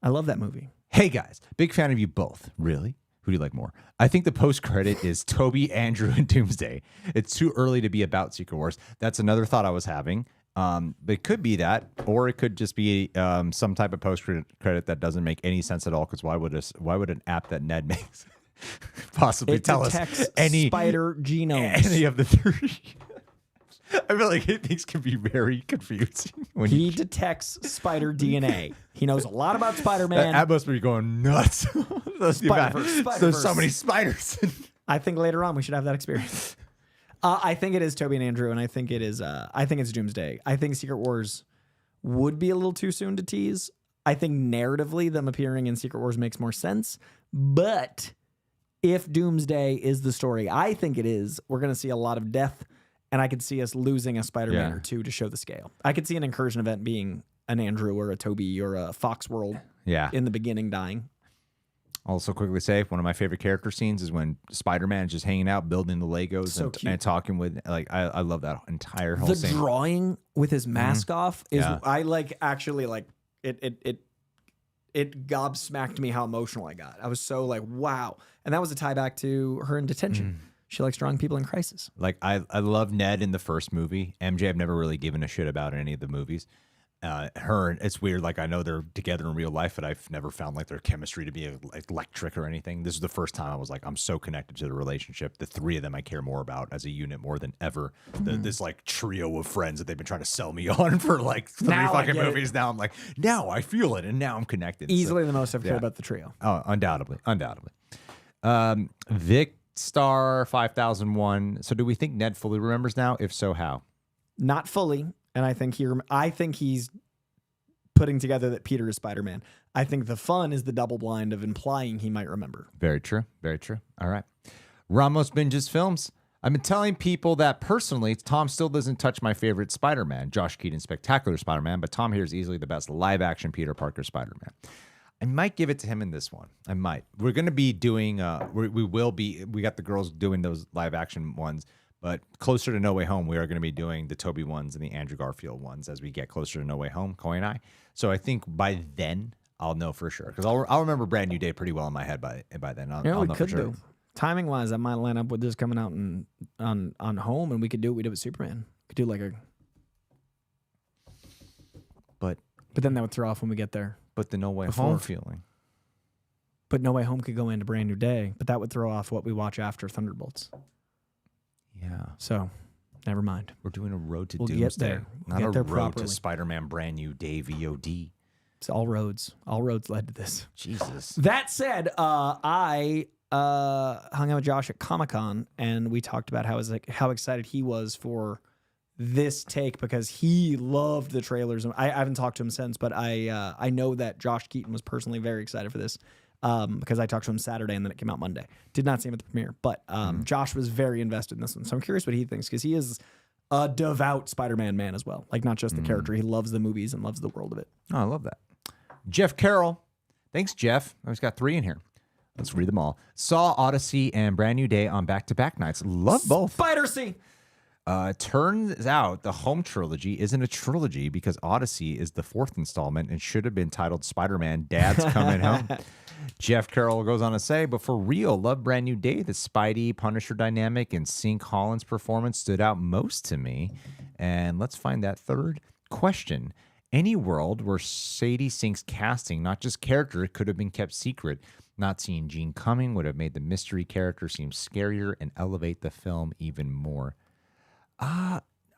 I love that movie. Hey guys, big fan of you both. Really? Who do you like more? I think the post credit is Tobey, Andrew, and Doomsday. It's too early to be about Secret Wars. That's another thought I was having. But it could be that, or it could just be some type of post credit that doesn't make any sense at all. Because why would an app that Ned makes possibly tell us any spider genomes? Any of the 3? I feel like things can be very confusing. When he detects spider DNA. He knows a lot about Spider-Man. That must be going nuts. There's so many spiders. I think later on we should have that experience. I think it is Tobey and Andrew, and I think it is. I think it's Doomsday. I think Secret Wars would be a little too soon to tease. I think narratively, them appearing in Secret Wars makes more sense. But if Doomsday is the story I think it is, we're going to see a lot of death. And I could see us losing a Spider-Man or 2 to show the scale. I could see an incursion event being an Andrew or a Tobey or a Fox World in the beginning dying. Also, quickly say, one of my favorite character scenes is when Spider-Man is just hanging out, building the Legos and talking with, like, I love that entire whole scene. The drawing with his mask off is, I like, actually, like, it gobsmacked me how emotional I got. I was so like, wow. And that was a tie back to her in detention. She likes drawing people in crisis. Like I love Ned in the first movie. MJ, I've never really given a shit about any of the movies. Her, it's weird. Like I know they're together in real life, but I've never found like their chemistry to be electric or anything. This is the first time I was like, I'm so connected to the relationship. The three of them I care more about as a unit more than ever. This like trio of friends that they've been trying to sell me on for like three fucking movies. Now I'm like, now I feel it, and now I'm connected. Easily the most I've cared about the trio. Oh, undoubtedly. Vic Star 5001. So do we think Ned fully remembers now? If so, how? Not fully. And I think he's putting together that Peter is Spider-Man. I think the fun is the double blind of implying he might remember. Very true. Very true. All right. Ramos binges films. I've been telling people that personally, Tom still doesn't touch my favorite Spider-Man, Josh Keaton's Spectacular Spider-Man, but Tom here is easily the best live-action Peter Parker Spider-Man. I might give it to him in this one. I might. We're going to be doing, we got the girls doing those live-action ones. But closer to No Way Home, we are going to be doing the Tobey ones and the Andrew Garfield ones as we get closer to No Way Home, Coy and I. So I think by then I'll know for sure because I'll remember Brand New Day pretty well in my head by then. I'll know for sure. Timing wise, I might line up with this coming out on Home, and we could do what we did with Superman. We could do like a. But then that would throw off when we get there. But the No Way Home feeling. But No Way Home could go into Brand New Day, but that would throw off what we watch after Thunderbolts. Yeah. So, never mind. We're doing a road to We'll Doomsday. get there. Not get a there road properly. to Spider-Man Brand New Day VOD. It's all roads. All roads led to this. Jesus. That said, I hung out with Josh at Comic-Con, and we talked about how excited he was for this take because he loved the trailers. I haven't talked to him since, but I know that Josh Keaton was personally very excited for this. Because I talked to him Saturday and then it came out Monday. Did not see him at the premiere, but Josh was very invested in this one. So I'm curious what he thinks because he is a devout Spider-Man man as well. Like not just the character. He loves the movies and loves the world of it. Oh, I love that. Jeff Carroll. Thanks, Jeff. I've got 3 in here. Let's read them all. Saw Odyssey and Brand New Day on back-to-back nights. Love both. Spider-See. Turns out the Home trilogy isn't a trilogy because Odyssey is the 4th installment and should have been titled Spider-Man Dad's Coming Home. Jeff Carroll goes on to say, but for real, love Brand New Day. The Spidey Punisher dynamic and Sync Holland's performance stood out most to me. And let's find that third question. Any world where Sadie Sink's casting, not just character, could have been kept secret. Not seeing Jean coming would have made the mystery character seem scarier and elevate the film even more.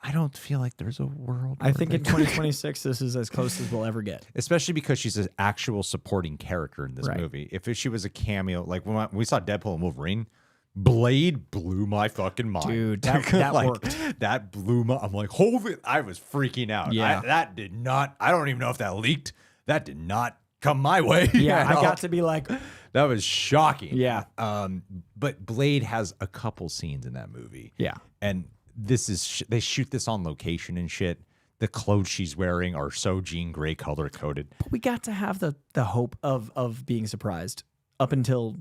I don't feel like there's a world. I think in 2026, this is as close as we'll ever get. Especially because she's an actual supporting character in this movie. If she was a cameo, like when we saw Deadpool and Wolverine, Blade blew my fucking mind. Dude, that like, worked. That blew my, I'm like, holy, I was freaking out. Yeah. That did not, I don't even know if that leaked. That did not come my way. Yeah, I got to be like. That was shocking. Yeah. But Blade has a couple scenes in that movie. Yeah. And this is they shoot this on location and shit. The clothes she's wearing are so Jean Grey color coded. But we got to have the hope of being surprised up until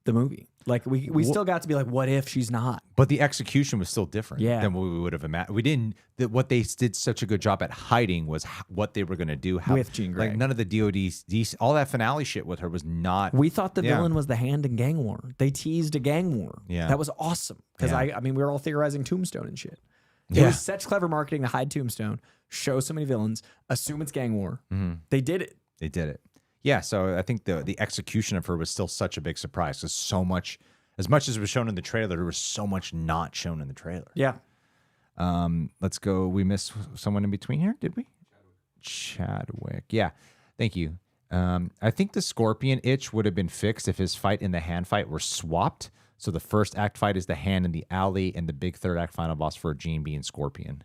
the movie. Like we still got to be like, what if she's not? But the execution was still different than what we would have imagined. We didn't. What they did such a good job at hiding was what they were going to do with Jean Grey. Like none of the DODs, all that finale shit with her was not. We thought the villain was the Hand in Gang War. They teased a gang war. Yeah, that was awesome because I mean we were all theorizing Tombstone and shit. It Yeah. was such clever marketing to hide Tombstone, show so many villains, assume it's gang war. Mm-hmm. They did it. They did it. Yeah, so I think the execution of her was still such a big surprise because so much, as much as was shown in the trailer, there was so much not shown in the trailer. Yeah. Let's go. We missed someone in between here, did we? Chadwick. Yeah, thank you. I think the Scorpion itch would have been fixed if his fight and the hand fight were swapped. So the first act fight is the hand in the alley, and the big third act final boss for Jean being Scorpion.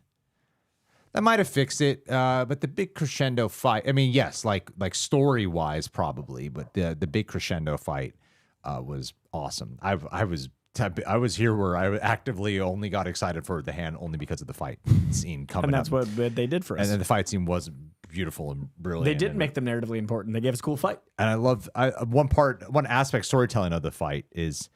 That might have fixed it, but the big crescendo fight. I mean, yes, like story wise, probably, but the big crescendo fight was awesome. I was here where I actively only got excited for the hand only because of the fight scene coming. And that's up. what they did for us. And then the fight scene was beautiful and brilliant. They did make them narratively important. They gave us a cool fight. And I love one aspect storytelling of the fight is.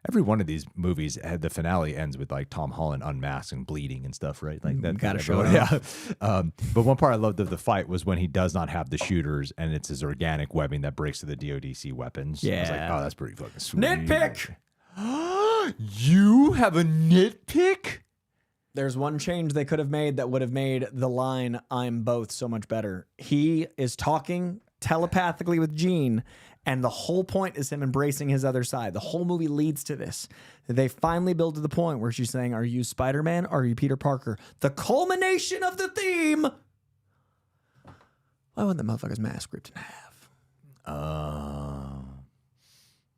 Every one of these movies, the finale ends with like Tom Holland unmasked and bleeding and stuff, right? Like that. Gotta show it. Yeah. But one part I loved of the fight was when he does not have the shooters and it's his organic webbing that breaks to the DODC weapons. Yeah. I was like, oh, that's pretty fucking sweet. Nitpick. You have a nitpick? There's one change they could have made that would have made the line "I'm both" so much better. He is talking telepathically with Jean, and the whole point is him embracing his other side. The whole movie leads to this. They finally build to the point where she's saying, "Are you Spider-Man or are you Peter Parker?" The culmination of the theme. Why wouldn't the motherfucker's mask ripped in half?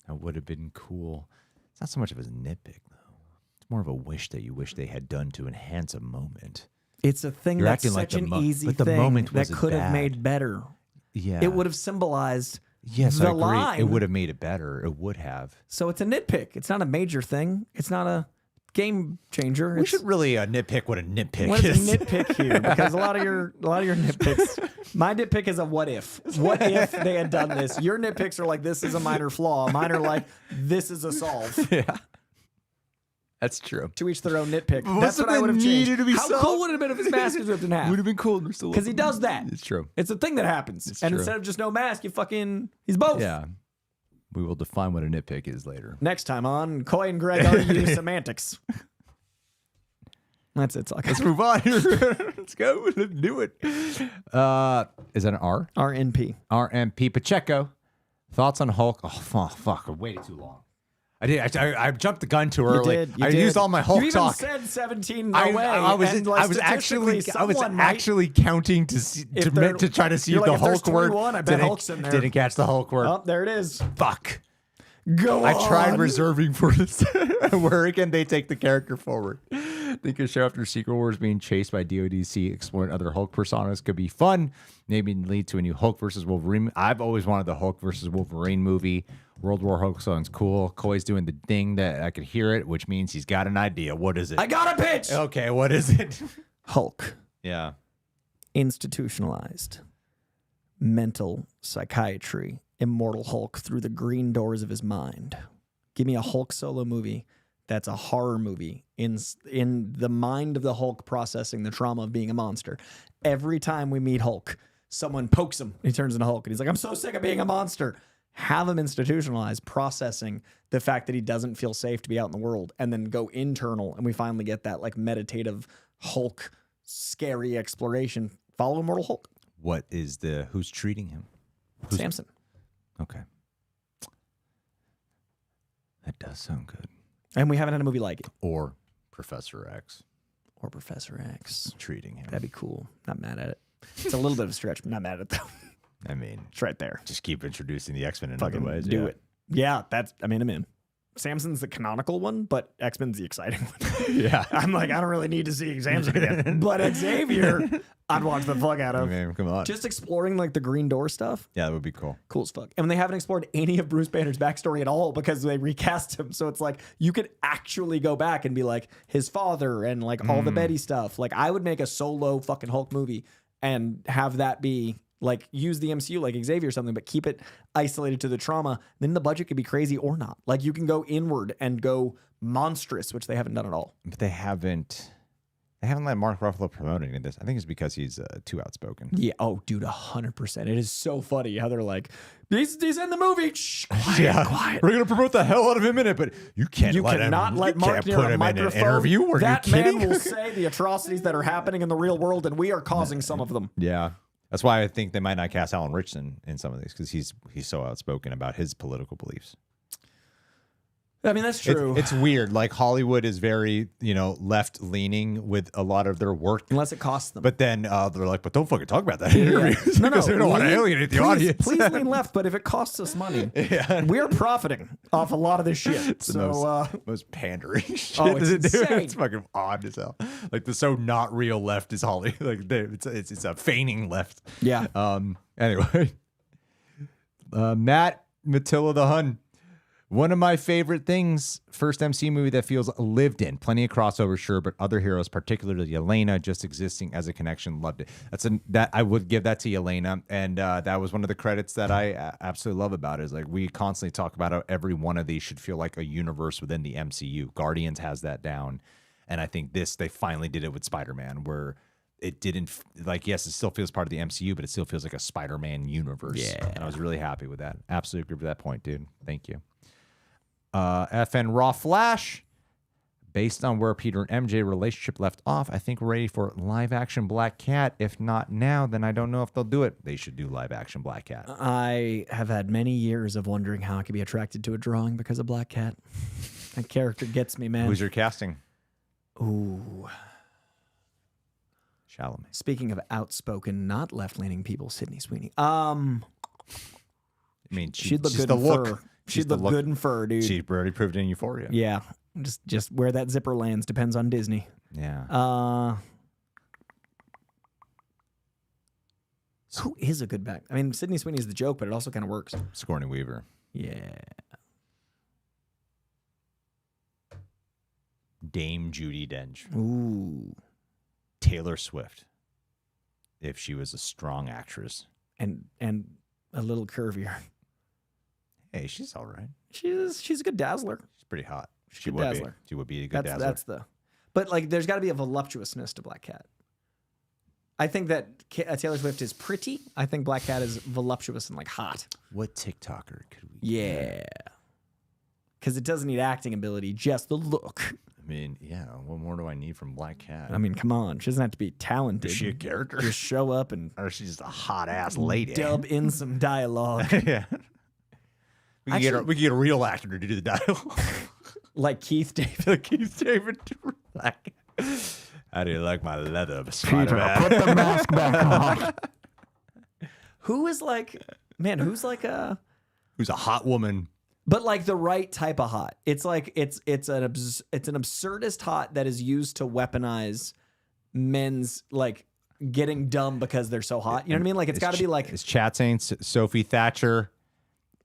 That would have been cool. It's not so much of a nitpick, though. It's more of a wish that you wish they had done to enhance a moment. It's a thing You're that's acting such like an easy but the thing moment that wasn't could have bad. made better. Yeah. It would have symbolized Yes, the I agree. line. It would have made it better. It would have. So it's a nitpick. It's not a major thing. It's not a game changer. We should really nitpick what a nitpick What is. is a nitpick here? Because a lot of your nitpicks. My nitpick is a what if. What if they had done this? Your nitpicks are like, this is a minor flaw. Mine are like, this is a solve. Yeah. That's true. To each their own nitpick. But That's what I would have needed changed. to be How solved? cool would it have been if his mask was ripped in half? Would have been cool. Because he does that. It's true. It's a thing that happens. It's and true. instead of just no mask, he's both. Yeah. We will define what a nitpick is later. Next time on Coy and Greg argue semantics. That's it. Let's move on. Let's go. Let's do it. Is that an R? RNP. RMP Pacheco. Thoughts on Hulk? Oh, fuck. I waited too long. I jumped the gun too early. You did. I used all my Hulk you talk. You even said 17 no I way. was actually counting to see, to try to see you're the like, if there's Hulk word. 21, I bet Hulk's in there. Didn't catch the Hulk word. Oh, there it is. Fuck. Go on. I tried reserving for this. Where can they take the character forward? Think a show after Secret Wars being chased by DODC, exploring other Hulk personas could be fun. Maybe lead to a new Hulk versus Wolverine. I've always wanted the Hulk versus Wolverine movie. World War Hulk sounds cool. Coy's doing the thing that I could hear it, which means he's got an idea. What is it? I got a pitch. Okay, what is it? Hulk. Yeah. Institutionalized. Mental psychiatry. Immortal Hulk through the green doors of his mind. Give me a Hulk solo movie that's a horror movie in the mind of the Hulk processing the trauma of being a monster. Every time we meet Hulk, someone pokes him, he turns into Hulk, and he's like, I'm so sick of being a monster. Have him institutionalized, processing the fact that he doesn't feel safe to be out in the world, and then go internal, and we finally get that like meditative Hulk, scary exploration. Follow Immortal Hulk. What is who's treating him? Samson. Okay. That does sound good. And we haven't had a movie like it. Or Professor X Or Professor X. treating him. That'd be cool. Not mad at it. It's a little bit of a stretch, but not mad at it though. I mean, It's right there. just keep introducing the X-Men in Fucking other ways. do yeah. it. Yeah, I'm in. Samson's the canonical one, but X-Men's the exciting one. Yeah. I'm like, I don't really need to see Samson again. But Xavier, I'd watch the fuck out of. Man, come on. Just exploring like the Green Door stuff. Yeah, that would be cool. Cool as fuck. And they haven't explored any of Bruce Banner's backstory at all because they recast him. So it's like you could actually go back and be like his father and like all the Betty stuff. Like I would make a solo fucking Hulk movie and have that be like use the MCU like Xavier or something, but keep it isolated to the trauma. Then the budget could be crazy or not. Like you can go inward and go monstrous, which they haven't done at all. But they haven't let Mark Ruffalo promote any of this. I think it's because he's too outspoken. Yeah. Oh, dude, 100%. It is so funny how they're like, he's in the movie. Shh, quiet, quiet. We're gonna promote the hell out of him in it, but you can't. You let cannot him, let you Mark can't near put a him microphone. in an interview. Are that you kidding? man will say the atrocities that are happening in the real world, and we are causing some of them. Yeah. That's why I think they might not cast Alan Richardson in some of these because he's so outspoken about his political beliefs. I mean, that's true. It's weird. Like Hollywood is very, left leaning with a lot of their work. Unless it costs them. But then they're like, but don't fucking talk about that in interviews because they don't want to alienate the audience. Please lean left, but if it costs us money, we're profiting off a lot of this shit. It's the most pandering shit. Oh, it's insane. It's fucking odd as hell. Like the so not real left is Holly. Like it's a feigning left. Yeah. Anyway, Matt Matilla the Hun. One of my favorite things, first MC movie that feels lived in. Plenty of crossover, sure, but other heroes, particularly Yelena, just existing as a connection, loved it. That I would give that to Yelena, and that was one of the credits that I absolutely love about it. Is like we constantly talk about how every one of these should feel like a universe within the MCU. Guardians has that down, and I think they finally did it with Spider-Man, where it didn't yes, it still feels part of the MCU, but it still feels like a Spider-Man universe. Yeah, and I was really happy with that. Absolutely agree with that point, dude. Thank you. FN Raw Flash. Based on where Peter and MJ relationship left off, I think we're ready for live action Black Cat. If not now, then I don't know if they'll do it. They should do live action Black Cat. I have had many years of wondering how I could be attracted to a drawing because of Black Cat. That character gets me, man. Who's your casting? Ooh. Chalamet. Speaking of outspoken, not left-leaning people, Sydney Sweeney. I mean, she'd look she's good the in look. fur. She'd look good in fur, dude. She already proved it in Euphoria. Yeah. Just where that zipper lands depends on Disney. Yeah. Who is a good back? I mean, Sydney Sweeney is the joke, but it also kind of works. Sigourney Weaver. Yeah. Dame Judi Dench. Ooh. Taylor Swift. If she was a strong actress. And a little curvier. Hey, she's all right. She's a good dazzler. She's pretty hot. She would be. She would be a good dazzler. But like, there's got to be a voluptuousness to Black Cat. I think that Taylor Swift is pretty. I think Black Cat is voluptuous and like hot. What TikToker could we? Yeah. Because it doesn't need acting ability, just the look. I mean, yeah. What more do I need from Black Cat? I mean, come on. She doesn't have to be talented. Is she a character? Just show up and or she's just a hot ass lady. Dub in some dialogue. Yeah. We can get a real actor to do the dialogue. Like Keith David. Keith David. How do you like my leather, Spider-Man? Put the mask back on. Who's like a... Who's a hot woman. But like the right type of hot. It's like it's an absurdist hot that is used to weaponize men's like getting dumb because they're so hot. You know what I mean? Like it's got to be like... It's Chat saying Sophie Thatcher.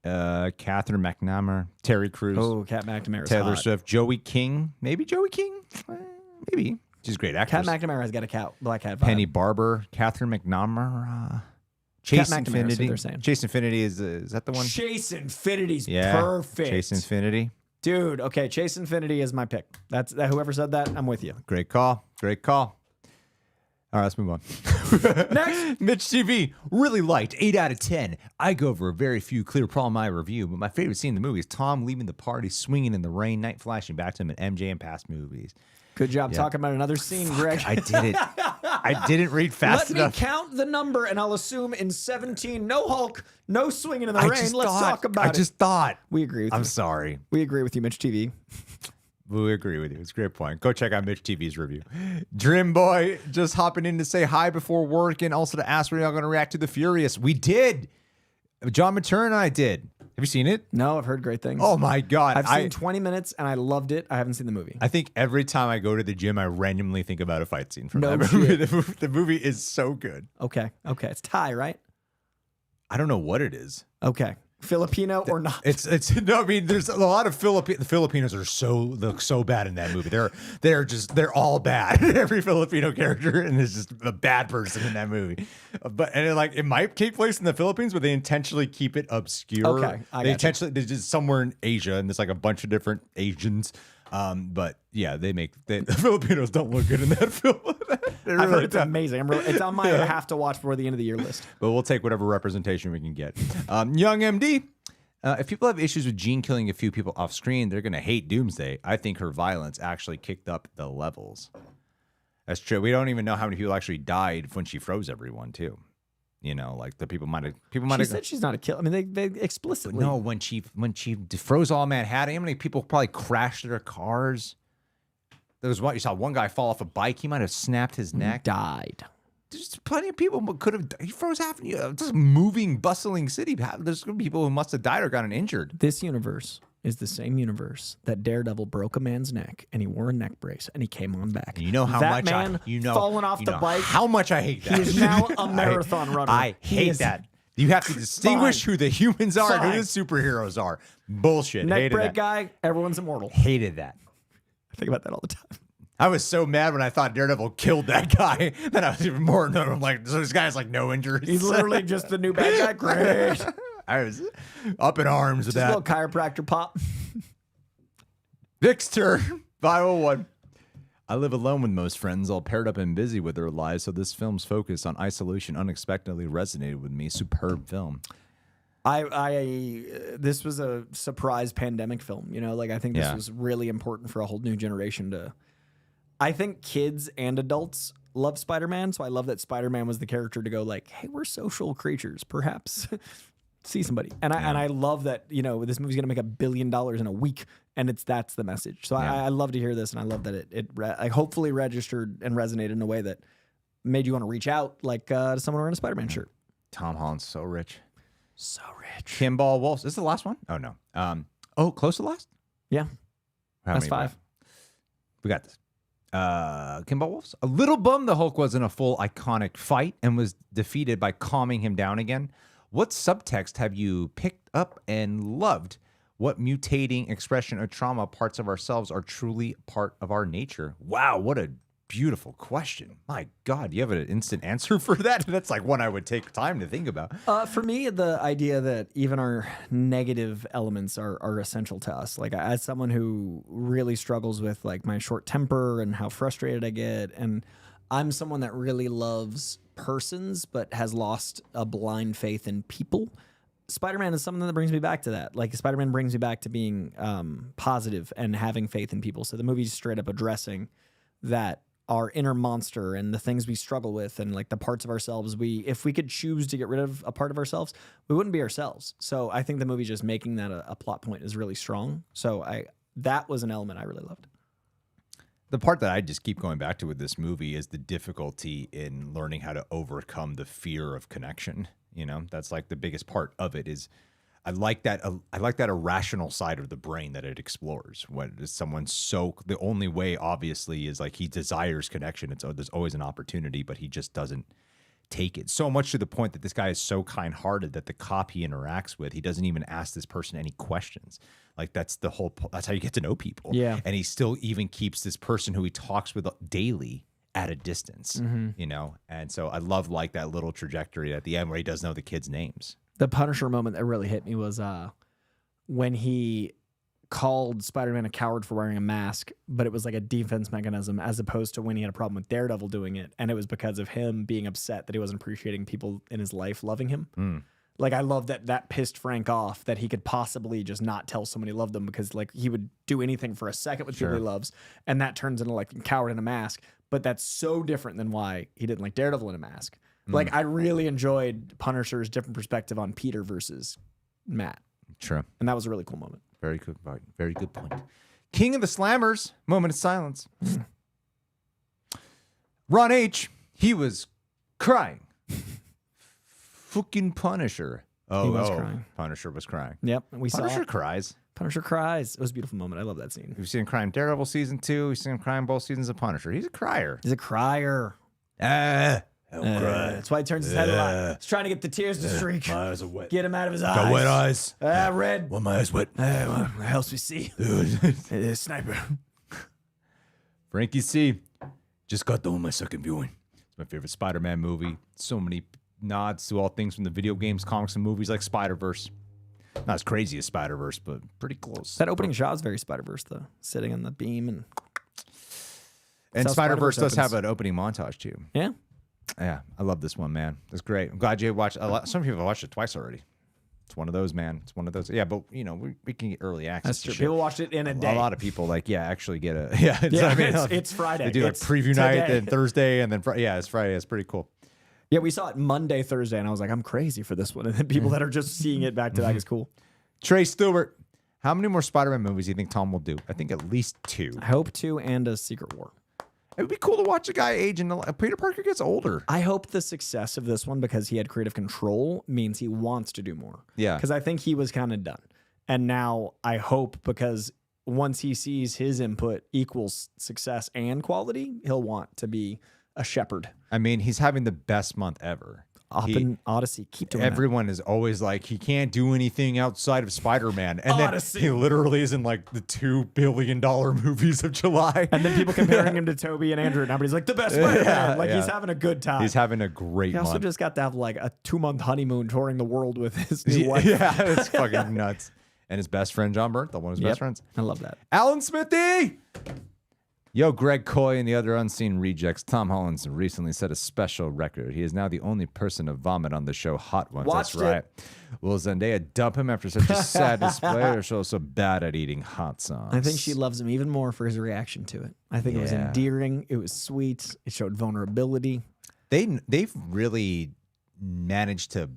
Catherine McNamara, Terry Crews. Oh, Cat McNamara. Taylor Swift, Joey King. Maybe Joey King? Maybe. She's a great actress. Cat McNamara has got a Black Cat vibe. Penny Barber, Catherine McNamara. Chase Infinity. Chase Infinity is that the one? Chase Infinity's perfect. Chase Infinity. Dude, okay, Chase Infinity is my pick. That's whoever said that, I'm with you. Great call. Great call. All right, let's move on. Next. Mitch TV, really liked, 8 out of 10. I go over a very few clear problem in my review, but my favorite scene in the movie is Tom leaving the party, swinging in the rain, night flashing back to him and MJ in past movies. Good job talking about another scene, Greg. I did it. I didn't read fast enough. Let me count the number, and I'll assume in 17, no Hulk, no swinging in the rain. Let's talk about it. I just thought. We agree with you. I'm sorry. We agree with you, Mitch TV. We agree with you. It's a great point. Go check out Mitch TV's review. Dream Boy just hopping in to say hi before work and also to ask when y'all going to react to The Furious. We did. John Maturn and I did. Have you seen it? No, I've heard great things. Oh my God. I've seen 20 minutes and I loved it. I haven't seen the movie. I think every time I go to the gym, I randomly think about a fight scene from that movie. The movie is so good. Okay. It's Thai, right? I don't know what it is. Okay. Filipino or not? It's no. I mean, there's a lot of the Filipinos look so bad in that movie. They're all bad. Every Filipino character and is just a bad person in that movie. It might take place in the Philippines, but they intentionally keep it obscure. Okay, they're just somewhere in Asia, and there's like a bunch of different Asians. But yeah, the Filipinos don't look good in that film. I've heard it's amazing. It's on my have to watch before the end of the year list. But we'll take whatever representation we can get. Young MD. If people have issues with Jean killing a few people off screen, they're going to hate Doomsday. I think her violence actually kicked up the levels. That's true. We don't even know how many people actually died when she froze everyone, too. You know, like the people might have. She said she's not a killer. I mean, they explicitly. No, when she froze all Manhattan, how many people probably crashed their cars? There was one. You saw one guy fall off a bike. He might have snapped his neck. Died. There's plenty of people who could have. He froze half. This moving, bustling city. There's going to be people who must have died or gotten injured. This universe is the same universe that Daredevil broke a man's neck and he wore a neck brace and he came on back. You know how that much man falling off the bike. How much I hate that. He is now a marathon runner. I hate that. You have to distinguish who the humans are and who the superheroes are. Bullshit. Neck break guy. Everyone's immortal. Hated that. I think about that all the time. I was so mad when I thought Daredevil killed that guy that I was even more annoyed. I'm like, so this guy's like no injuries. He's literally just the new bad guy. Great. I was up in arms with that. Just a little chiropractor pop. Vixter 501. I live alone with most friends, all paired up and busy with their lives, so this film's focus on isolation unexpectedly resonated with me. Superb film. This was a surprise pandemic film, you know, like I think this was really important for a whole new generation to, I think kids and adults love Spider-Man. So I love that Spider-Man was the character to go like, hey, we're social creatures, perhaps see somebody. And I love that, you know, this movie's going to make $1 billion in a week and that's the message. So I love to hear this. And I love that it hopefully registered and resonated in a way that made you want to reach out like to someone wearing a Spider-Man shirt. Tom Holland's so rich. So rich. Kimball Wolves. Is this the last one? Oh, no. Close to last? Yeah. That's 5. We got this. Kimball Wolves. A little bummed the Hulk wasn't a full iconic fight and was defeated by calming him down again. What subtext have you picked up and loved? What mutating expression or trauma parts of ourselves are truly part of our nature? Wow, what a beautiful question. My God, you have an instant answer for that? That's like one I would take time to think about. For me, the idea that even our negative elements are essential to us. Like as someone who really struggles with like my short temper and how frustrated I get, and I'm someone that really loves persons but has lost a blind faith in people. Spider-Man is something that brings me back to that. Like Spider-Man brings me back to being positive and having faith in people. So the movie's straight up addressing that our inner monster and the things we struggle with and like the parts of ourselves if we could choose to get rid of a part of ourselves, we wouldn't be ourselves. So I think the movie just making that a plot point is really strong. So that was an element I really loved. The part that I just keep going back to with this movie is the difficulty in learning how to overcome the fear of connection. You know, that's like the biggest part of it is I like that irrational side of the brain that it explores. When is someone the only way obviously is like he desires connection. There's always an opportunity, but he just doesn't take it. So much to the point that this guy is so kind-hearted that the cop he interacts with, he doesn't even ask this person any questions. Like that's how you get to know people. Yeah. And he still even keeps this person who he talks with daily at a distance, you know? And so I love like that little trajectory at the end where he does know the kids' names. The Punisher moment that really hit me was when he called Spider-Man a coward for wearing a mask, but it was like a defense mechanism as opposed to when he had a problem with Daredevil doing it. And it was because of him being upset that he wasn't appreciating people in his life loving him. Like, I love that pissed Frank off that he could possibly just not tell someone he loved them because, like, he would do anything for a second with people he loves. And that turns into, like, a coward in a mask. But that's so different than why he didn't like Daredevil in a mask. Like, I really enjoyed Punisher's different perspective on Peter versus Matt. True. And that was a really cool moment. Very good point. Very good point. King of the Slammers, moment of silence. Ron H., he was crying. Fucking Punisher. He was crying. Punisher was crying. Yep. We Punisher saw cries. Punisher cries. It was a beautiful moment. I love that scene. We've seen him cry in Daredevil season 2. We've seen him cry in both seasons of Punisher. He's a crier. He's a crier. Don't cry. That's why he turns his head a lot. He's trying to get the tears to streak. My eyes are wet. Get him out of his eyes. Got wet eyes. Red. Well, my eyes wet. What else we see? Sniper. Frankie C. Just got done with my second viewing. It's my favorite Spider-Man movie. So many nods to all things from the video games, comics, and movies like Spider-Verse. Not as crazy as Spider-Verse, but pretty close. That opening shot is very Spider-Verse, though. Sitting on the beam. And Spider-Verse does have an opening montage, too. Yeah. Yeah, I love this one, man. It's great. I'm glad you watched. Some people have watched it twice already. It's one of those, man. It's one of those. Yeah, but you know, we can get early access. That's true. People watched it in a day. A lot of people actually get a It's Friday. They do like preview night, then Thursday, and then it's Friday. It's pretty cool. Yeah, we saw it Monday, Thursday, and I was like, I'm crazy for this one. And then people that are just seeing it back to back is cool. Trey Stewart, how many more Spider-Man movies do you think Tom will do? I think at least 2. I hope 2 and a Secret War. It would be cool to watch a guy age and Peter Parker gets older. I hope the success of this one, because he had creative control, means he wants to do more. Yeah. Because I think he was kind of done. And now I hope, because once he sees his input equals success and quality, he'll want to be a shepherd. I mean, he's having the best month ever. Up in Odyssey, keep doing everyone is always like, he can't do anything outside of Spider-Man. And Odyssey. Then he literally is in like the $2 billion movies of July. And then people comparing him to Tobey and Andrew, and everybody's like, the best Spider-Man. He's having a good time. He's having a great month. He also just got to have like a 2-month honeymoon touring the world with his new wife. Yeah, it's fucking nuts. And his best friend, Jon Bernthal, one of his best friends. I love that. Alan Smithy! Yo, Greg Coy and the other unseen rejects. Tom Holland's recently set a special record. He is now the only person to vomit on the show Hot Ones. Watched That's right. Will Zendaya dump him after such a sad display, or show so bad at eating hot sauce? I think she loves him even more for his reaction to it. I think it was endearing. It was sweet. It showed vulnerability. They've really managed to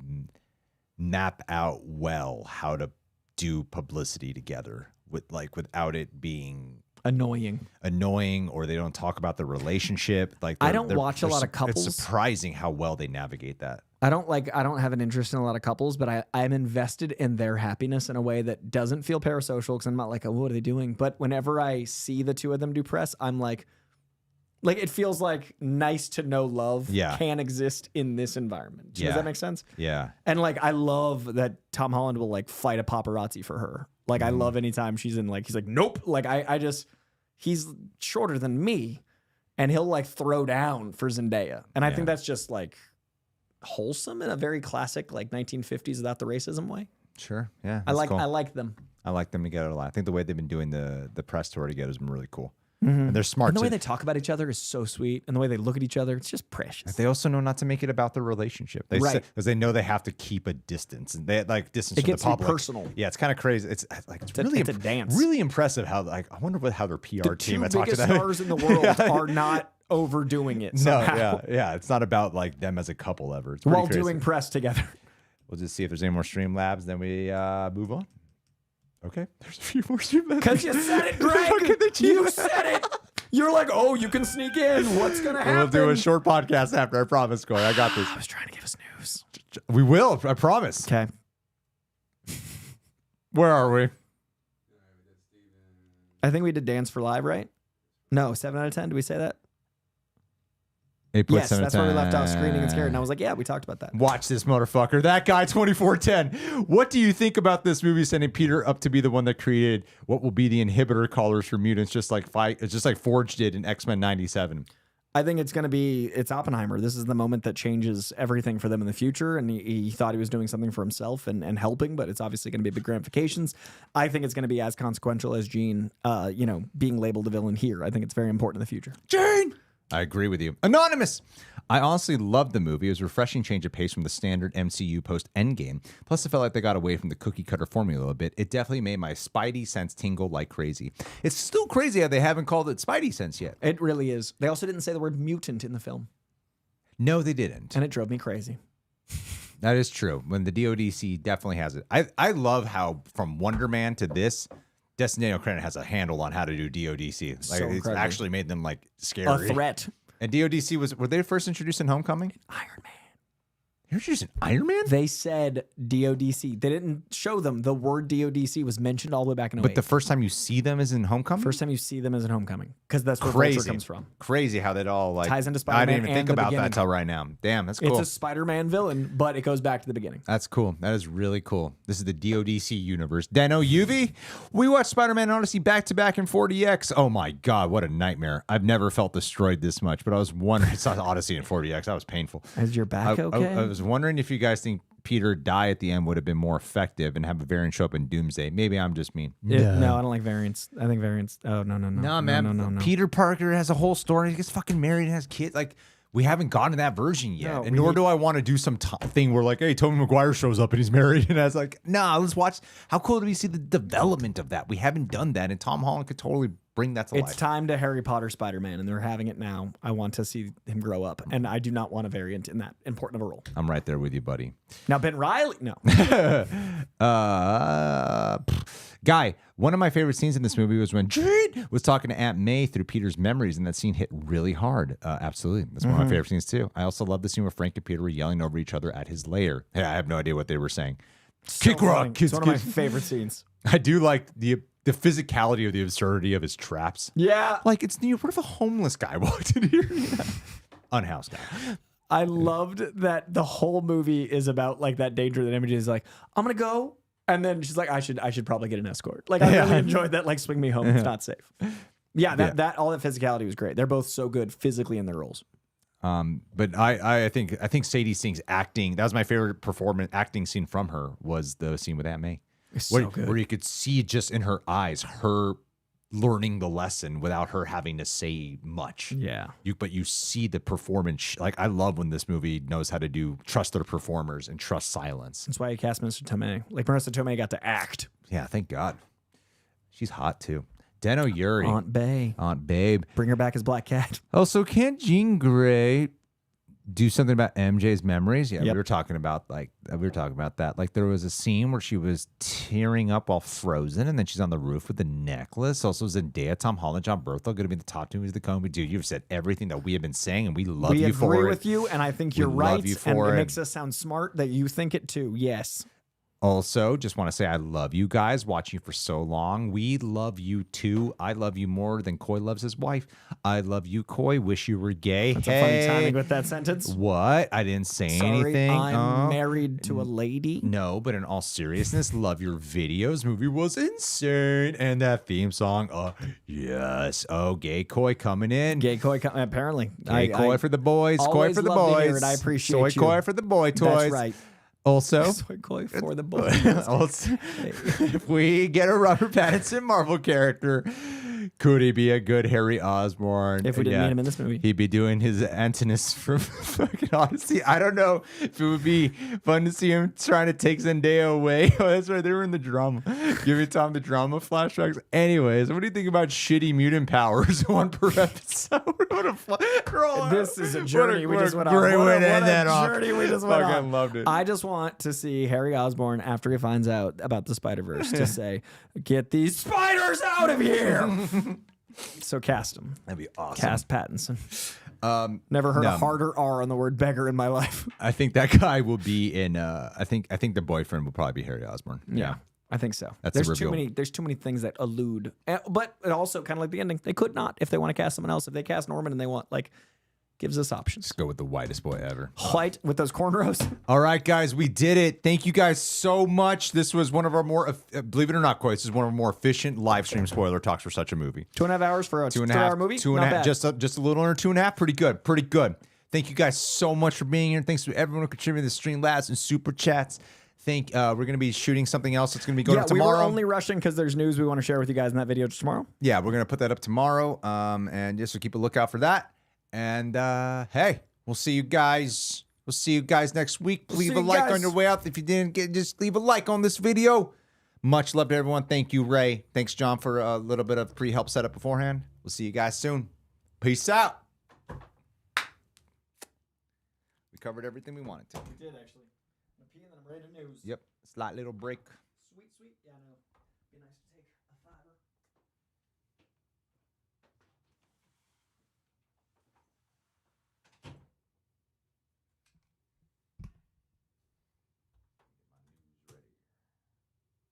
map out well how to do publicity together without it being annoying, or they don't talk about the relationship. Like I don't watch a lot of couples. It's surprising how well they navigate that. I don't have an interest in a lot of couples, but I'm invested in their happiness in a way that doesn't feel parasocial, because I'm not like, oh, what are they doing? But whenever I see the two of them do press, I'm like it feels like nice to know love can exist in this environment. Does that make sense? Yeah. And I love that Tom Holland will fight a paparazzi for her. I love anytime she's in he's like, nope. He's shorter than me, and he'll throw down for Zendaya. And I think that's just wholesome in a very classic 1950s without the racism way. Sure. Yeah. I like cool. I like them. I like them together a lot. I think the way they've been doing the press tour together has been really cool. And they're smart. And the way they talk about each other is so sweet, and the way they look at each other, it's just precious. They also know not to make it about the relationship. Because they know they have to keep a distance, and they distance from the public. It gets personal. Yeah, it's kind of crazy. It's really a dance. Really impressive how I wonder how their PR team. The two biggest stars in the world are not overdoing it somehow. No, yeah. It's not about them as a couple ever. It's while crazy. doing press together. We'll just see if there's any more Streamlabs, then we move on. Okay, there's a few more Streamlabs. Because you said it, Greg. You said it. You're like, oh, you can sneak in. What's going to happen? We'll do a short podcast after. I promise, Coy. I got this. I was trying to give us news. We will. I promise. Okay. Where are we? I think we did Dance for Live, right? No, 7 out of 10. Did we say that? 8.7 yes, that's where we left off, Screaming and Scared. And I was like, yeah, we talked about that. Watch this motherfucker. That guy, 2410. What do you think about this movie sending Peter up to be the one that created what will be the inhibitor collars for mutants, just like Forge did in X-Men 97? I think it's Oppenheimer. This is the moment that changes everything for them in the future. And he thought he was doing something for himself and helping, but it's obviously going to be big ramifications. I think it's going to be as consequential as Jean, being labeled a villain here. I think it's very important in the future. Jean! I agree with you. Anonymous! I honestly loved the movie. It was a refreshing change of pace from the standard MCU post-Endgame. Plus, it felt like they got away from the cookie-cutter formula a bit. It definitely made my Spidey sense tingle like crazy. It's still crazy how they haven't called it Spidey sense yet. It really is. They also didn't say the word mutant in the film. No, they didn't. And it drove me crazy. That is true. When the DODC definitely has it. I love how from Wonder Man to this, Destin Cretton has a handle on how to do DODC. It's actually made them scary. A threat. And DODC were they first introduced in Homecoming? Iron Man. You're introducing Iron Man? They said DODC. They didn't show them. The word DODC was mentioned all the way back in 08. But the first time you see them is in Homecoming? First time you see them is in Homecoming. Because that's where Vulture comes from. Crazy how that all ties into Spider-Man. I didn't even think about that until right now. Damn, that's cool. It's a Spider-Man villain, but it goes back to the beginning. That's cool. That is really cool. This is the DODC universe. Dano UV, we watched Spider-Man Odyssey back-to-back in 4DX. Oh my God, what a nightmare. I've never felt destroyed this much, but I was wondering, I saw Odyssey in 4DX. That was painful. Is your back okay? I was wondering if you guys think Peter die at the end would have been more effective and have a variant show up in Doomsday. Maybe I'm just mean. No, I don't like variants. I think variants. Oh, no. No, man. No. Peter Parker has a whole story. He gets fucking married and has kids. We haven't gotten to that version yet. Nor do I want to do some thing where hey, Tobey Maguire shows up and he's married. And I was like, nah, let's watch. How cool do we see the development of that? We haven't done that. And Tom Holland could totally bring that to life. It's time to Harry Potter Spider-Man, and they're having it now. I want to see him grow up, and I do not want a variant in that important of a role. I'm right there with you, buddy. Now, Ben Reilly? No. Guy, one of my favorite scenes in this movie was when Jade was talking to Aunt May through Peter's memories, and that scene hit really hard. Absolutely. That's one of my favorite scenes, too. I also love the scene where Frank and Peter were yelling over each other at his lair. I have no idea what they were saying. Kick rock, kids. It's one of my favorite scenes. I do like the physicality of the absurdity of his traps. Yeah. It's new. What if a homeless guy walked in here? Unhoused guy. I loved that the whole movie is about that danger that Imogen is like, I'm going to go. And then she's like, I should probably get an escort. I really enjoyed that. Swing me home. It's not safe. Yeah. That all that physicality was great. They're both so good physically in their roles. But I think Sadie Singh's acting, that was my favorite acting scene from her, was the scene with Aunt May. It's so good. Where you could see just in her eyes, her learning the lesson without her having to say much. Yeah. But you see the performance. Like, I love when this movie knows how to trust their performers and trust silence. That's why you cast Marissa Tomei. Like, Marissa Tomei got to act. Yeah, thank God. She's hot too. Deno Yuri. Aunt Babe. Bring her back as Black Cat. Also, can't Jean Grey do something about MJ's memories? Yeah, Yep. we were talking about that. Like, there was a scene where she was tearing up while frozen, and then she's on the roof with the necklace. Also, Zendaya, Tom Holland, Jon Bernthal going to be the top two movies of the Coen. Dude, you've said everything that we have been saying, and we love you for it. We agree with you, and I think you're right. Love you and for it it. makes us sound smart that you think it too. Yes. Also, just want to say I love you guys, watching you for so long. We love you too. I love you more than Coy loves his wife. I love you, Coy. Wish you were gay. That's a funny timing with that sentence. What? I didn't say Sorry, anything. I'm married to a lady. No, but in all seriousness, love your videos. Movie was insane. And that theme song. Yes. Oh, gay Coy coming in. Gay Coy, apparently. Gay Coy for the boys. Coy for the love to hear boys. it. I appreciate Soy you. Coy for the boy toys. That's right. Also, Soy Coy for the boys. also, if we get a Robert Pattinson Marvel character, could he be a good Harry Osborn? If we didn't meet him in this movie. He'd be doing his Antinous from fucking Odyssey. I don't know if it would be fun to see him trying to take Zendaya away. Oh, that's right. They were in the drama. Giving Tom the drama flashbacks. Anyways, what do you think about shitty mutant powers, one per episode? What a This is a journey we just went on. Great way to end that off. Journey we just went Fucking on. loved it. I just want to see Harry Osborn after he finds out about the Spider-Verse to say, "Get these spiders out of here." So cast him. That'd be awesome. Cast Pattinson. Never heard a harder R on the word beggar in my life. I think that guy will be in. I think the boyfriend will probably be Harry Osborn. Yeah. I think so. That's there's the too reveal. many. There's too many things that allude, but it also kind of like the ending. They could not if they want to cast someone else. If they cast Norman and they want gives us options. Just go with the whitest boy ever. White with those cornrows. All right, guys, we did it. Thank you guys so much. This was one of our more, believe it or not, Coy, this is one of our more efficient live stream spoiler talks for such a movie. 2.5 hours for a 2.5-hour movie. Two and a half. Just a little under 2.5. Pretty good. Pretty good. Thank you guys so much for being here. Thanks to everyone who contributed to the Streamlabs and super chats. We're going to be shooting something else that's going to be going up tomorrow. We were only rushing because there's news we want to share with you guys in that video tomorrow. Yeah, we're going to put that up tomorrow. And just so keep a lookout for that. And hey, we'll see you guys. We'll see you guys next week. Leave a like on your way out. If you didn't just leave a like on this video. Much love to everyone. Thank you, Ray. Thanks, John, for a little bit of pre-help setup beforehand. We'll see you guys soon. Peace out. We covered everything we wanted to. We did, actually. I'm peeing and I'm ready to news. Yep. Slight little break. Sweet. Yeah, I know.